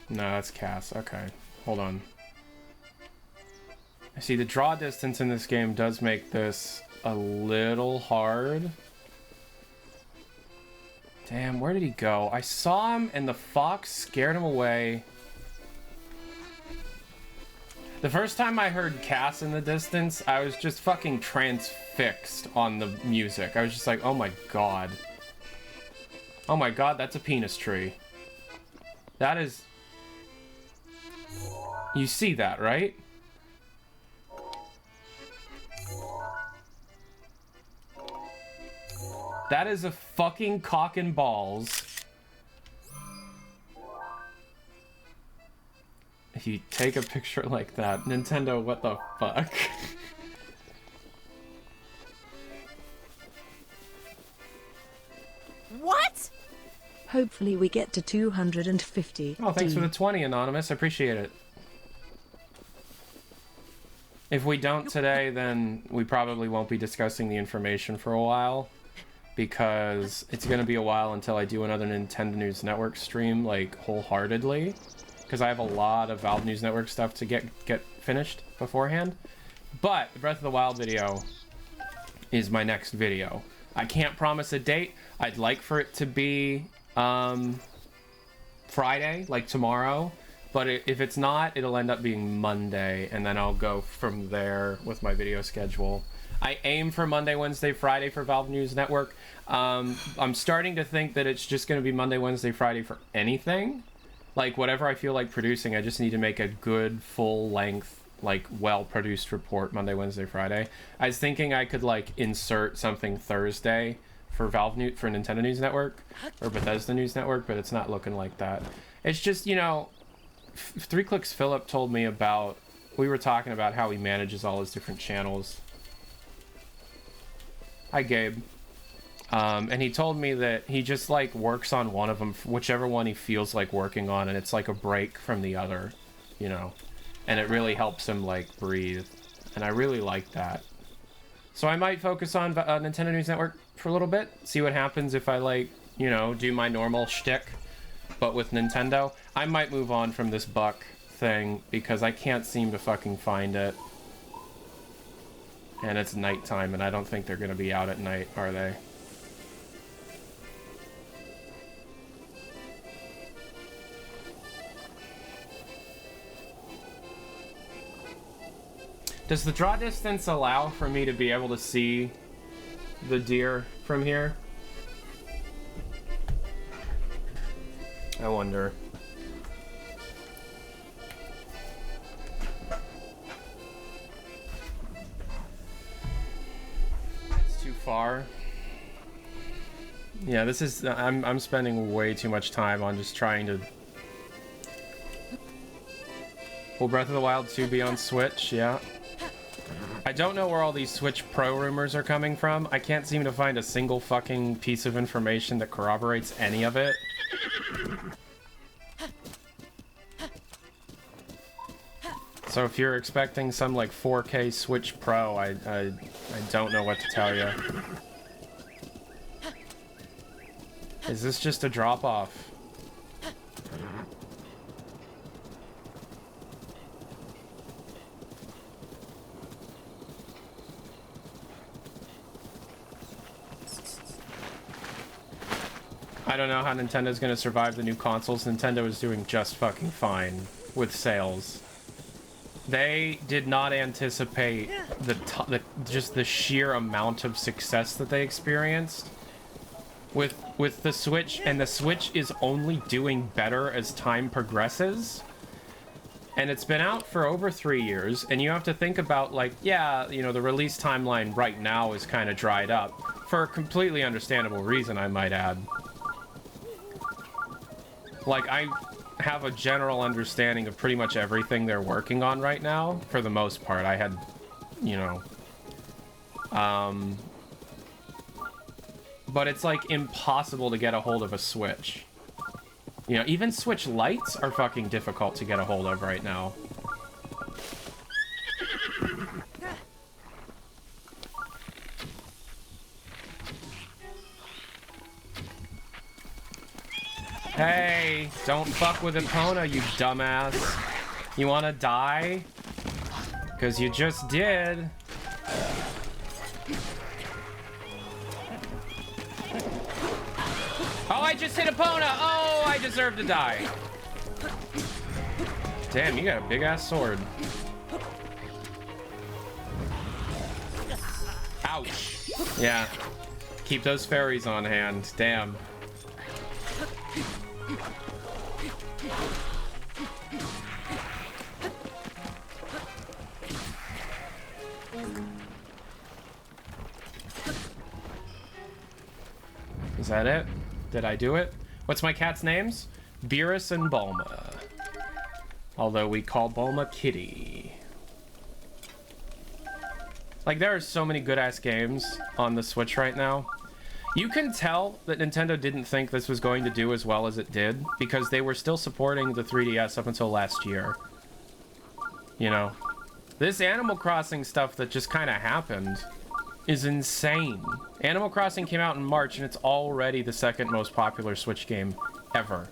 No, that's Cass. Okay. Hold on. I see the draw distance in this game does make this a little hard. Damn, where did he go? I saw him and the fox scared him away. The first time I heard Cass in the distance, I was just fucking transfixed on the music. I was just like, oh my god. Oh my god, that's a penis tree. That is... You see that, right? That is a fucking cock and balls. If you take a picture like that, Nintendo, what the fuck? What? Hopefully we get to 250. Oh, thanks for the 20, Anonymous. I appreciate it. If we don't today, then we probably won't be discussing the information for a while, because it's going to be a while until I do another Nintendo News Network stream, like, wholeheartedly, because I have a lot of Valve News Network stuff to get finished beforehand. But the Breath of the Wild video is my next video. I can't promise a date. I'd like for it to be Friday, like tomorrow. But if it's not, it'll end up being Monday, and then I'll go from there with my video schedule. I aim for Monday, Wednesday, Friday for Valve News Network. I'm starting to think that it's just going to be Monday, Wednesday, Friday for anything. Like, whatever I feel like producing, I just need to make a good, full-length, like, well-produced report Monday, Wednesday, Friday. I was thinking I could, like, insert something Thursday for for Nintendo News Network, or Bethesda News Network, but it's not looking like that. It's just, you know... Three Clicks Philip told me about... We were talking about how he manages all his different channels. Hi, Gabe. And he told me that he just, like, works on one of them, whichever one he feels like working on, and it's like a break from the other, you know? And it really helps him, like, breathe. And I really like that. So I might focus on Nintendo News Network for a little bit, see what happens if I, like, you know, do my normal shtick, but with Nintendo. I might move on from this Buck thing, because I can't seem to fucking find it. And it's nighttime, and I don't think they're gonna be out at night, are they? Does the draw distance allow for me to be able to see the deer from here? I wonder. It's too far. Yeah, this is... I'm spending way too much time on just trying to... Will Breath of the Wild 2 be on Switch? Yeah. I don't know where all these Switch Pro rumors are coming from. I can't seem to find a single fucking piece of information that corroborates any of it. So if you're expecting some, like, 4K Switch Pro, I don't know what to tell you. Is this just a drop-off? I don't know how Nintendo's gonna survive the new consoles. Nintendo is doing just fucking fine with sales. They did not anticipate just the sheer amount of success that they experienced. with the Switch, and the Switch is only doing better as time progresses. And it's been out for over 3 years, and you have to think about, like, yeah, you know, the release timeline right now is kind of dried up. For a completely understandable reason, I might add. Like, I have a general understanding of pretty much everything they're working on right now, for the most part. I had, you know... But it's, like, impossible to get a hold of a Switch. You know, even Switch Lights are fucking difficult to get a hold of right now. Hey, don't fuck with Epona, you dumbass. You wanna die? 'Cause you just did. Oh, I just hit Epona! Oh, I deserve to die. Damn, you got a big-ass sword. Ouch. Yeah. Keep those fairies on hand. Damn. Is that it? Did I do it? What's my cat's names? Beerus and Bulma. Although we call Bulma Kitty. Like, there are so many good-ass games on the Switch right now. You can tell that Nintendo didn't think this was going to do as well as it did, because they were still supporting the 3DS up until last year. You know? This Animal Crossing stuff that just kind of happened is insane. Animal Crossing came out in March, and it's already the second most popular Switch game ever.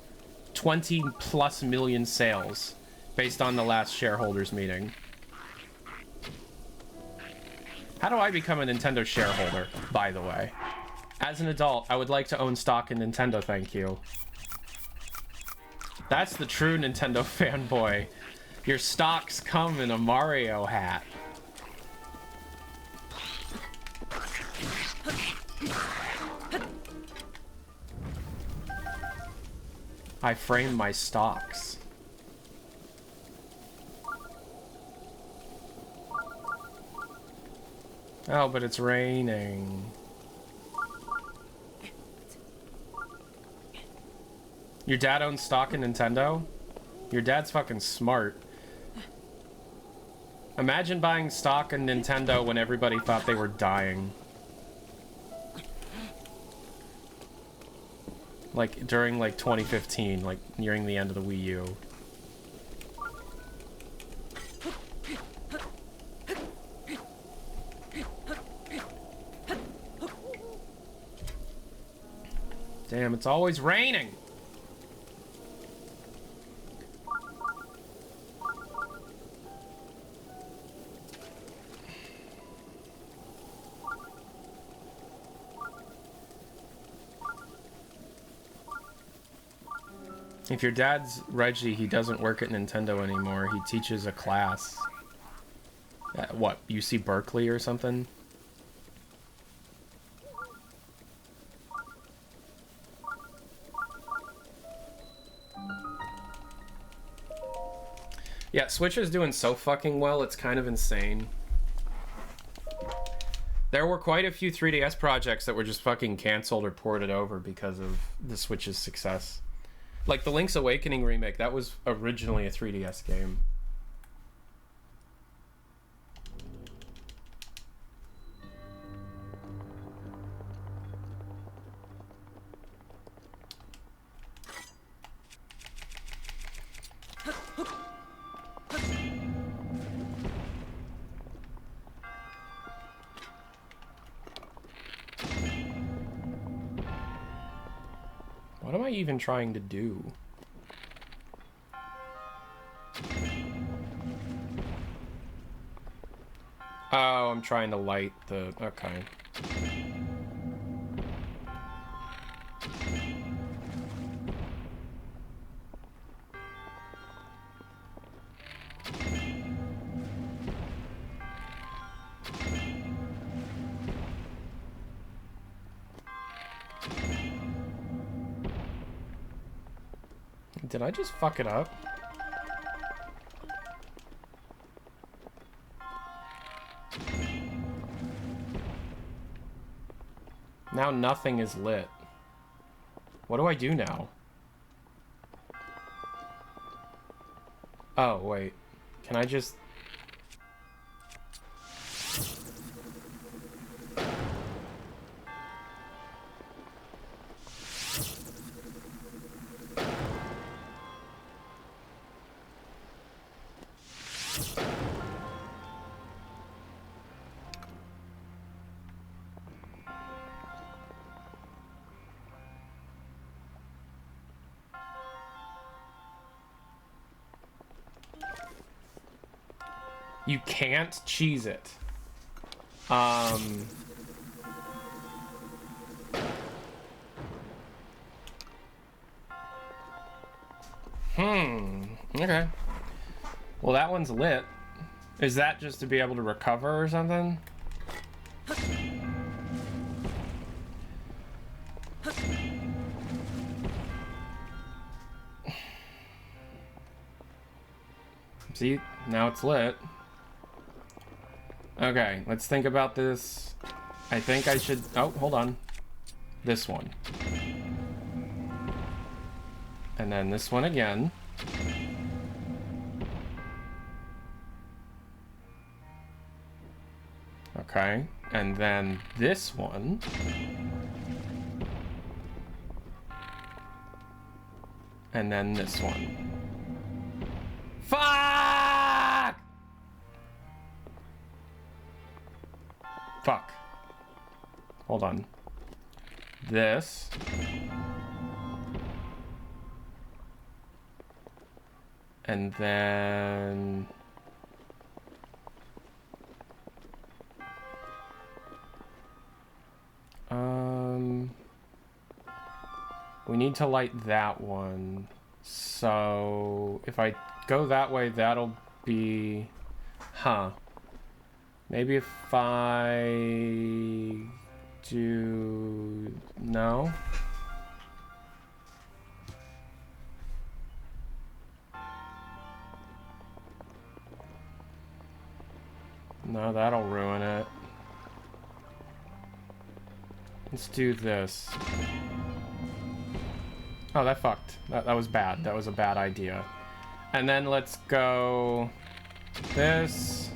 20+ million sales, based on the last shareholders meeting. How do I become a Nintendo shareholder, by the way? As an adult, I would like to own stock in Nintendo, thank you. That's the true Nintendo fanboy. Your stocks come in a Mario hat. I frame my stocks. Oh, but it's raining. Your dad owns stock in Nintendo? Your dad's fucking smart. Imagine buying stock in Nintendo when everybody thought they were dying. Like, during, like, 2015, like, nearing the end of the Wii U. Damn, it's always raining! If your dad's Reggie, he doesn't work at Nintendo anymore. He teaches a class. At what, UC Berkeley or something? Yeah, Switch is doing so fucking well, it's kind of insane. There were quite a few 3DS projects that were just fucking canceled or ported over because of the Switch's success. Like the Link's Awakening remake, that was originally a 3DS game. What am I even trying to do? Oh, I'm trying to light the... Okay. Did I just fuck it up? Now nothing is lit. What do I do now? Oh, wait. Can I just... You can't cheese it. Okay. Well, that one's lit. Is that just to be able to recover or something? See? Now it's lit. Okay, let's think about this. I think I should... Oh, hold on. This one. And then this one again. Okay, and then this one. And then this one. Fuck! Fuck. Hold on. This. And then... we need to light that one. So if I go that way, that'll be... Huh. Maybe if I do... No? No, that'll ruin it. Let's do this. Oh, that fucked. That was bad. That was a bad idea. And then let's go... This...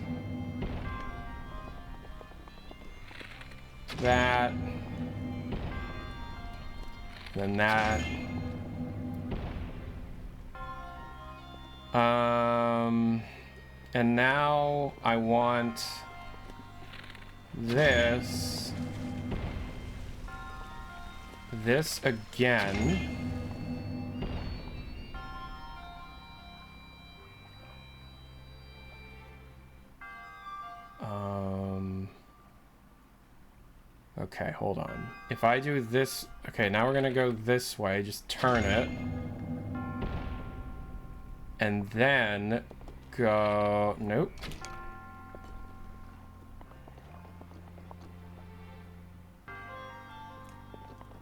That... Then that... And now I want... This... This again... Okay, hold on. If I do this... Okay, now we're gonna go this way. Just turn it. And then... Go... Nope.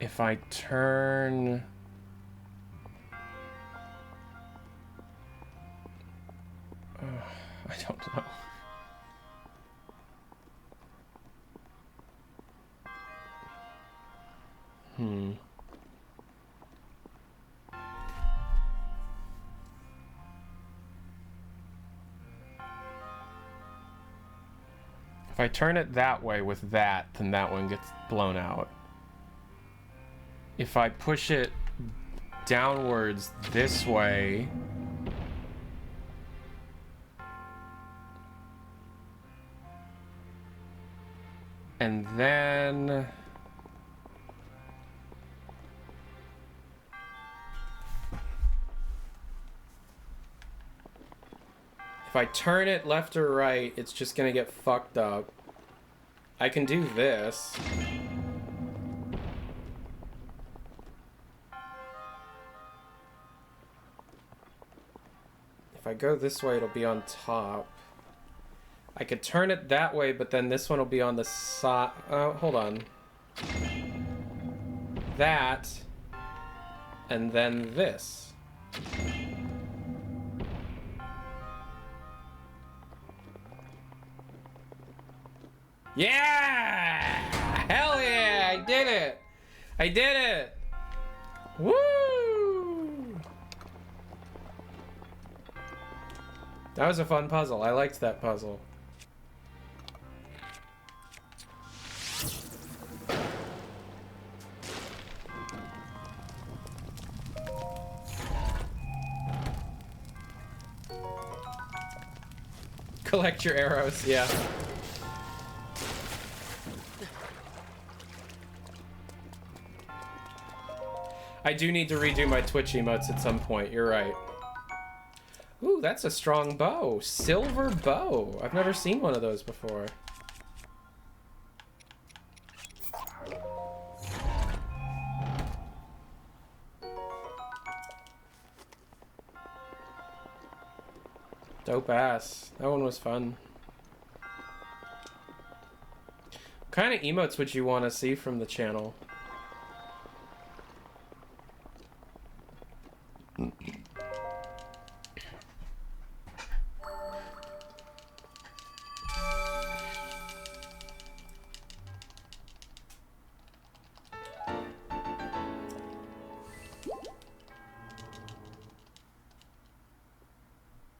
If I turn... I don't know. If I turn it that way with that, then that one gets blown out. If I push it downwards this way... And then... If I turn it left or right, it's just gonna get fucked up. I can do this. If I go this way, it'll be on top. I could turn it that way, but then this one will be on the side. Oh, hold on. That. And then this. Yeah! Hell yeah! I did it! I did it! Woo! That was a fun puzzle. I liked that puzzle. Collect your arrows, yeah. I do need to redo my Twitch emotes at some point, you're right. Ooh, that's a strong bow. Silver bow. I've never seen one of those before. Dope ass. That one was fun. What kind of emotes would you want to see from the channel?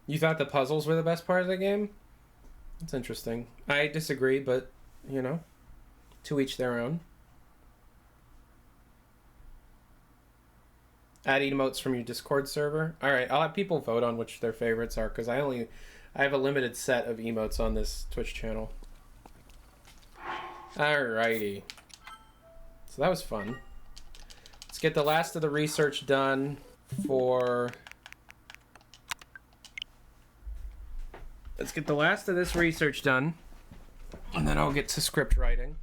You thought the puzzles were the best part of the game? That's interesting. I disagree, but, you know, to each their own. Add emotes from your Discord server. Alright, I'll have people vote on which their favorites are, because I have a limited set of emotes on this Twitch channel. Alrighty. So that was fun. Let's get the last of the research done for... Let's get the last of this research done, and then I'll get to script writing.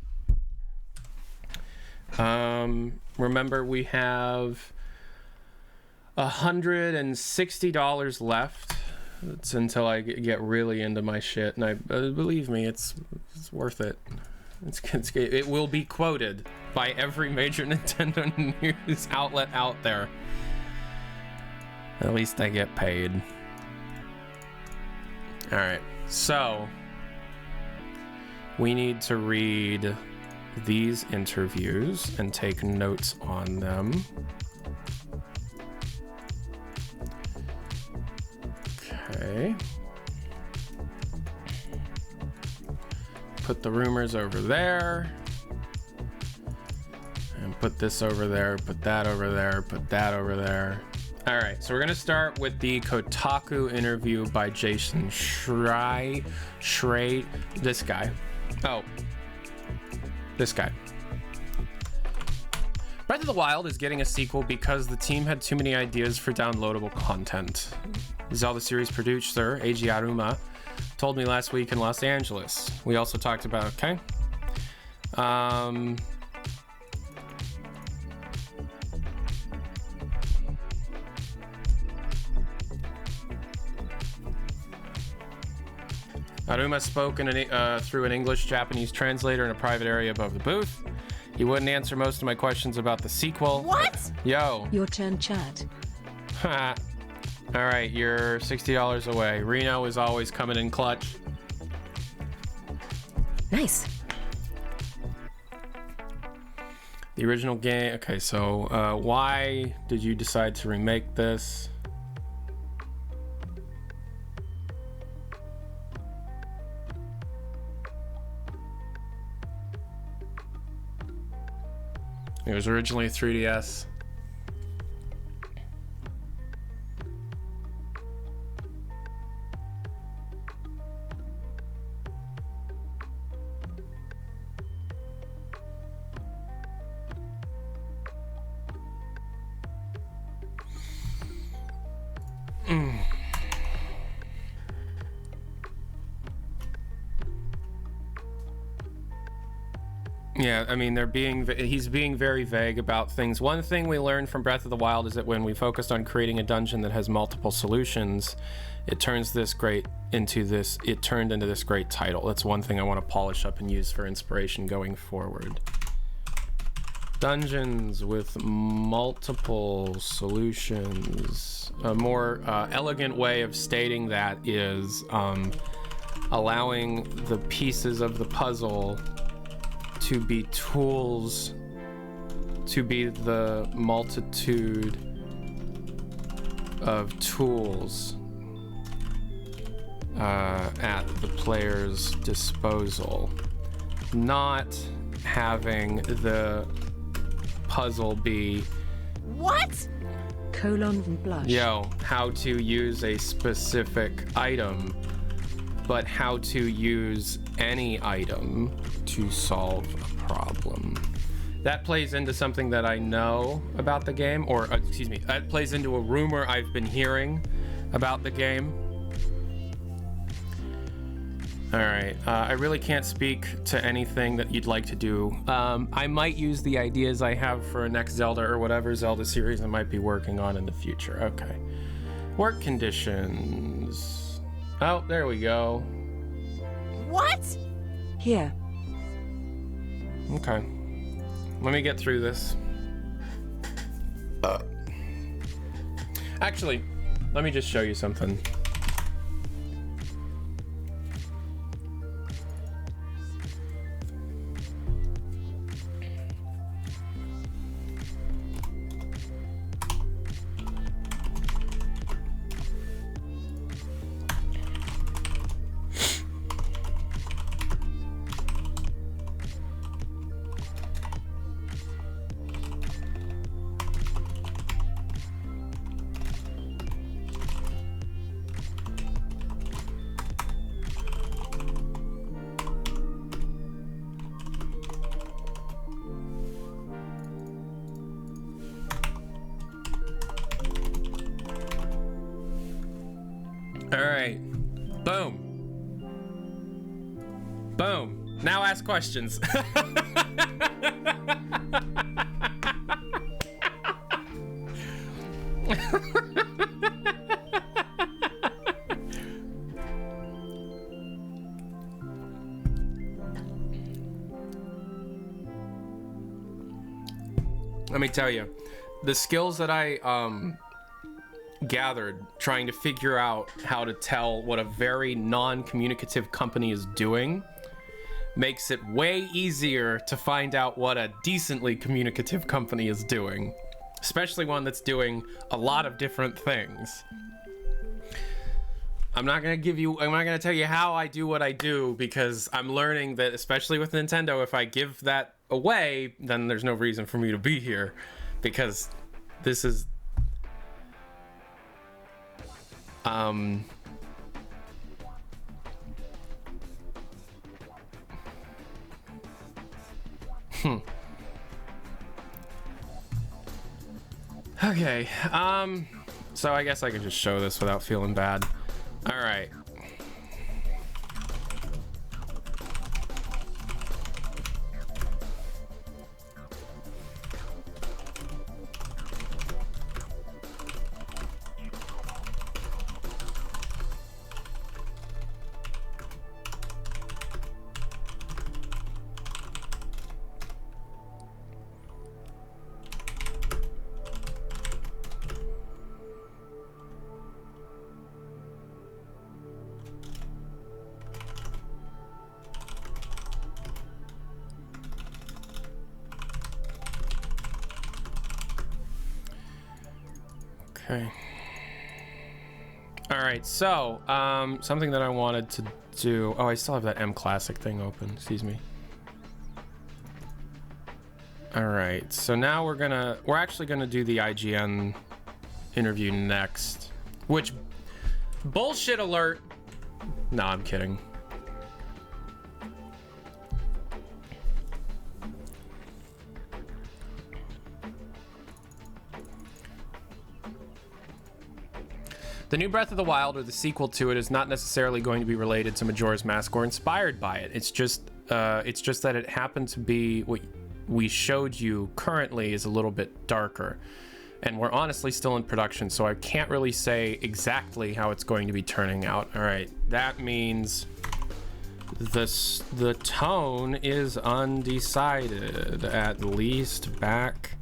Remember, we have $160 left. It's until I get really into my shit, and I believe me, it's worth it. It will be quoted by every major Nintendo news outlet out there. At least I get paid. All right, so we need to read these interviews and take notes on them. Okay. Put the rumors over there. And put this over there, put that over there, put that over there. All right, so we're gonna start with the Kotaku interview by Jason Schrey, this guy. Oh, this guy. Breath of the Wild is getting a sequel because the team had too many ideas for downloadable content. Zelda series producer Eiji Aruma told me last week in Los Angeles. We also talked about, okay. Aruma spoke through an English-Japanese translator in a private area above the booth. He wouldn't answer most of my questions about the sequel. What? Yo. Your turn, chat. Ha. All right, you're $60 away. Reno is always coming in clutch. Nice. The original game. Okay, so why did you decide to remake this? It was originally a 3DS. Yeah, I mean, he's being very vague about things. One thing we learned from Breath of the Wild is that when we focused on creating a dungeon that has multiple solutions, it turned into this great title. That's one thing I want to polish up and use for inspiration going forward. 「 That's one thing I want to polish up and use for inspiration going forward. Dungeons with multiple solutions. A more elegant way of stating that is allowing the pieces of the puzzle to be tools, to be the multitude of tools at the player's disposal. Not having the puzzle be What? Colon and blush. how to use a specific item, but how to use any item to solve a problem. That plays into something that I know about the game, or excuse me, that plays into a rumor I've been hearing about the game. All right, I really can't speak to anything that you'd like to do. I might use the ideas I have for a next Zelda or whatever Zelda series I might be working on in the future. Okay. Work conditions. Oh, there we go. What? Here. Okay. Let me get through this. Actually, let me just show you something. All right. Boom. Boom. Now ask questions. Let me tell you, the skills that I gathered trying to figure out how to tell what a very non-communicative company is doing makes it way easier to find out what a decently communicative company is doing, especially one that's doing a lot of different things. I'm not gonna tell you how I do what I do, because I'm learning that, especially with Nintendo, if I give that away, then there's no reason for me to be here, because this is Okay, so I guess I can just show this without feeling bad. All right. Okay. All right, so something that I wanted to do. Oh, I still have that M Classic thing open. Excuse me. All right, so now we're actually gonna do the IGN interview next. Which, bullshit alert. No, I'm kidding. The new Breath of the Wild, or the sequel to it, is not necessarily going to be related to Majora's Mask or inspired by it. It's just that it happened to be what we showed you currently is a little bit darker. And we're honestly still in production, so I can't really say exactly how it's going to be turning out. All right, that means the tone is undecided, at least back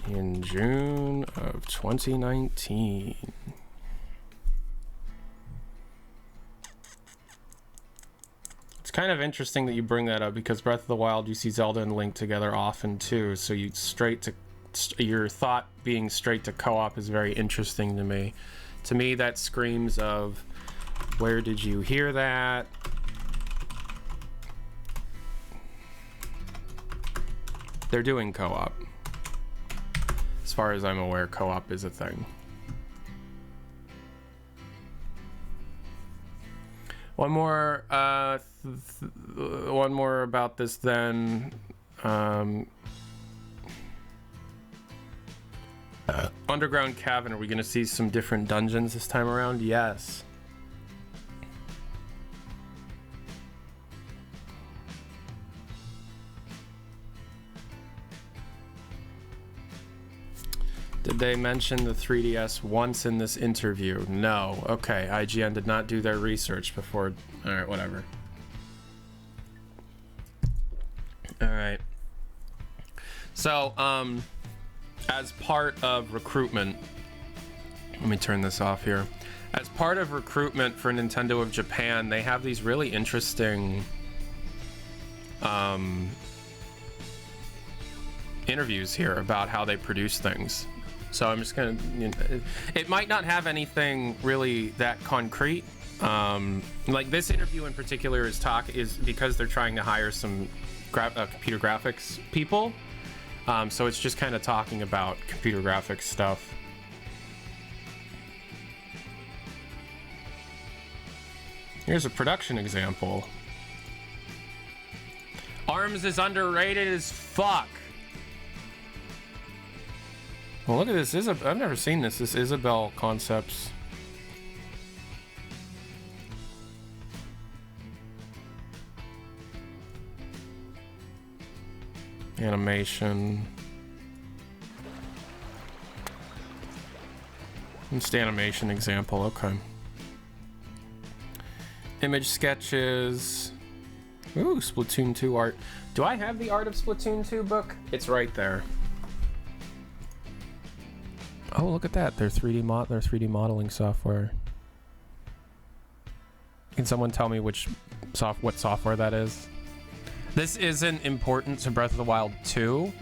in June of 2019. It's kind of interesting that you bring that up, because Breath of the Wild, you see Zelda and Link together often too, so you your thought being straight to co-op is very interesting to me. To me, that screams of, where did you hear that? They're doing co-op. As far as I'm aware, co-op is a thing. One more about this then. Underground Cavern, are we gonna see some different dungeons this time around? Yes. Did they mention the 3DS once in this interview? No. Okay, IGN did not do their research before. Alright, whatever. Alright. So, as part of recruitment, let me turn this off here. As part of recruitment for Nintendo of Japan, they have these really interesting interviews here about how they produce things. So I'm just gonna, it might not have anything really that concrete. Like this interview in particular is because they're trying to hire some computer graphics people. So it's just kind of talking about computer graphics stuff. Here's a production example. ARMS is underrated as fuck. Well, look at this. I've never seen this. This Isabelle Concepts. Animation. It's the animation example. Okay. Image sketches. Ooh, Splatoon 2 art. Do I have the Art of Splatoon 2 book? It's right there. Oh, look at that. Their 3D modeling software. Can someone tell me what software that is? This isn't important to Breath of the Wild 2,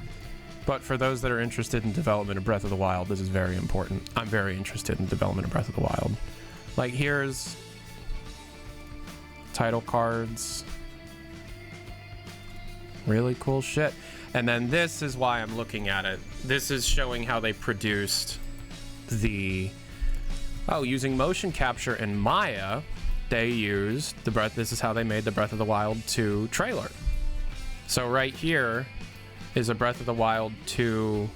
but for those that are interested in development of Breath of the Wild, this is very important. I'm very interested in development of Breath of the Wild. Like, here's title cards. Really cool shit. And then this is why I'm looking at it. This is showing how they produced using motion capture and Maya, they used this is how they made the Breath of the Wild 2 trailer. So right here is a Breath of the Wild 2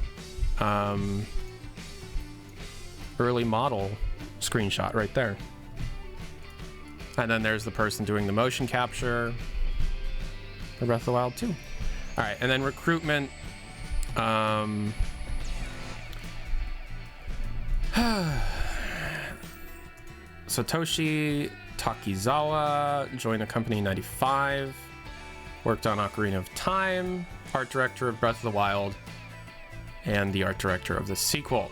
early model screenshot right there. And then there's the person doing the motion capture for Breath of the Wild 2. All right, and then recruitment. Satoshi Takizawa joined the company in '95. Worked on Ocarina of Time, art director of Breath of the Wild, and the art director of the sequel.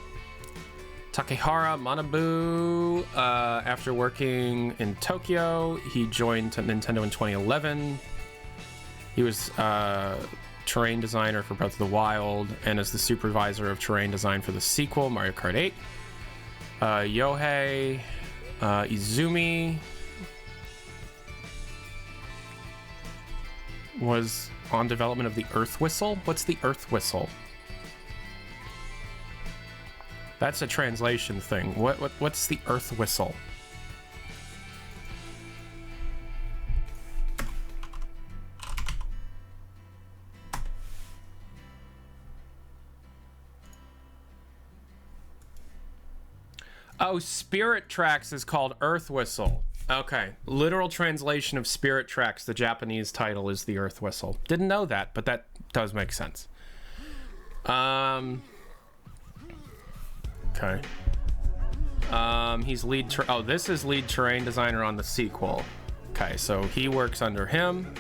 Takehara Manabu, after working in Tokyo, he joined Nintendo in 2011. He was terrain designer for Breath of the Wild and is the supervisor of terrain design for the sequel, Mario Kart 8. Yohei Izumi was on development of the Earth Whistle. What's the Earth Whistle? That's a translation thing. What's the Earth Whistle? Oh, Spirit Tracks is called Earth Whistle. Okay, literal translation of Spirit Tracks, the Japanese title is the Earth Whistle. Didn't know that, but that does make sense. Okay. He's this is lead terrain designer on the sequel. Okay, so he works under him.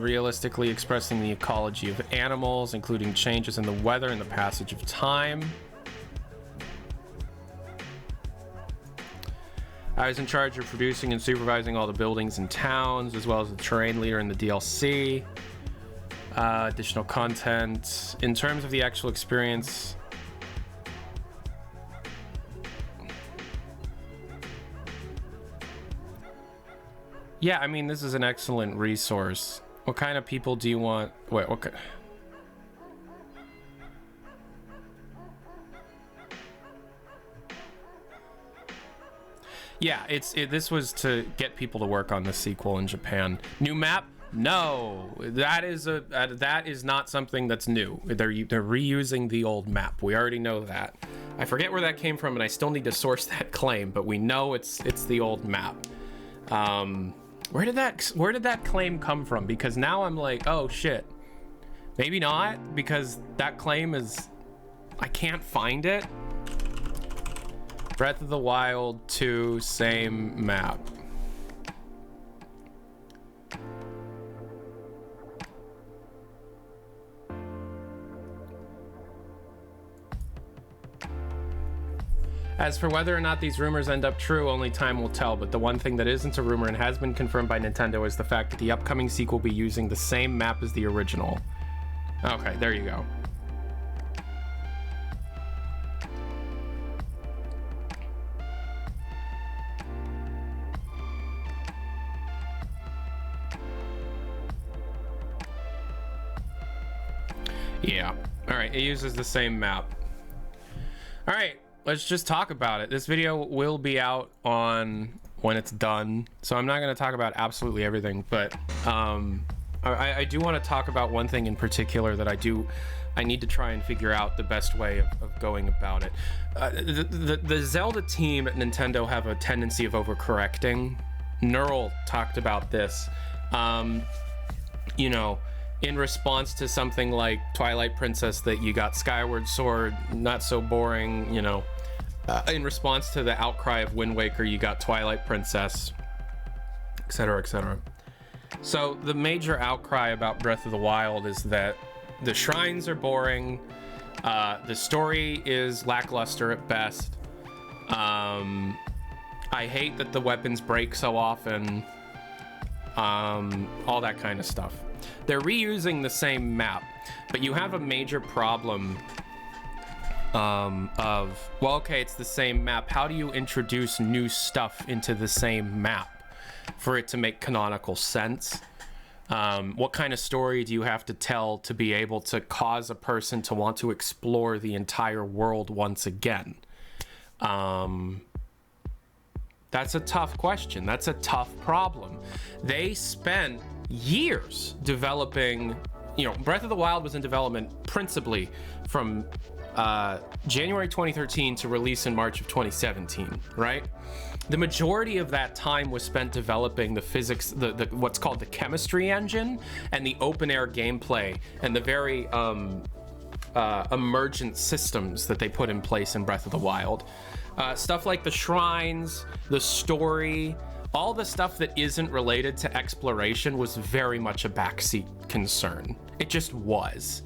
Realistically expressing the ecology of animals, including changes in the weather and the passage of time. I was in charge of producing and supervising all the buildings and towns, as well as the terrain leader in the DLC. Additional content. In terms of the actual experience, yeah, I mean, this is an excellent resource. What kind of people do you want? Wait, what kind? Yeah, this was to get people to work on the sequel in Japan. New map? No, that is not something that's new. They're reusing the old map. We already know that. I forget where that came from, and I still need to source that claim, but we know it's the old map. Where did that claim come from? Because now I'm like, oh shit, maybe not, because that claim is, I can't find it. Breath of the Wild 2, same map. As for whether or not these rumors end up true, only time will tell, but the one thing that isn't a rumor and has been confirmed by Nintendo is the fact that the upcoming sequel will be using the same map as the original. Okay, there you go. Yeah. Alright, it uses the same map. Alright, let's just talk about it. This video will be out on when it's done, so I'm not going to talk about absolutely everything, but I do want to talk about one thing in particular that I need to try and figure out the best way of going about it. The Zelda team at Nintendo have a tendency of overcorrecting. Neural talked about this. You know, in response to something like Twilight Princess, that you got Skyward Sword, not so boring, you know. In response to the outcry of Wind Waker, you got Twilight Princess, etc., etc. So the major outcry about Breath of the Wild is that the shrines are boring, the story is lackluster at best. I hate that the weapons break so often, all that kind of stuff. They're reusing the same map, but you have a major problem of, well, okay, it's the same map. How do you introduce new stuff into the same map for it to make canonical sense? What kind of story do you have to tell to be able to cause a person to want to explore the entire world once again? That's a tough question. That's a tough problem. They spent years developing, you know, Breath of the Wild was in development principally from January 2013 to release in March of 2017, right? The majority of that time was spent developing the physics, the what's called the chemistry engine, and the open air gameplay, and the very emergent systems that they put in place in Breath of the Wild. Stuff like the shrines, the story, all the stuff that isn't related to exploration was very much a backseat concern. It just was.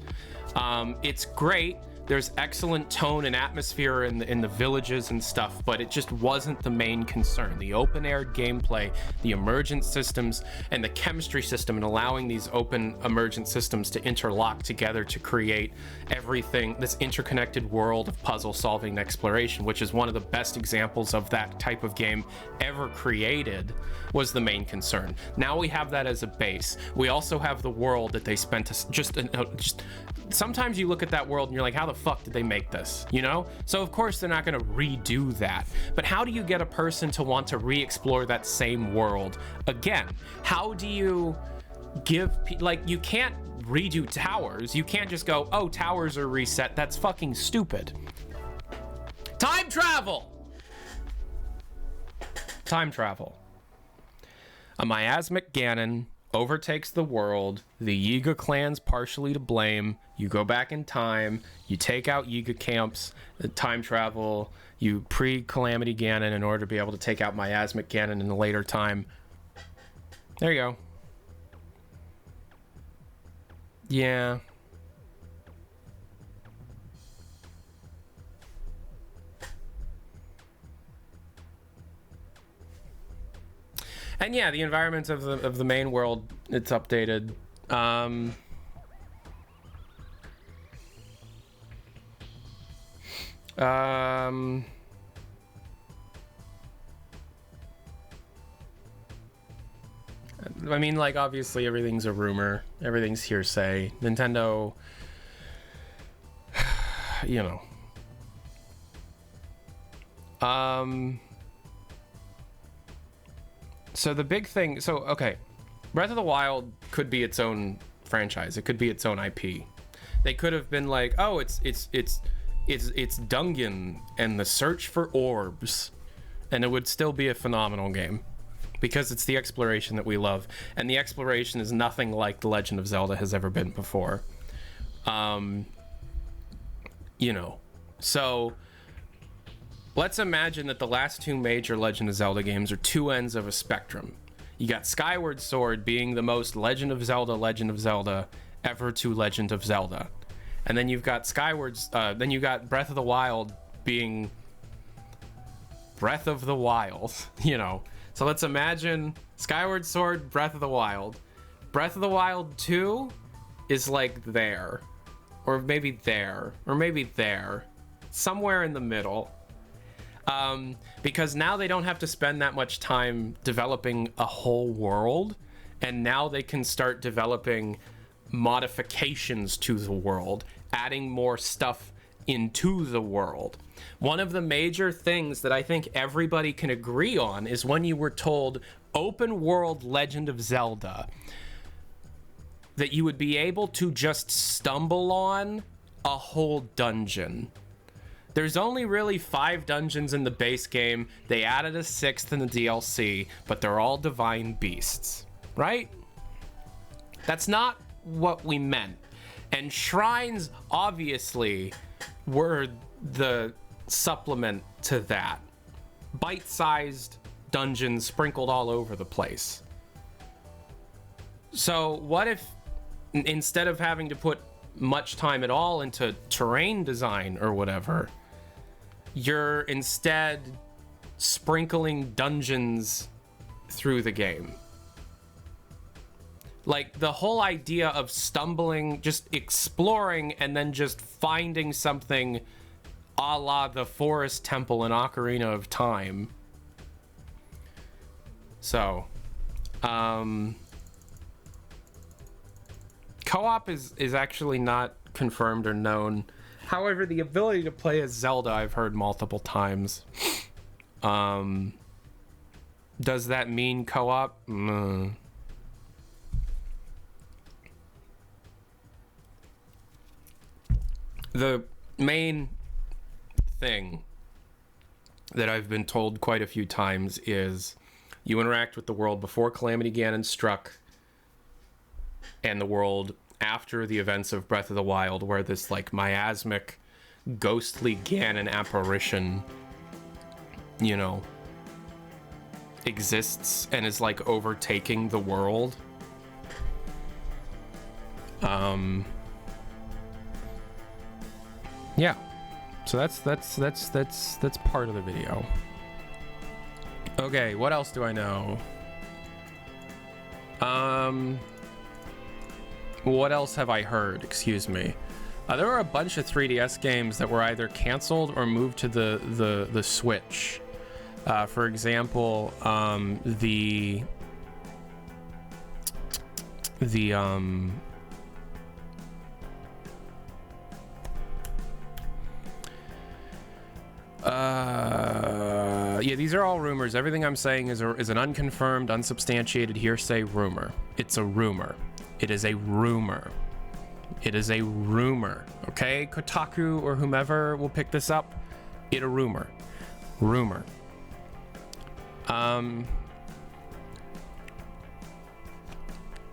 It's great. There's excellent tone and atmosphere in the villages and stuff, but it just wasn't the main concern. The open air gameplay, the emergent systems, and the chemistry system, and allowing these open emergent systems to interlock together to create everything, this interconnected world of puzzle solving and exploration, which is one of the best examples of that type of game ever created, was the main concern. Now we have that as a base. We also have the world that they spent just sometimes you look at that world and you're like, how the fuck did they make this, you know? So of course they're not going to redo that, but how do you get a person to want to re-explore that same world again? How do you give, like, you can't redo towers. You can't just go, oh, towers are reset. That's fucking stupid. Time travel. Time travel. A miasmic Ganon overtakes the world. The Yiga clan's partially to blame. You go back in time. You take out Yiga camps, time travel. You pre-Calamity Ganon in order to be able to take out Miasmic Ganon in a later time. There you go. Yeah. And yeah, the environment of the main world, it's updated. I mean, like, obviously everything's a rumor. Everything's hearsay. Nintendo, you know. So the big thing, so, okay. Breath of the Wild could be its own franchise. It could be its own IP. They could have been like, oh, it's Dungeon and the search for orbs. And it would still be a phenomenal game. Because it's the exploration that we love. And the exploration is nothing like The Legend of Zelda has ever been before. You know. So, let's imagine that the last two major Legend of Zelda games are two ends of a spectrum. You got Skyward Sword being the most Legend of Zelda ever to Legend of Zelda. And then you've got then you got Breath of the Wild being Breath of the Wild, you know. So let's imagine Skyward Sword, Breath of the Wild. Breath of the Wild 2 is like there. Or maybe there. Or maybe there. Somewhere in the middle. Because now they don't have to spend that much time developing a whole world. And now they can start developing modifications to the world. Adding more stuff into the world. One of the major things that I think everybody can agree on is when you were told open world Legend of Zelda, that you would be able to just stumble on a whole dungeon. There's only really 5 dungeons in the base game. They added a 6th in the DLC, but they're all divine beasts, right? That's not what we meant. And shrines obviously were the supplement to that. Bite-sized dungeons sprinkled all over the place. So what if instead of having to put much time at all into terrain design or whatever, you're instead sprinkling dungeons through the game? Like, the whole idea of stumbling, just exploring, and then just finding something a la the Forest Temple in Ocarina of Time. So, co-op is actually not confirmed or known. However, the ability to play as Zelda I've heard multiple times. Does that mean co-op? The main thing that I've been told quite a few times is you interact with the world before Calamity Ganon struck and the world after the events of Breath of the Wild, where this like miasmic ghostly Ganon apparition, you know, exists and is like overtaking the world. Yeah, so that's part of the video. Okay, what else do I know? What else have I heard? Excuse me. There were a bunch of 3DS games that were either canceled or moved to the Switch. For example, yeah, these are all rumors. Everything I'm saying is an unconfirmed, unsubstantiated hearsay rumor. It's a rumor. It is a rumor. It is a rumor. Okay, Kotaku or whomever will pick this up. It a rumor. Rumor.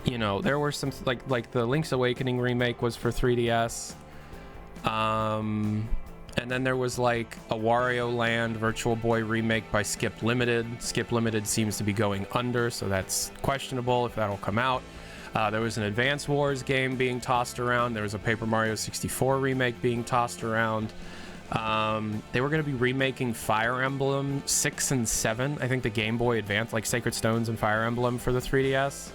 you know, there were some like the Link's Awakening remake was for 3DS. And then there was like a Wario Land Virtual Boy remake by Skip Limited. Skip Limited seems to be going under, so that's questionable if that'll come out. There was an Advance Wars game being tossed around. There was a Paper Mario 64 remake being tossed around. They were going to be remaking Fire Emblem 6 and 7. I think the Game Boy Advance, like Sacred Stones and Fire Emblem for the 3DS.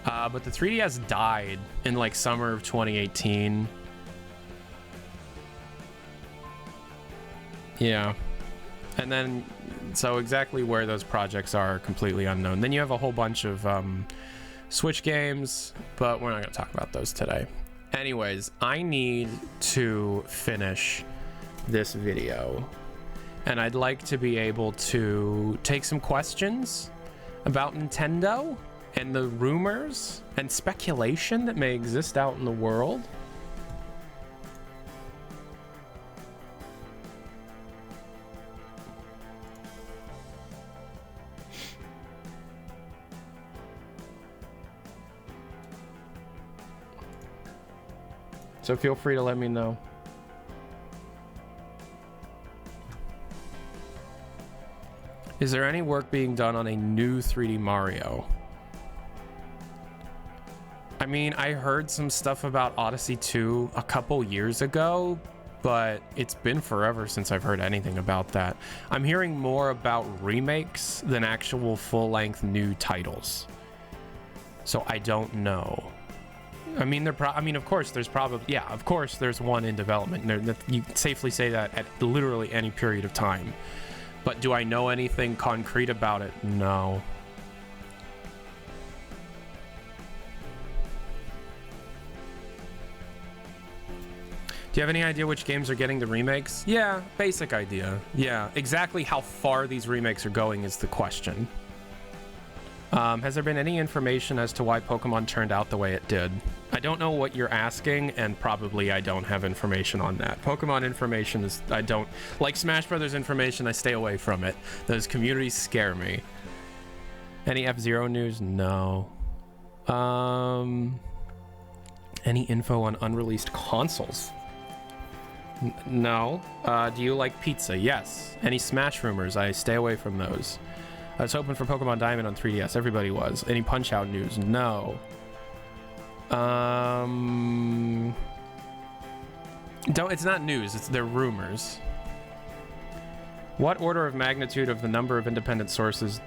But the 3DS died in like summer of 2018. Yeah. And then, so exactly where those projects are completely unknown. Then you have a whole bunch of Switch games, but we're not going to talk about those today. Anyways, I need to finish this video, and I'd like to be able to take some questions about Nintendo and the rumors and speculation that may exist out in the world. So feel free to let me know. Is there any work being done on a new 3D Mario? I mean, I heard some stuff about Odyssey 2 a couple years ago, but it's been forever since I've heard anything about that. I'm hearing more about remakes than actual full-length new titles. So I don't know. I mean, of course, there's probably, yeah, of course, there's one in development. You can safely say that at literally any period of time. But do I know anything concrete about it? No. Do you have any idea which games are getting the remakes? Yeah, basic idea. Yeah, exactly how far these remakes are going is the question. Has there been any information as to why Pokemon turned out the way it did? I don't know what you're asking, and probably I don't have information on that. Pokemon information is, I don't, like Smash Brothers information, I stay away from it. Those communities scare me. Any F-Zero news? No. Any info on unreleased consoles? No. Do you like pizza? Yes. Any Smash rumors? I stay away from those. I was hoping for Pokemon Diamond on 3DS. Everybody was. Any Punch-Out news? No. It's not news. They're rumors. What order of magnitude of the number of independent sources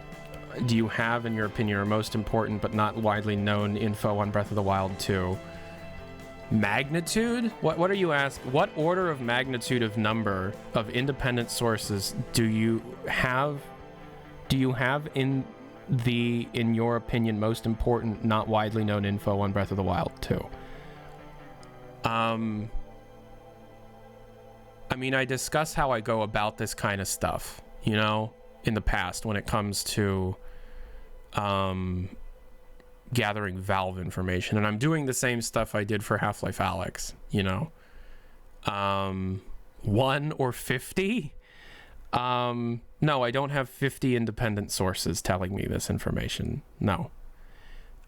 do you have, in your opinion, are most important but not widely known info on Breath of the Wild 2? Magnitude? What are you asking? What order of magnitude of number of independent sources do you have? Do you have in your opinion, most important, not widely known info on Breath of the Wild 2? I mean, I discuss how I go about this kind of stuff, you know, in the past when it comes to gathering Valve information. And I'm doing the same stuff I did for Half-Life Alyx, you know. 1 or 50? No, I don't have 50 independent sources telling me this information. No.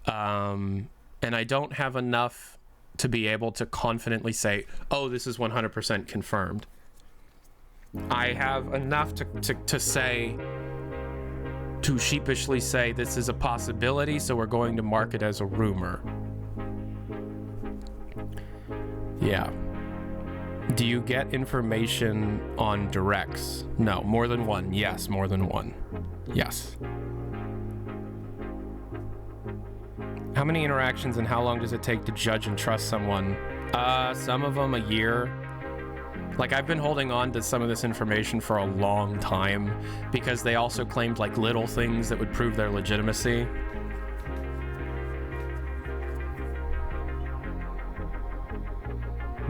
And I don't have enough to be able to confidently say, oh, this is 100% confirmed. I have enough to say, to sheepishly say, this is a possibility, so we're going to mark it as a rumor. Yeah. Do you get information on directs? No. More than one? Yes, more than one. Yes. How many interactions and how long does it take to judge and trust someone? Some of them a year. Like, I've been holding on to some of this information for a long time because they also claimed, like, little things that would prove their legitimacy.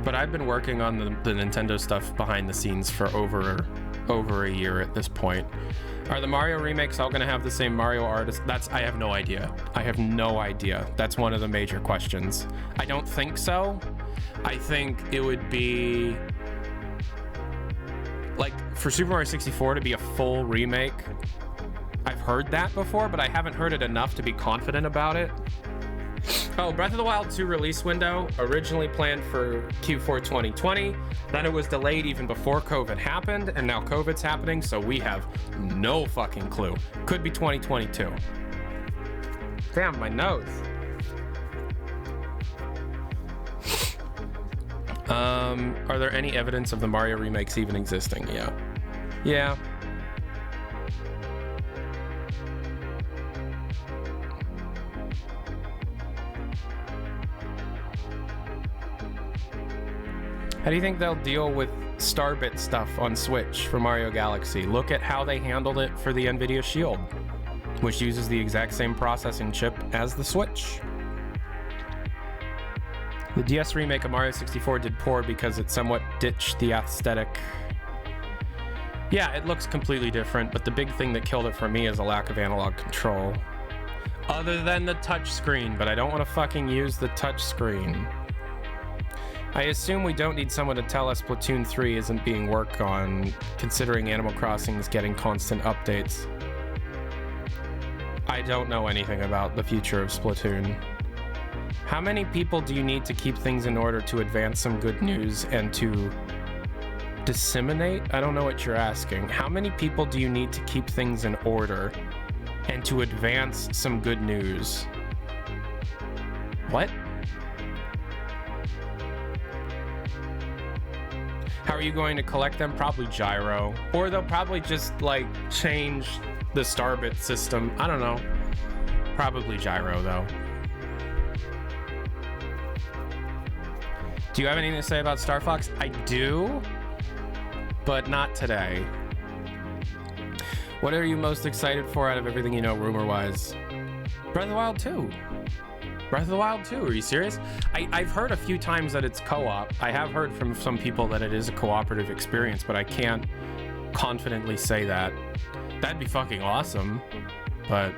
But I've been working on the Nintendo stuff behind the scenes for over a year at this point. Are the Mario remakes all going to have the same Mario artist? I have no idea. I have no idea. That's one of the major questions. I don't think so. I think it would be like for Super Mario 64 to be a full remake. I've heard that before, but I haven't heard it enough to be confident about it. Oh, Breath of the Wild 2 release window, originally planned for Q4 2020. Then it was delayed even before COVID happened, and now COVID's happening, so we have no fucking clue. Could be 2022. Damn, my nose. Are there any evidence of the Mario remakes even existing? Yeah. Yeah. How do you think they'll deal with Starbit stuff on Switch for Mario Galaxy? Look at how they handled it for the NVIDIA Shield, which uses the exact same processing chip as the Switch. The DS remake of Mario 64 did poor because it somewhat ditched the aesthetic. Yeah, it looks completely different, but the big thing that killed it for me is a lack of analog control. Other than the touch screen, but I don't want to fucking use the touch screen. I assume we don't need someone to tell us Splatoon 3 isn't being worked on, considering Animal Crossing is getting constant updates. I don't know anything about the future of Splatoon. How many people do you need to keep things in order to advance some good news and to disseminate? I don't know what you're asking. How many people do you need to keep things in order and to advance some good news? What? How are you going to collect them? Probably gyro. Or they'll probably just like change the Starbit system. I don't know. Probably gyro though. Do you have anything to say about Star Fox? I do, but not today. What are you most excited for out of everything you know rumor-wise? Breath of the Wild 2. Breath of the Wild 2, are you serious? I've heard a few times that it's co-op. I have heard from some people that it is a cooperative experience, but I can't confidently say that. That'd be fucking awesome, but...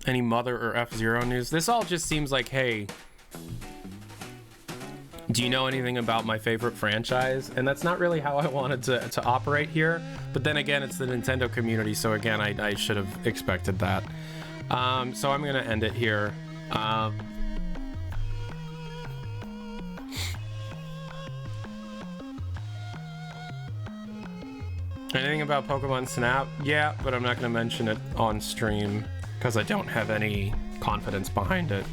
any Mother or F-Zero news? This all just seems like, hey, do you know anything about my favorite franchise? And that's not really how I wanted to operate here. But then again, it's the Nintendo community, so again, I should have expected that. So I'm gonna end it here. Anything about Pokemon Snap? Yeah, but I'm not gonna mention it on stream because I don't have any confidence behind it.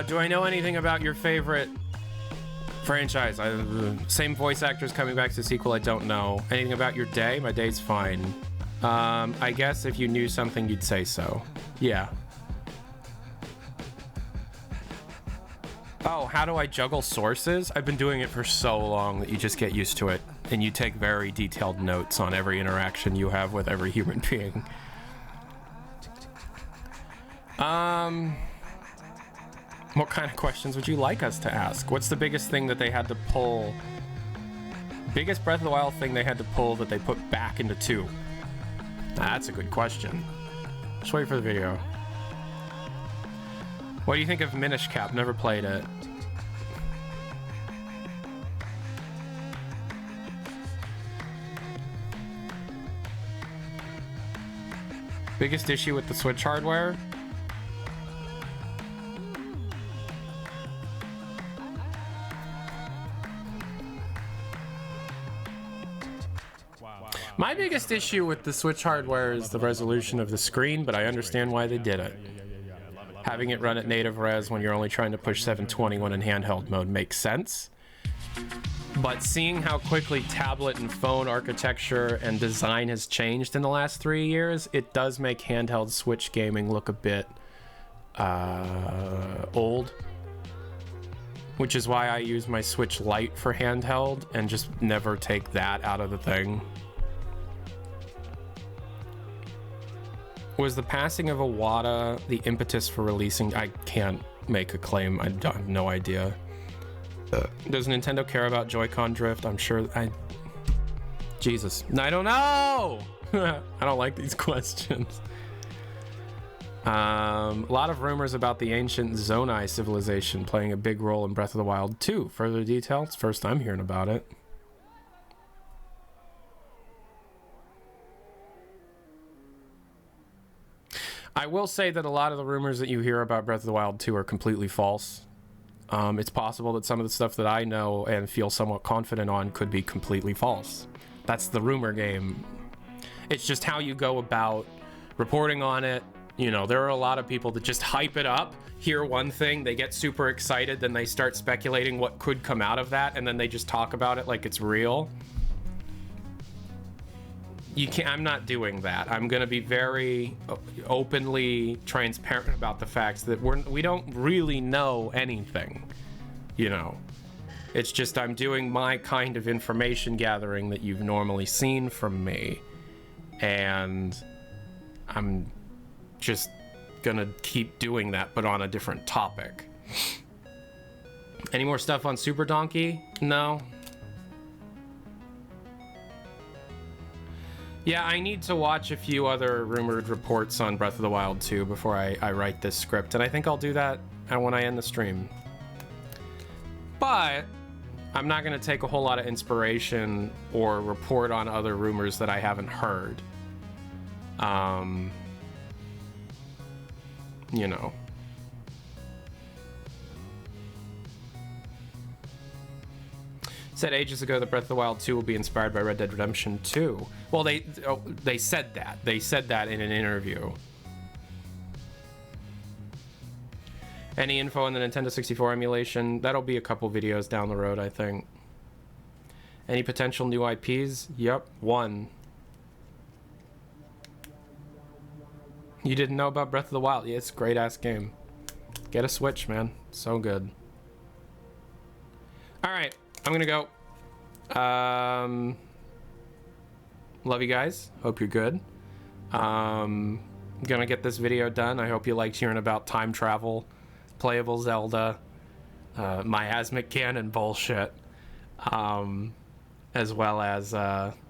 Do I know anything about your favorite franchise? Same voice actors coming back to the sequel, I don't know. Anything about your day? My day's fine. I guess if you knew something, you'd say so. Yeah. Oh, how do I juggle sources? I've been doing it for so long that you just get used to it, and you take very detailed notes on every interaction you have with every human being. What kind of questions would you like us to ask? What's the biggest thing that they had to pull? Biggest Breath of the Wild thing they had to pull that they put back into 2? That's a good question. Just wait for the video. What do you think of Minish Cap? Never played it. Biggest issue with the Switch hardware? My biggest issue with the Switch hardware is the resolution of the screen, but I understand why they did it. Having it run at native res when you're only trying to push 720 in handheld mode makes sense. But seeing how quickly tablet and phone architecture and design has changed in the last 3 years, it does make handheld Switch gaming look a bit old. Which is why I use my Switch Lite for handheld and just never take that out of the thing. Was the passing of Iwata the impetus for releasing? I can't make a claim. I have no idea. Does Nintendo care about Joy-Con drift? I'm sure. Jesus. I don't know! I don't like these questions. A lot of rumors about the ancient Zonai civilization playing a big role in Breath of the Wild 2. Further details? First I'm hearing about it. I will say that a lot of the rumors that you hear about Breath of the Wild 2 are completely false. It's possible that some of the stuff that I know and feel somewhat confident on could be completely false. That's the rumor game. It's just how you go about reporting on it. You know, there are a lot of people that just hype it up, hear one thing, they get super excited, then they start speculating what could come out of that, and then they just talk about it like it's real. You can't, I'm not doing that. I'm gonna be very openly transparent about the facts that we don't really know anything, you know. It's just I'm doing my kind of information gathering that you've normally seen from me, and I'm just gonna keep doing that, but on a different topic. Any more stuff on Super Donkey? No. Yeah, I need to watch a few other rumored reports on Breath of the Wild 2 before I write this script, and I think I'll do that when I end the stream. But I'm not going to take a whole lot of inspiration or report on other rumors that I haven't heard. You know. Said ages ago that Breath of the Wild 2 will be inspired by Red Dead Redemption 2. Well, they said that. They said that in an interview. Any info on the Nintendo 64 emulation? That'll be a couple videos down the road, I think. Any potential new IPs? Yep, one. You didn't know about Breath of the Wild? Yeah, it's a great-ass game. Get a Switch, man. So good. Alright, I'm gonna go. Love you guys. Hope you're good. I'm gonna get this video done. I hope you liked hearing about time travel, playable Zelda, miasmic canon bullshit, as well as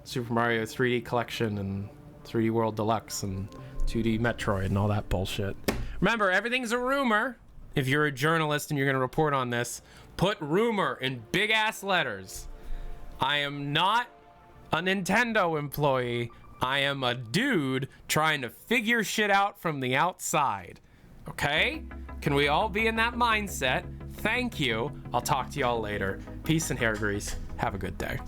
Super Mario 3D Collection and 3D World Deluxe and 2D Metroid and all that bullshit. Remember, everything's a rumor. If you're a journalist and you're gonna report on this, put rumor in big ass letters. I am not a Nintendo employee. I am a dude trying to figure shit out from the outside. Okay? Can we all be in that mindset? Thank you. I'll talk to y'all later. Peace and hair grease. Have a good day.